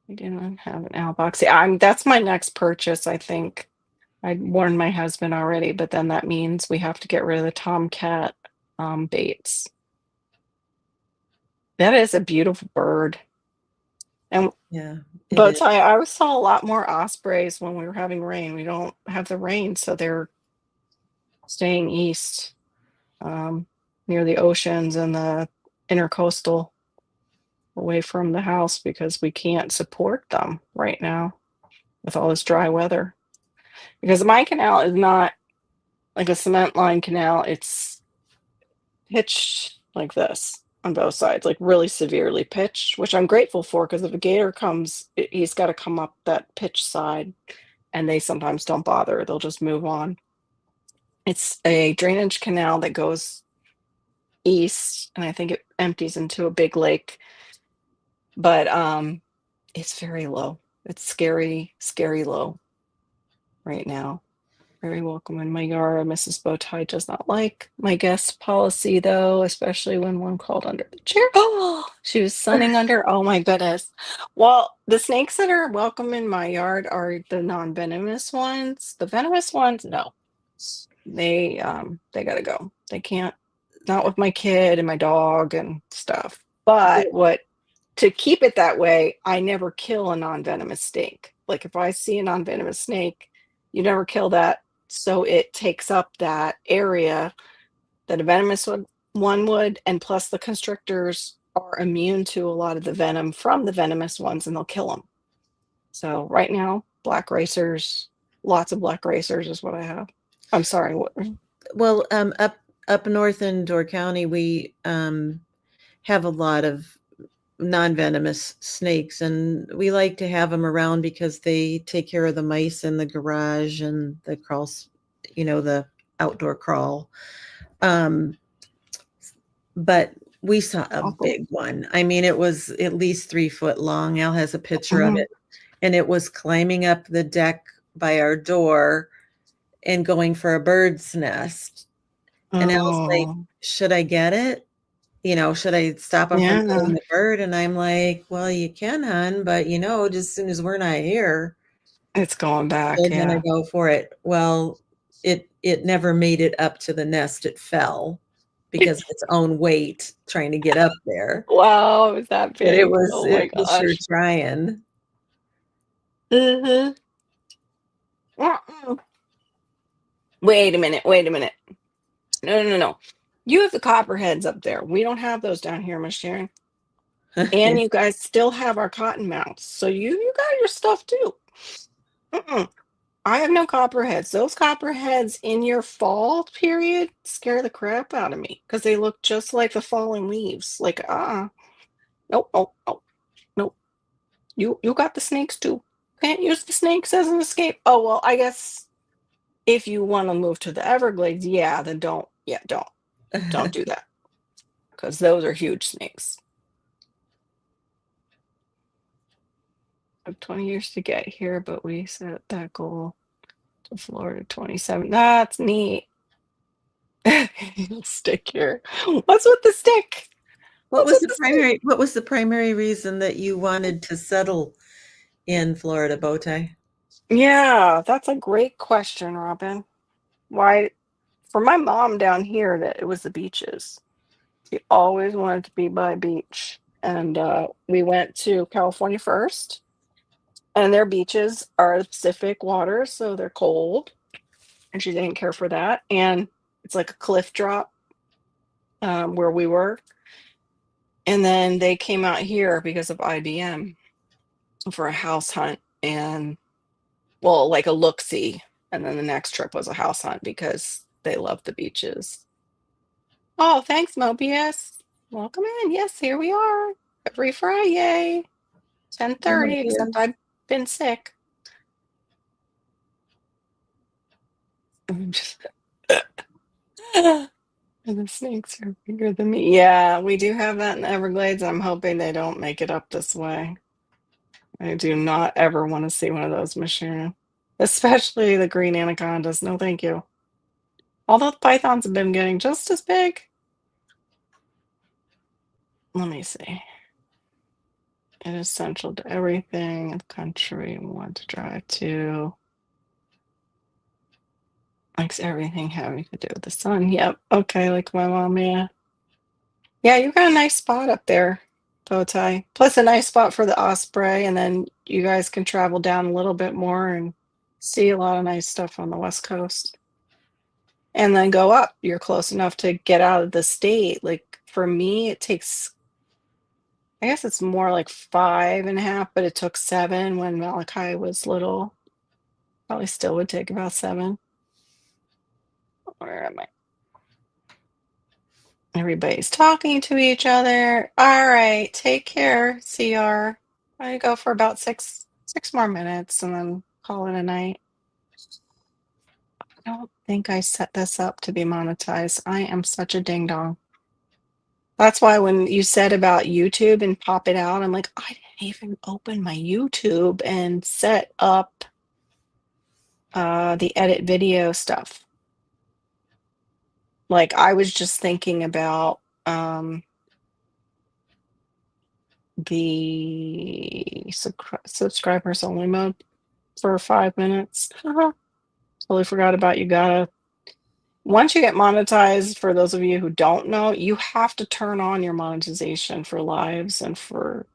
I didn't have an owl box. Yeah, that's my next purchase, I think. I warned my husband already, but then that means we have to get rid of the tomcat baits. That is a beautiful bird. And Yeah, it but is. I saw a lot more ospreys when we were having rain. We don't have the rain, so they're staying east, um, near the oceans and the intercoastal, away from the house because we can't support them right now with all this dry weather. Because my canal is not like a cement line canal, it's pitched like this on both sides, like really severely pitched, which I'm grateful for because if a gator comes, he's got to come up that pitch side, and they sometimes don't bother. They'll just move on. It's a drainage canal that goes east, and I think it empties into a big lake, but it's very low. It's scary, scary low right now. Very welcome in my yard. Mrs. Bowtie does not like my guest policy, though, especially when one called under the chair. Oh, she was sunning under. Oh my goodness. Well, the snakes that are welcome in my yard are the non-venomous ones. The venomous ones, no. They gotta go. They can't, not with my kid and my dog and stuff. But There what to keep it that way, I never kill a non-venomous snake. Like if I see a non-venomous snake, you never kill that. So it takes up that area that a venomous one would, and plus the constrictors are immune to a lot of the venom from the venomous ones, and they'll kill them. So right now, black racers, lots of black racers is what I have. I'm sorry. What? Well, up north in Door County, we have a lot of non-venomous snakes, and we like to have them around because they take care of the mice in the garage and the crawls, the outdoor crawl. But we saw a Awful. big one. I mean, it was at least 3 foot long. Al has a picture of Mhm. it, and it was climbing up the deck by our door and going for a bird's nest. And Al's like, Oh, should I get it? Should I stop him from yeah. getting the bird? And I'm like, well, you can, hon, but just as soon as we're not here, It's going back. they're gonna Yeah. go for it. Well, it never made it up to the nest. It fell because of its own weight trying to get up there. Wow, is that But it big? was Oh my it was sure gosh. trying. Mhm. Wait a minute. Wait a minute. No, no, no, no. You have the copperheads up there. We don't have those down here, Miss Sharon. And you guys still have our cottonmouths. So you got your stuff too. Mm-mm. I have no copperheads. Those copperheads in your fall period scare the crap out of me because they look just like the falling leaves. Like, nope, nope, nope, nope. You got the snakes too. Can't use the snakes as an escape. Oh well, I guess if you want to move to the Everglades, yeah, then don't do that because those are huge snakes. Took 20 years to get here, but we set that goal to Florida 27. That's neat. Stick here. What's with the stick? What's with the stick? What was the primary reason that you wanted to settle in Florida, Bowtie? Yeah, that's a great question, Robin. Why, for my mom down here, that it was the beaches. She always wanted to be by a beach. And we went to California first, and their beaches are the Pacific waters, so they're cold. And she didn't care for that. And it's like a cliff drop where we were. And then they came out here because of IBM for a house hunt and, well, like a look see. And then the next trip was a house hunt because they love the beaches. Oh, thanks, Mobius. Welcome in. Yes, here we are. Every Friday, Hi, 10:30, except Mobius. I've been sick. I'm just- and the snakes are bigger than me. Yeah, we do have that in the Everglades. I'm hoping they don't make it up this way. I do not ever want to see one of those, Miss Sharon. Especially the green anacondas. No, thank you. Although the pythons have been getting just as big. Let me see. It is central to everything in the country we want to drive to. Likes everything having to do with the sun. Yep. Okay, like my mom, yeah. Yeah, you got a nice spot up there, bow tie. Plus a nice spot for the osprey, and then you guys can travel down a little bit more and see a lot of nice stuff on the West Coast. And then go up. You're close enough to get out of the state. Like for me, it takes, I guess it's more like 5.5, but it took 7 when Malachi was little. Probably still would take about 7. Where am I? Everybody's talking to each other. All right, take care, CR. I go for about 6 more minutes and then call it a night. I don't think I set this up to be monetized. I am such a ding dong. That's why when you said about YouTube and pop it out, I'm like, I didn't even open my YouTube and set up the edit video stuff. Like I was just thinking about the subscribers only mode for 5 minutes. Totally forgot about you. Gotta, once you get monetized, for those of you who don't know, you have to turn on your monetization for lives and for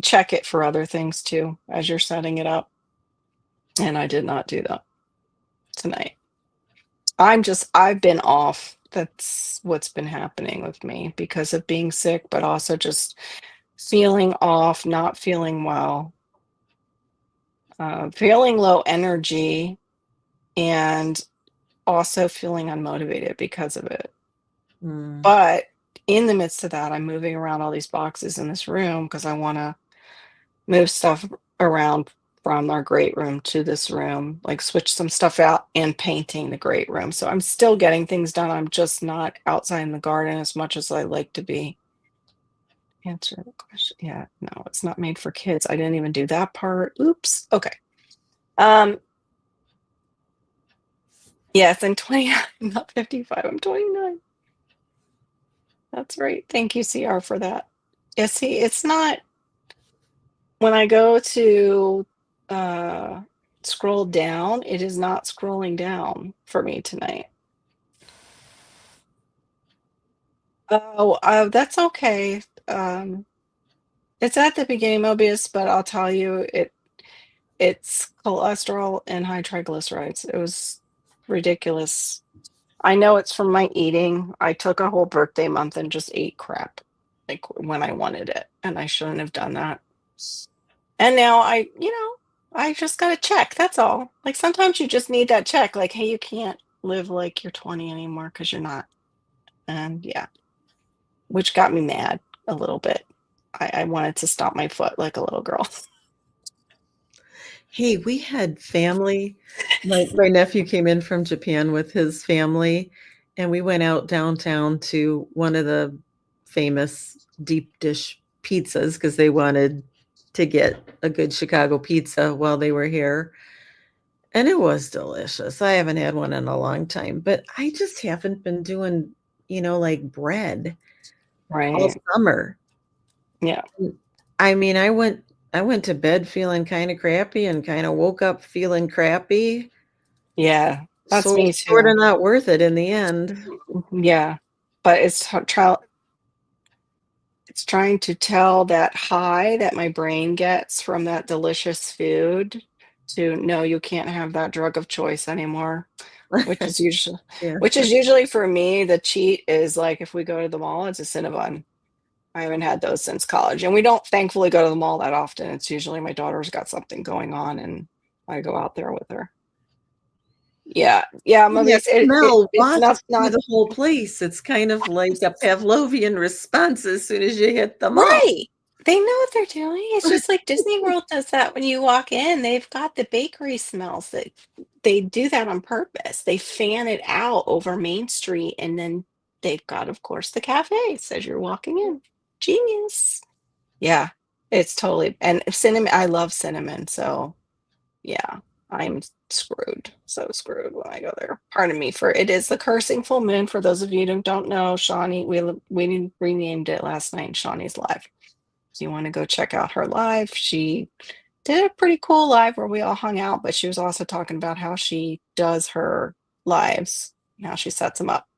check it for other things too as you're setting it up. And I did not do that tonight. I've been off. That's what's been happening with me because of being sick, but also just feeling off, not feeling well, feeling low energy, and also feeling unmotivated because of it. Mm. But in the midst of that, I'm moving around all these boxes in this room because I want to move stuff around from our great room to this room, like switch some stuff out and painting the great room. So I'm still getting things done. I'm just not outside in the garden as much as I like to be. Answer the question. Yeah, no, it's not made for kids. I didn't even do that part. Oops. Okay. Yes, I'm 20, not 55. I'm 29. That's right. Thank you, CR, for that. Yeah, see, it's not when I go to scroll down, it is not scrolling down for me tonight. Oh, that's okay. It's at the beginning, Mobius, but I'll tell you, it's cholesterol and high triglycerides. It was ridiculous. I know it's from my eating. I took a whole birthday month and just ate crap, like when I wanted it, and I shouldn't have done that. And now I just got to check. That's all. Like sometimes you just need that check. Like, hey, you can't live like you're 20 anymore because you're not. And yeah, which got me mad a little bit. I wanted to stomp my foot like a little girl. Hey, we had family. My nephew came in from Japan with his family, and we went out downtown to one of the famous deep dish pizzas because they wanted to get a good Chicago pizza while they were here. And it was delicious. I haven't had one in a long time, but I just haven't been doing, like bread all Right. summer. Yeah. I mean, I went to bed feeling kind of crappy and kind of woke up feeling crappy. Yeah. That's So me it's sort too. of not worth it in the end. Yeah. But it's trying to tell that high that my brain gets from that delicious food to no, you can't have that drug of choice anymore, which is usually Yeah. for me, the cheat is like if we go to the mall, it's a Cinnabon. I haven't had those since college. And we don't thankfully go to the mall that often. It's usually my daughter's got something going on and I go out there with her. Yeah. Yeah, That movies. smell It's wafts through not the whole place. It's kind of like a Pavlovian response as soon as you hit the mall. right. They know what they're doing. It's just like Disney World does that when you walk in. They've got the bakery smells that they do that on purpose. They fan it out over Main Street and then they've got, of course, the cafes as you're walking in. Genius. Yeah, it's totally and cinnamon. I love cinnamon, so yeah, I'm screwed. So screwed when I go there. Pardon me for it is the cursing full moon. For those of you who don't know, Shawnee, we renamed it last night. Shawnee's Live. So you want to go check out her live. She did a pretty cool live where we all hung out, but she was also talking about how she does her lives, how she sets them up.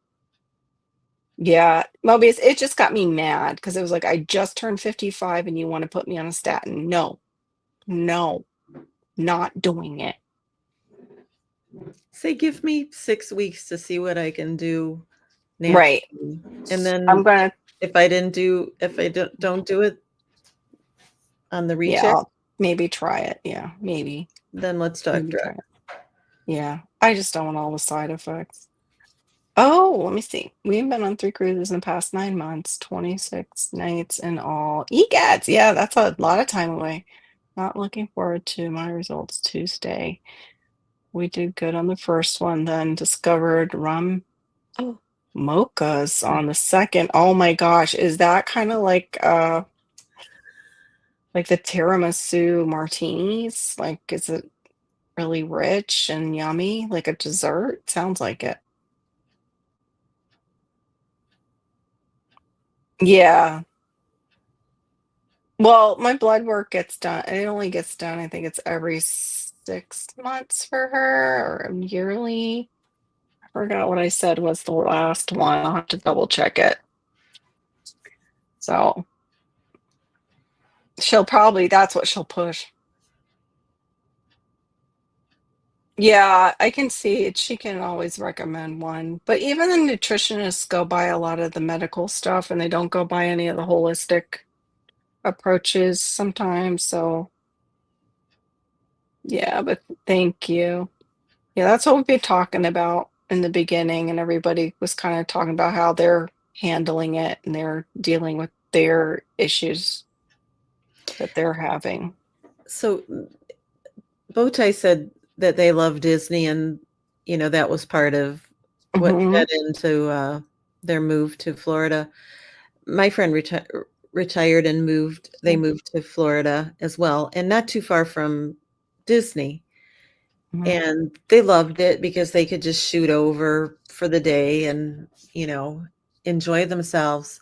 Yeah, Mobius, it just got me mad because it was like I just turned 55 and you want to put me on a statin. No, no, not doing it. Say, give me 6 weeks to see what I can do Right. naturally. And I'm then gonna, if I don't do it on the yeah, recheck, I'll maybe try it. Yeah, maybe. then let's talk Maybe drug. try it. Yeah. I just don't want all the side effects. Oh, let me see. We've been on 3 cruises in the past 9 months, 26 nights in all. EGADS. Yeah, that's a lot of time away. Not looking forward to my results Tuesday. We did good on the first one, then discovered rum. Oh, mochas on the second. Oh my gosh, is that kind of like the tiramisu martinis? Like, is it really rich and yummy, like a dessert? Sounds like it. Yeah. Well, my blood work gets done. It only gets done, I think it's every 6 months for her or yearly. I forgot what I said was the last one. I'll have to double check it. So that's what she'll push. Yeah, I can see it. She can always recommend one. But even the nutritionists go by a lot of the medical stuff and they don't go by any of the holistic approaches sometimes. So, yeah, but thank you. Yeah, that's what we've been talking about in the beginning, and everybody was kind of talking about how they're handling it and they're dealing with their issues that they're having. So Bowtie said that they love Disney, and that was part of what Hmm. fed into their move to Florida. My friend retired and moved. They moved to Florida as well, and not too far from Disney. Hmm. And they loved it because they could just shoot over for the day and enjoy themselves.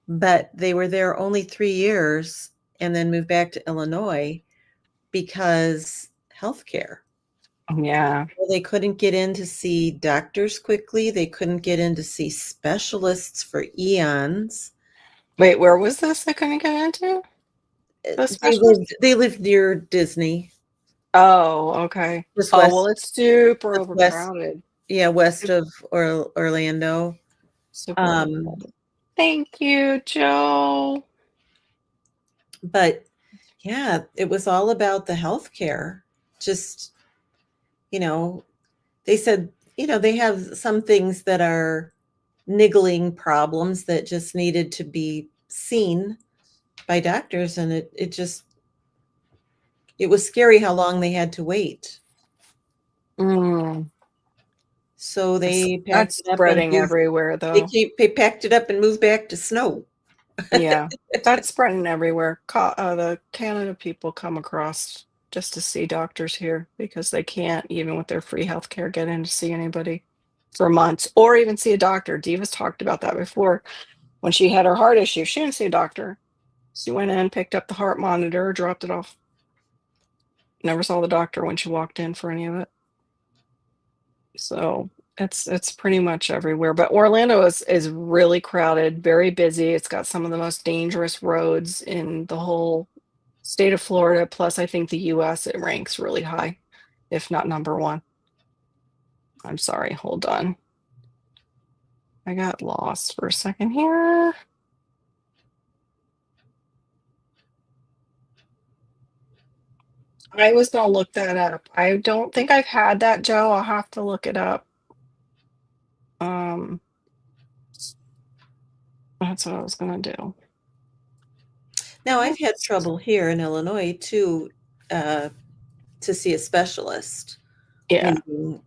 But they were there only 3 years and then moved back to Illinois because healthcare. Yeah. Well, they couldn't get in to see doctors quickly. They couldn't get in to see specialists for eons. Wait, where was this I couldn't get into? The They specialist? lived near Disney, Oh, okay. just Oh, well, it's super west, overcrowded. yeah, west Sup- of Orlando. Super Um, overcrowded. Thank you, Joe. but yeah, it was all about the healthcare. Just, you know, they said, they have some things that are niggling problems that just needed to be seen by doctors, and it was scary how long they had to wait. Mm, So they packed that's it up and spreading everywhere, though. they packed it up and moved back to snow. Yeah, that's spreading everywhere. The Canada people come across just to see doctors here because they can't, even with their free healthcare, get in to see anybody for months or even see a doctor. Diva's talked about that before. When she had her heart issue, she didn't see a doctor. She went in, picked up the heart monitor, dropped it off. Never saw the doctor when she walked in for any of it. So it's pretty much everywhere. But Orlando is really crowded, very busy. It's got some of the most dangerous roads in the whole state of Florida. Plus, I think the US, it ranks really high, if not number one. I'm sorry, hold on. I got lost for a second here. I was gonna look that up. I don't think I've had that, Joe. I'll have to look it up. Um, that's what I was gonna do. Now, I've had trouble here in Illinois too, uh, to see a specialist, Yeah, waiting,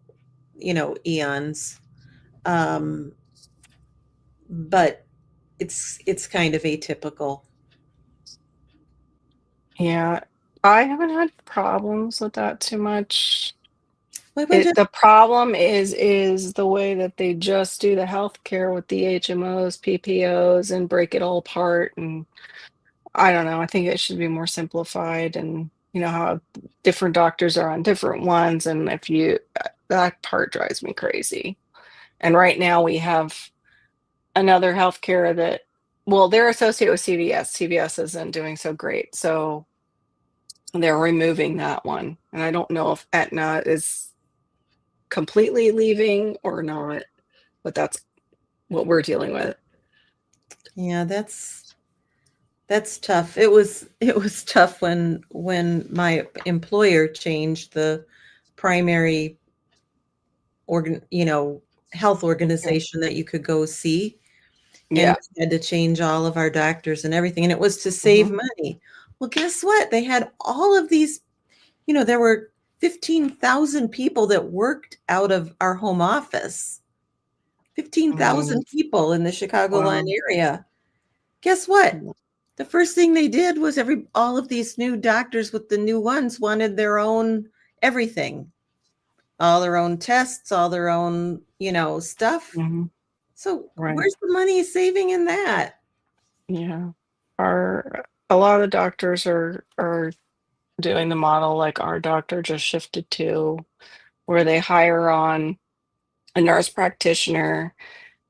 eons. Um, but it's kind of atypical. yeah. I haven't had problems with that too much. Why would you? The problem is the way that they just do the healthcare with the HMOs, PPOs, and break it all apart. And I don't know. I think it should be more simplified, and you know how different doctors are on different ones. And if you that part drives me crazy. And right now we have another healthcare that, well, they're associated with CVS. CVS isn't doing so great, so they're removing that one. And I don't know if Aetna is completely leaving or not, but that's what we're dealing with. Yeah, that's tough. It was tough when my employer changed the primary health Mm. organization that you could go see, and Yeah. we had to change all of our doctors and everything, and it was to save Hmm. money. Well, guess what? They had all of these, there were 15,000 people that worked out of our home office. Mm. 15,000 people in the Chicagoland Wow. area. Guess what? Mm. The first thing they did was all of these new doctors with the new ones wanted their own everything, all their own tests, all their own, stuff. Hmm. So Right. where's the money saving in that? Yeah. Our A lot of the doctors are doing the model like our doctor just shifted to, where they hire on a nurse practitioner.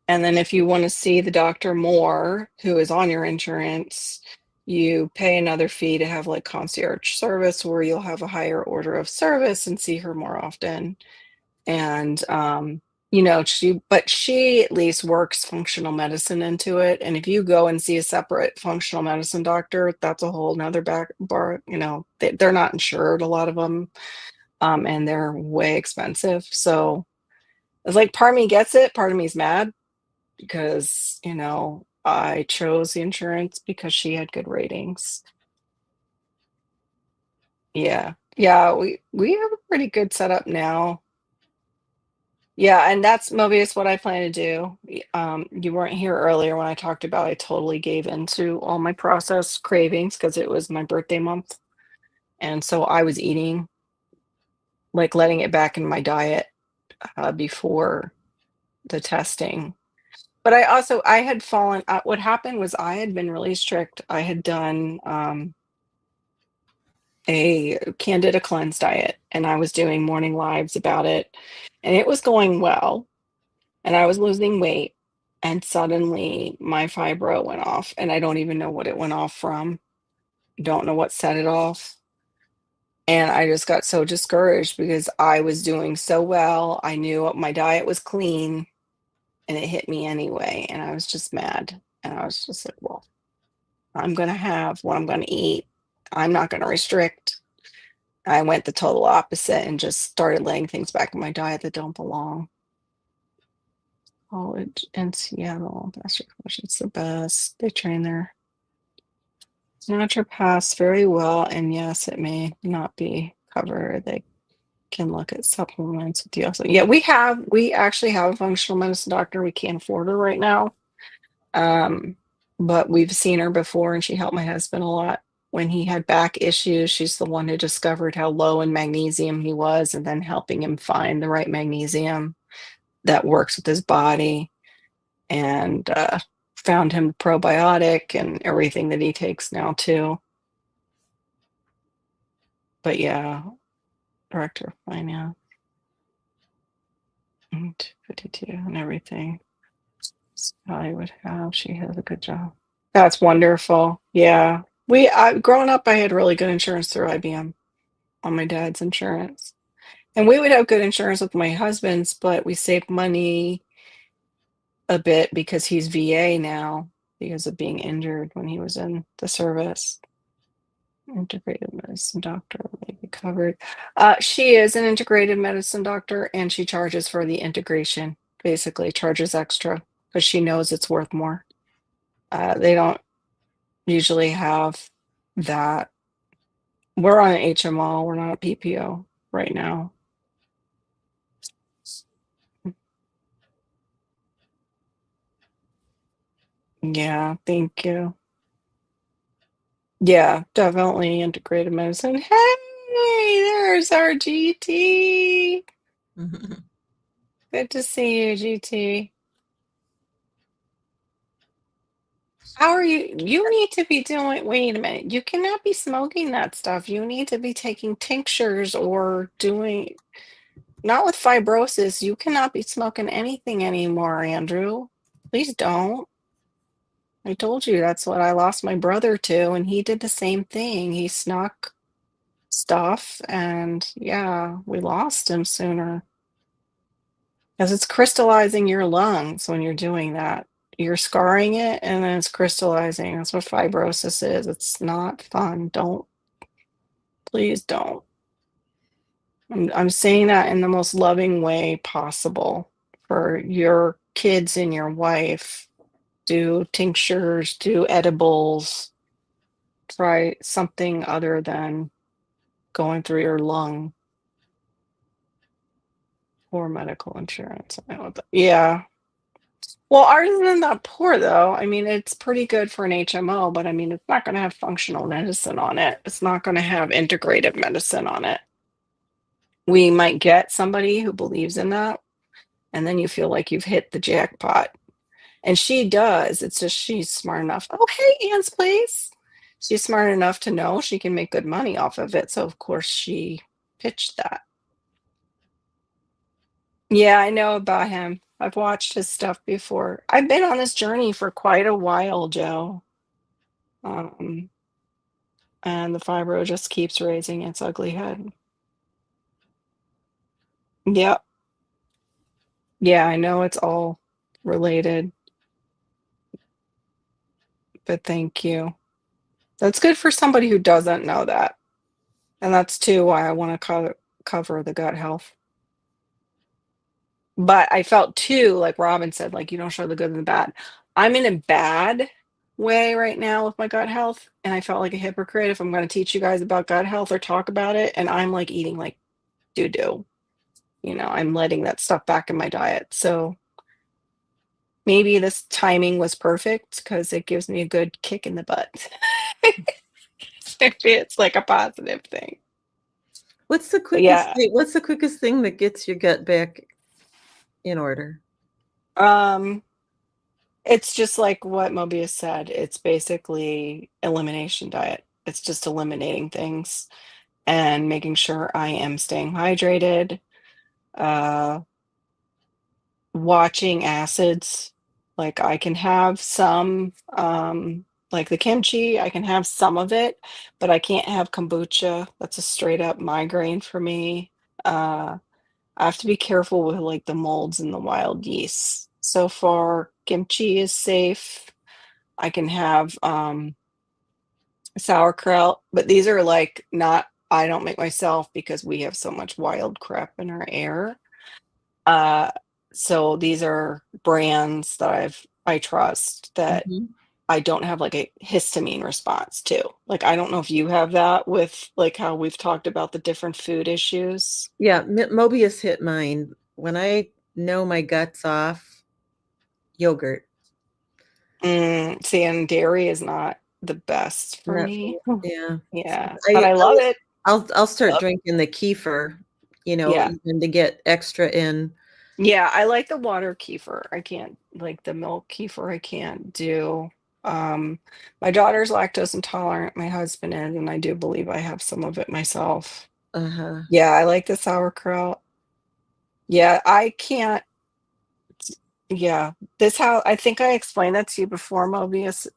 And then if you want to see the doctor more who is on your insurance, you pay another fee to have like concierge service where you'll have a higher order of service and see her more often. And she at least works functional medicine into it. And if you go and see a separate functional medicine doctor, that's a whole nother back bar. They're not insured, a lot of them, and they're way expensive. So it's like part of me gets it, part of me is mad because I chose the insurance because she had good ratings. Yeah, we have a pretty good setup now. Yeah, and that's Mobius what I plan to do. You weren't here earlier when I talked about I totally gave into all my processed cravings because it was my birthday month. And so I was eating, like letting it back in my diet before the testing. But I had fallen, what happened was I had been really strict. I had done a Candida cleanse diet and I was doing morning lives about it and it was going well. And I was losing weight, and suddenly my fibro went off, and I don't even know what it went off from. Don't know what set it off. And I just got so discouraged because I was doing so well. I knew my diet was clean, and it hit me anyway. And I was just mad. And I was just like, well, I'm going to have what I'm going to eat. I'm not going to restrict. I went the total opposite and just started laying things back in my diet that don't belong. College in Seattle. Master Coach, it's the best. They train their naturopaths very well, and yes, it may not be covered. They can look at supplements with you. Also, yeah, we actually have a functional medicine doctor. We can't afford her right now, but we've seen her before, and she helped my husband a lot when he had back issues. She's the one who discovered how low in magnesium he was, and then helping him find the right magnesium that works with his body. And found him a probiotic and everything that he takes now too. But yeah, director of finance, 52 and everything. I would have. She has a good job. That's wonderful. Yeah, growing up, I had really good insurance through IBM on my dad's insurance, and we would have good insurance with my husband's, but we saved money a bit because he's VA now because of being injured when he was in the service. Integrated medicine doctor may be covered. She is an integrated medicine doctor and she charges for the integration, basically charges extra because she knows it's worth more. They don't usually have that. We're on an HMO, we're not a PPO right now. Yeah, thank you. Yeah, definitely integrated medicine. Hey, there's our GT. Good to see you, GT. How are you? You need to be doing, wait a minute. You cannot be smoking that stuff. You need to be taking tinctures or doing, not with fibrosis. You cannot be smoking anything anymore, Andrew. Please don't. I told you that's what I lost my brother to, and he did the same thing. He snuck stuff, and yeah, we lost him sooner. Because it's crystallizing your lungs when you're doing that. You're scarring it and then it's crystallizing. That's what fibrosis is. It's not fun. Please don't. I'm saying that in the most loving way possible for your kids and your wife. Do tinctures, do edibles, try something other than going through your lung or medical insurance. Yeah. Well, ours isn't that poor though. I mean, it's pretty good for an HMO, but I mean, it's not going to have functional medicine on it. It's not going to have integrative medicine on it. We might get somebody who believes in that, and then you feel like you've hit the jackpot. And she does. It's just she's smart enough. Oh, hey, Ann's Place. She's smart enough to know she can make good money off of it. So, of course, she pitched that. Yeah, I know about him. I've watched his stuff before. I've been on this journey for quite a while, Joe. and the fibro just keeps raising its ugly head. Yep. Yeah, I know it's all related, but thank you. That's good for somebody who doesn't know that. And that's too why I want to cover the gut health. But I felt too, like Robin said, like you don't show the good and the bad. I'm in a bad way right now with my gut health, and I felt like a hypocrite if I'm going to teach you guys about gut health or talk about it, and I'm like eating like doo doo. I'm letting that stuff back in my diet. So maybe this timing was perfect because it gives me a good kick in the butt. Maybe it's like a positive thing. What's the But quickest yeah, thing, what's the quickest thing that gets your gut back in order? um, it's just like what Mobius said. It's basically elimination diet. It's just eliminating things and making sure I am staying hydrated, uh, watching acids. Like I can have some, like the kimchi, I can have some of it, but I can't have kombucha. That's a straight up migraine for me. I have to be careful with like the molds and the wild yeast. So far, kimchi is safe. I can have sauerkraut, but these are like not, I don't make myself because we have so much wild crap in our air. Uh, so these are brands that I trust that Mhm. I don't have like a histamine response to. Like I don't know if you have that with like how we've talked about the different food issues. Yeah, Mobius hit mine. When I know my gut's off, yogurt. See, and dairy is not the best for Not me. yeah. Yeah, but I I love I'll it. I'll start Love, drinking the kefir, yeah. even to get extra in. Yeah, I like the water kefir. I can't like the milk kefir. I can't do. Um, my daughter's lactose intolerant. My husband is, and I do believe I have some of it myself. Uh-huh. Yeah, I like the sauerkraut. Yeah, I can't. Yeah, this how I think I explained that to you before, Mobius.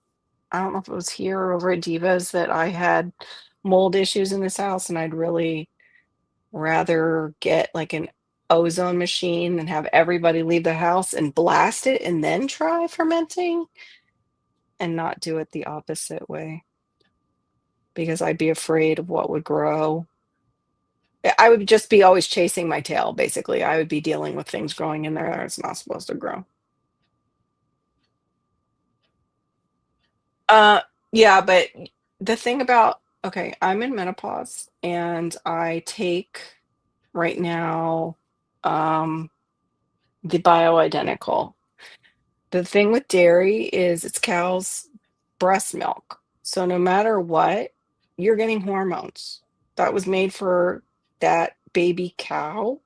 I don't know if it was here or over at Divas that I had mold issues in this house, and I'd really rather get like an ozone machine and have everybody leave the house and blast it and then try fermenting and not do it the opposite way because I'd be afraid of what would grow. I would just be always chasing my tail, basically. I would be dealing with things growing in there that it's not supposed to grow. Uh, yeah, but the thing about, okay, I'm in menopause and I take right now the bioidentical. The thing with dairy is it's cow's breast milk. So no matter what, you're getting hormones. That was made for that baby cow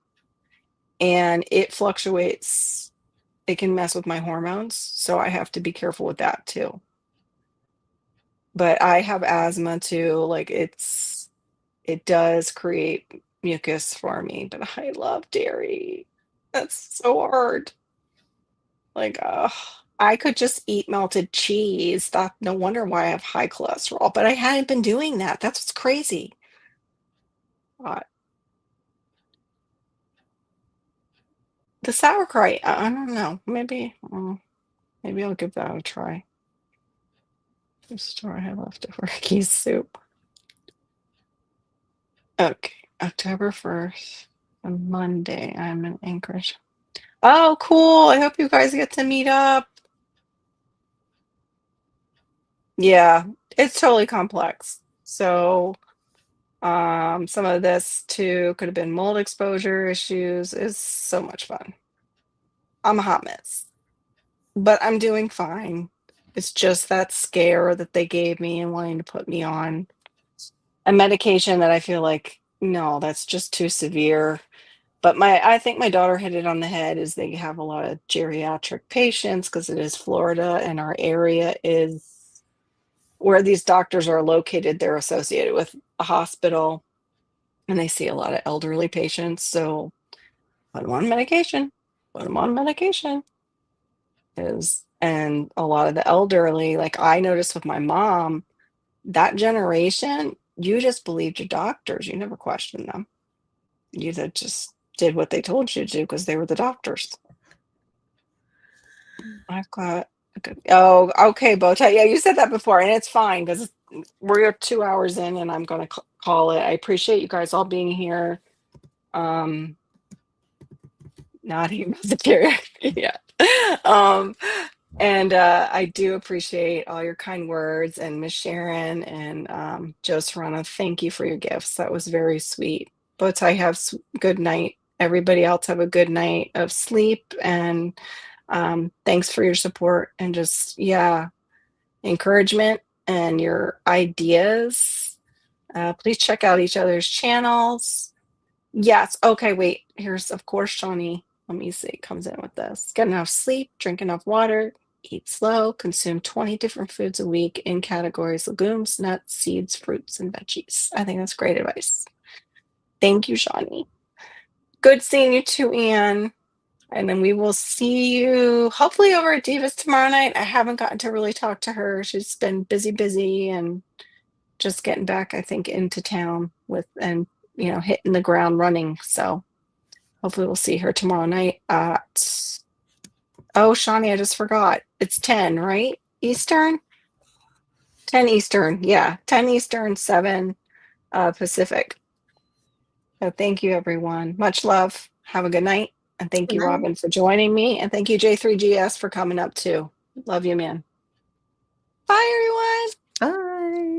and it fluctuates. It can mess with my hormones, so I have to be careful with that too. But I have asthma too, like it does create mucus for me, but I love dairy. That's so hard. Like, I could just eat melted cheese. That no wonder why I have high cholesterol. But I hadn't been doing that. That's what's crazy. Uh, the sauerkraut, I don't know. Maybe I'll give that a try. What store I have leftover geese soup. Okay, October 1st, a Monday. I'm in Anchorage. Oh, cool. I hope you guys get to meet up. Yeah, it's totally complex. So some of this too could have been mold exposure issues. Is so much fun. I'm a hot mess, but I'm doing fine. It's just that scare that they gave me and wanting to put me on a medication that I feel like, no, that's just too severe. But I think my daughter hit it on the head is they have a lot of geriatric patients because it is Florida and our area is where these doctors are located. They're associated with a hospital and they see a lot of elderly patients. So put them on medication, put them on medication is, and a lot of the elderly, like I noticed with my mom, that generation, you just believed your doctors. You never questioned them. You just did what they told you to do because they were the doctors. I've got oh, okay, Bowtie. Yeah, you said that before, and it's fine because we're 2 hours in, and I'm going to call it. I appreciate you guys all being here. Not even the period. Yeah. And I do appreciate all your kind words, and Miss Sharon and Joe Serrano. Thank you for your gifts. That was very sweet. Bowtie, have good night. Everybody else have a good night of sleep, and thanks for your support and just encouragement and your ideas. Please check out each other's channels. Yes. Okay, wait. Here's, of course, Shawnee. Let me see. Comes in with this. Get enough sleep, drink enough water, eat slow, consume 20 different foods a week in categories: legumes, nuts, seeds, fruits, and veggies. I think that's great advice. Thank you, Shawnee. Good seeing you too, Anne. And then we will see you hopefully over at Divas tomorrow night. I haven't gotten to really talk to her. She's been busy and just getting back, I think, into town and hitting the ground running. So hopefully we'll see her tomorrow night at, oh, Shawnee, I just forgot. It's 10, right? Eastern? 10 Eastern. Yeah, 10 Eastern, 7 Pacific. So thank you, everyone. Much love. Have a good night. And thank you, Robin, for joining me. And thank you, J3GS, for coming up too. Love you, man. Bye, everyone. Bye.